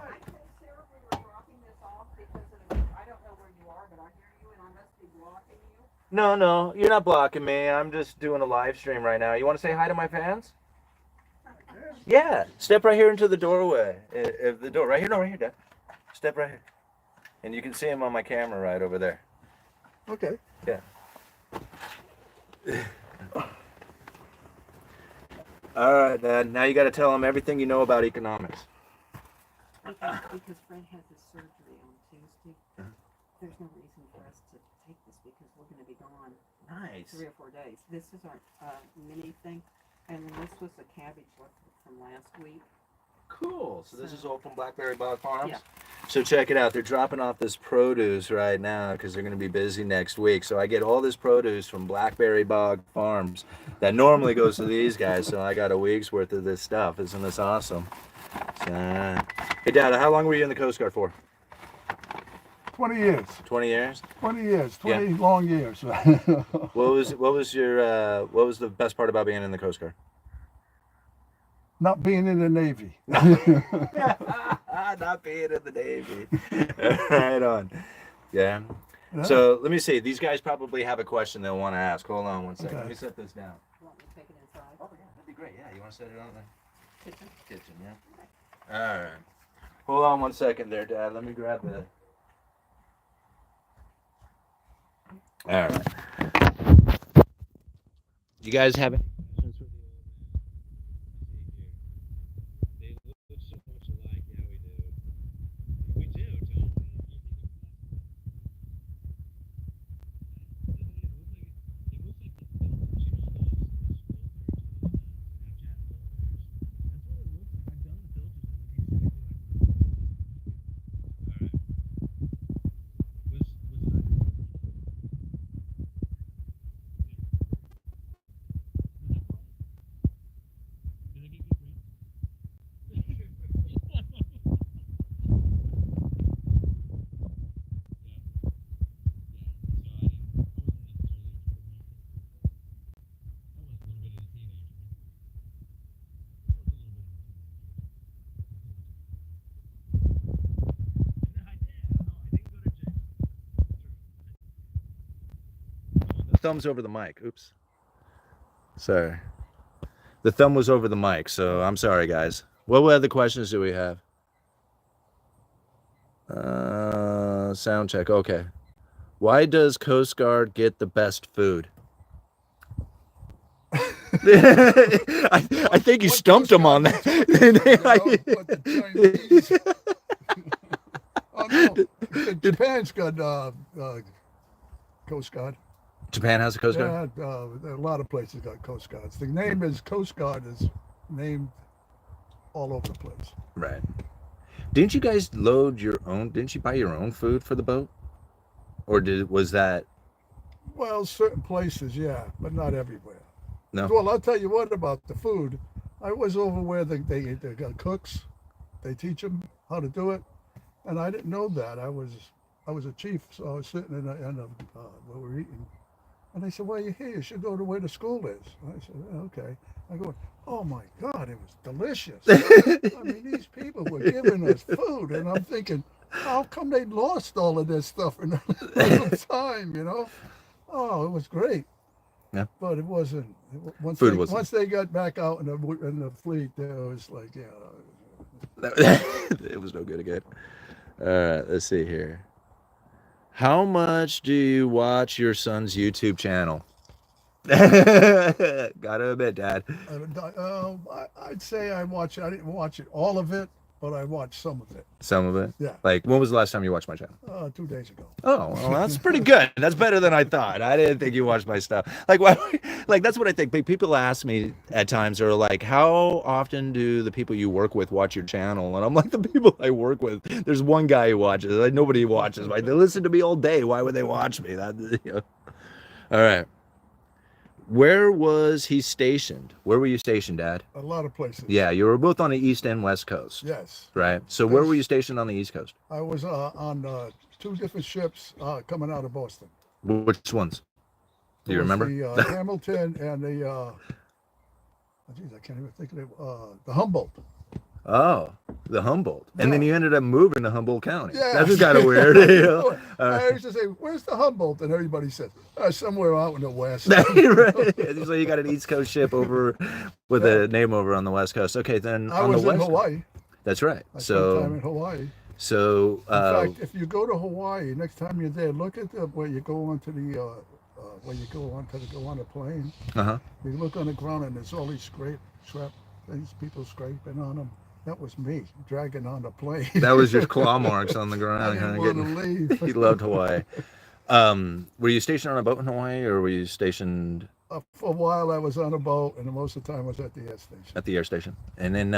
S1: No, you're not blocking me. I'm just doing a live stream right now. You want to say hi to my fans? Yeah, step right here into the doorway. If the door right here, no, right here, Dad. Step right here, and you can see him on my camera right over there.
S2: Okay.
S1: Yeah. All right, Dad. Now you got to tell him everything you know about economics.
S3: Because Fred has his surgery on Tuesday. There's no reason for us to take this because we're going to be gone
S1: Nice.
S3: 3 or 4 days. This is our mini thing, and then this was the cabbage left from last week.
S1: Cool. So this is all from Blackberry Bog Farms?
S3: Yeah.
S1: So check it out. They're dropping off this produce right now because they're going to be busy next week. So I get all this produce from Blackberry Bog Farms that normally goes to these guys. So I got a week's worth of this stuff. Isn't this awesome? So, hey, Dad, how long were you in the Coast Guard for?
S2: 20 years.
S1: 20 years?
S2: 20 years. 20 long years.
S1: What was the best part about being in the Coast Guard?
S2: Not being in the Navy.
S1: Not being in the Navy. Right on. Yeah. So let me see. These guys probably have a question they'll want to ask. Hold on one second.
S2: Okay.
S1: Let me set this down.
S3: You want me to take it inside?
S1: Oh, yeah, that'd be great. Yeah, you want to set it on the
S3: Kitchen?
S1: kitchen, yeah? All right. Hold on one second there, Dad. Let me grab the... All right. You guys have any questions for the They look so much alike. Yeah, we do. We do, don't we? It looks like the filters, the filters, the Snapchat filters. That's what it looks like. I've done the filters. It looks exactly like. All right. Thumbs over the mic. Oops. Sorry. The thumb was over the mic, so I'm sorry, guys. What other questions do we have? Sound check. Okay. Why does Coast Guard get the best food? I think you stumped him on that.
S2: Oh, no. Japan's got Coast Guard.
S1: Japan has a Coast Guard?
S2: Yeah, a lot of places got Coast Guards. The name is Coast Guard is named all over the place.
S1: Right. Didn't you guys load your own? Didn't you buy your own food for the boat? Or was that?
S2: Well, certain places, yeah, but not everywhere.
S1: No.
S2: Well, I'll tell you what about the food. I was over where they got cooks. They teach them how to do it, and I didn't know that. I was a chief, so I was sitting in where we were eating, and they said, "Well, you're here. You should go to where the school is." I said, "Okay." I go, "Oh my God, it was delicious." I mean, these people were giving us food, and I'm thinking, how come they lost all of this stuff in a little time, you know? Oh, it was great.
S1: Yeah.
S2: But it wasn't. Once they got back out in the fleet, there was like,
S1: it was no good again. All right, let's see here. How much do you watch your son's YouTube channel? Gotta admit, Dad.
S2: I'd say I didn't watch it, all of it, but I watched some of it.
S1: Some of it?
S2: Yeah.
S1: Like, when was the last time you watched my channel?
S2: 2 days ago.
S1: Oh, well, that's pretty good. That's better than I thought. I didn't think you watched my stuff. Like, that's what I think. People ask me at times, are like, how often do the people you work with watch your channel? And I'm like, the people I work with, there's one guy who watches. Like, nobody watches. Like, they listen to me all day. Why would they watch me? All right. Where was he stationed? Where were you stationed, Dad?
S2: A lot of places.
S1: Yeah, you were both on the East and West Coast.
S2: Yes.
S1: Right. So where were you stationed on the East Coast?
S2: I was on 2 different ships coming out of Boston.
S1: Which ones? Do you remember?
S2: The Hamilton and the, geez, I can't even think of it, the Humboldt.
S1: Oh, the Humboldt. And
S2: Yeah.
S1: then you ended up moving to Humboldt County.
S2: Yeah.
S1: That's kind of weird.
S2: I used to say, "Where's the Humboldt?" And everybody said, "Somewhere out in the west."
S1: Right. So you got an East Coast ship over with a name over on the West Coast. Okay, then
S2: I
S1: on
S2: was
S1: the
S2: in
S1: West
S2: Hawaii.
S1: That's right.
S2: I spent time in Hawaii.
S1: So
S2: In fact, if you go to Hawaii, next time you're there, look at where you go onto the go on a plane. You look on the ground and there's all these things, people scraping on them. That was me dragging on the plane.
S1: That was your claw marks on the ground.
S2: I didn't want to leave.
S1: He loved Hawaii. Were you stationed on a boat in Hawaii, or were you stationed?
S2: For a while, I was on a boat, and most of the time I was at the air station.
S1: At the air station, and then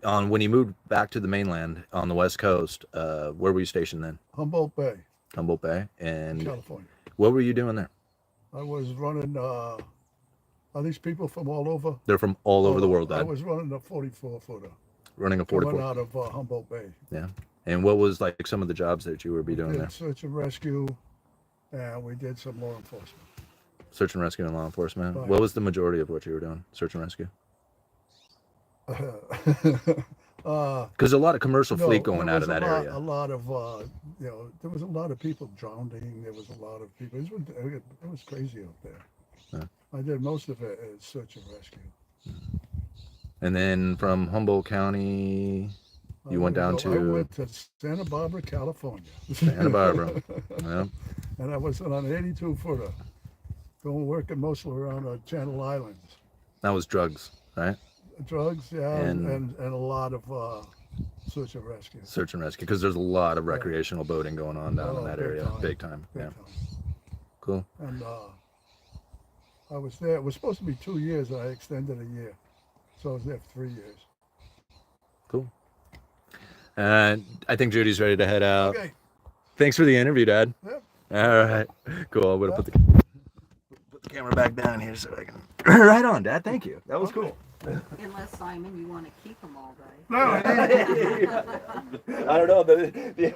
S1: when you moved back to the mainland on the West Coast, where were you stationed then?
S2: Humboldt Bay.
S1: Humboldt Bay, and
S2: California.
S1: What were you doing there?
S2: I was running. Are these people from all over?
S1: They're from all over the world, Dad.
S2: I was running a 44-footer.
S1: Running a 44.
S2: Coming out of Humboldt Bay.
S1: Yeah. And what was like some of the jobs that you would be doing there?
S2: Search and rescue, and we did some law enforcement.
S1: Search and rescue and law enforcement.
S2: Right.
S1: What was the majority of what you were doing? Search and rescue. Because a lot of commercial fleet going out of that area.
S2: A lot of there was a lot of people drowning. There was a lot of people. It was crazy out there.
S1: Yeah.
S2: I did most of it as search and rescue.
S1: And then from Humboldt County, you went down to...
S2: I went to Santa Barbara, California.
S1: Santa Barbara. Yeah.
S2: And I was on an 82-footer, working mostly around the Channel Islands.
S1: That was drugs, right?
S2: Drugs, yeah, and a lot of search and rescue.
S1: Search and rescue, because there's a lot of recreational boating going on down in that area. Big time.
S2: Big
S1: Yeah.
S2: time.
S1: Cool.
S2: And I was there. It was supposed to be 2 years, and I extended a year. So I was there for 3 years.
S1: Cool. And I think Judy's ready to head out.
S2: Okay.
S1: Thanks for the interview, Dad.
S2: Yep.
S1: All right. Cool. I'm going to put the camera back down here so I can... Right on, Dad. Thank you. That was cool.
S3: Unless, Simon, you want to keep them all day.
S2: No,
S1: I don't know.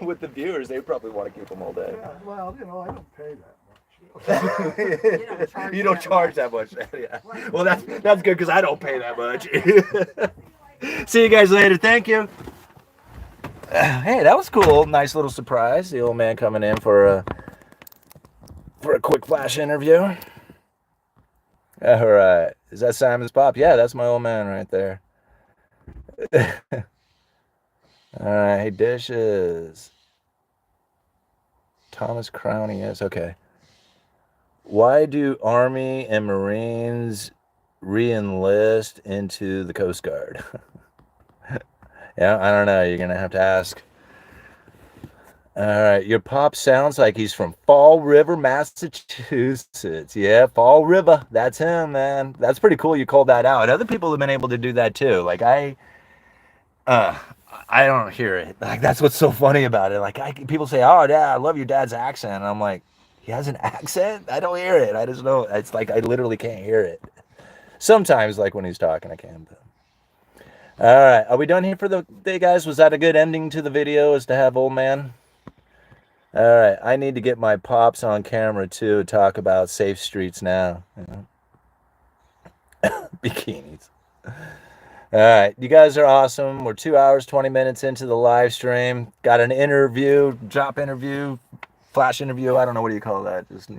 S1: With the viewers, they probably want to keep them all day.
S2: yeah, well, I don't pay that much.
S1: You don't charge that much. Yeah. Well, that's good because I don't pay that much. See you guys later. Thank you. Hey, that was cool. Nice little surprise. The old man coming in for a quick flash interview. All right. Is that Simon's Pop? Yeah, that's my old man right there. All right. Dishes. Thomas Crowney, yes. Okay. Why do Army and Marines re-enlist into the Coast Guard? Yeah, I don't know. You're going to have to ask. All right. Your pop sounds like he's from Fall River, Massachusetts. Yeah, Fall River. That's him, man. That's pretty cool you called that out. Other people have been able to do that too. Like uh I don't hear it. Like that's what's so funny about it. Like people say, "Oh, yeah, I love your dad's accent." And I'm like, "He has an accent? I don't hear it. I just know it's like I literally can't hear it." Sometimes like when he's talking I can. But... All right. Are we done here for the day, guys? Was that a good ending to the video, is to have old man? All right, I need to get my pops on camera too. Talk about safe streets now. You know? Bikinis. All right, you guys are awesome. We're 2 hours 20 minutes into the live stream. Got an interview, drop interview, flash interview. I don't know what do you call that. Just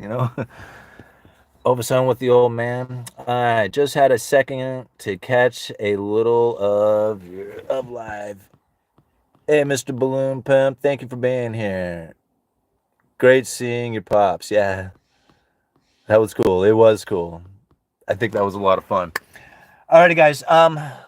S1: over some with the old man. I just had a second to catch a little of live. Hey, Mr. Balloon Pimp, thank you for being here. Great seeing your pops. Yeah, that was cool. It was cool. I think that was a lot of fun. Alrighty, guys.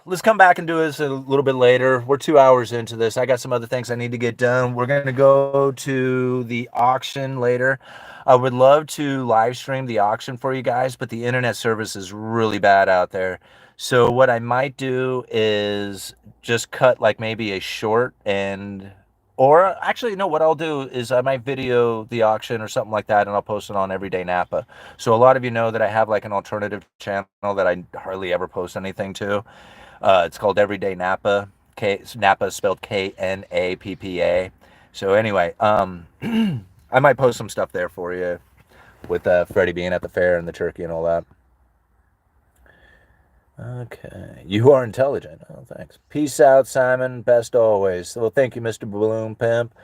S1: Let's come back and do this a little bit later. We're 2 hours into this. I got some other things I need to get done. We're gonna go to the auction later. I would love to live stream the auction for you guys, but the internet service is really bad out there. So what I might do is just cut like maybe a short or actually, no, what I'll do is I might video the auction or something like that, and I'll post it on Everyday Napa. So a lot of you know that I have like an alternative channel that I hardly ever post anything to. It's called Everyday Napa. Napa is spelled Knappa. So anyway, I might post some stuff there for you with Freddie being at the fair and the turkey and all that. Okay. You are intelligent. Oh, thanks. Peace out, Simon. Best always. Well, thank you, Mr. Balloon Pimp.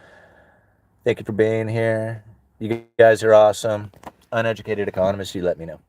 S1: Thank you for being here. You guys are awesome. Uneducated Economist, you let me know.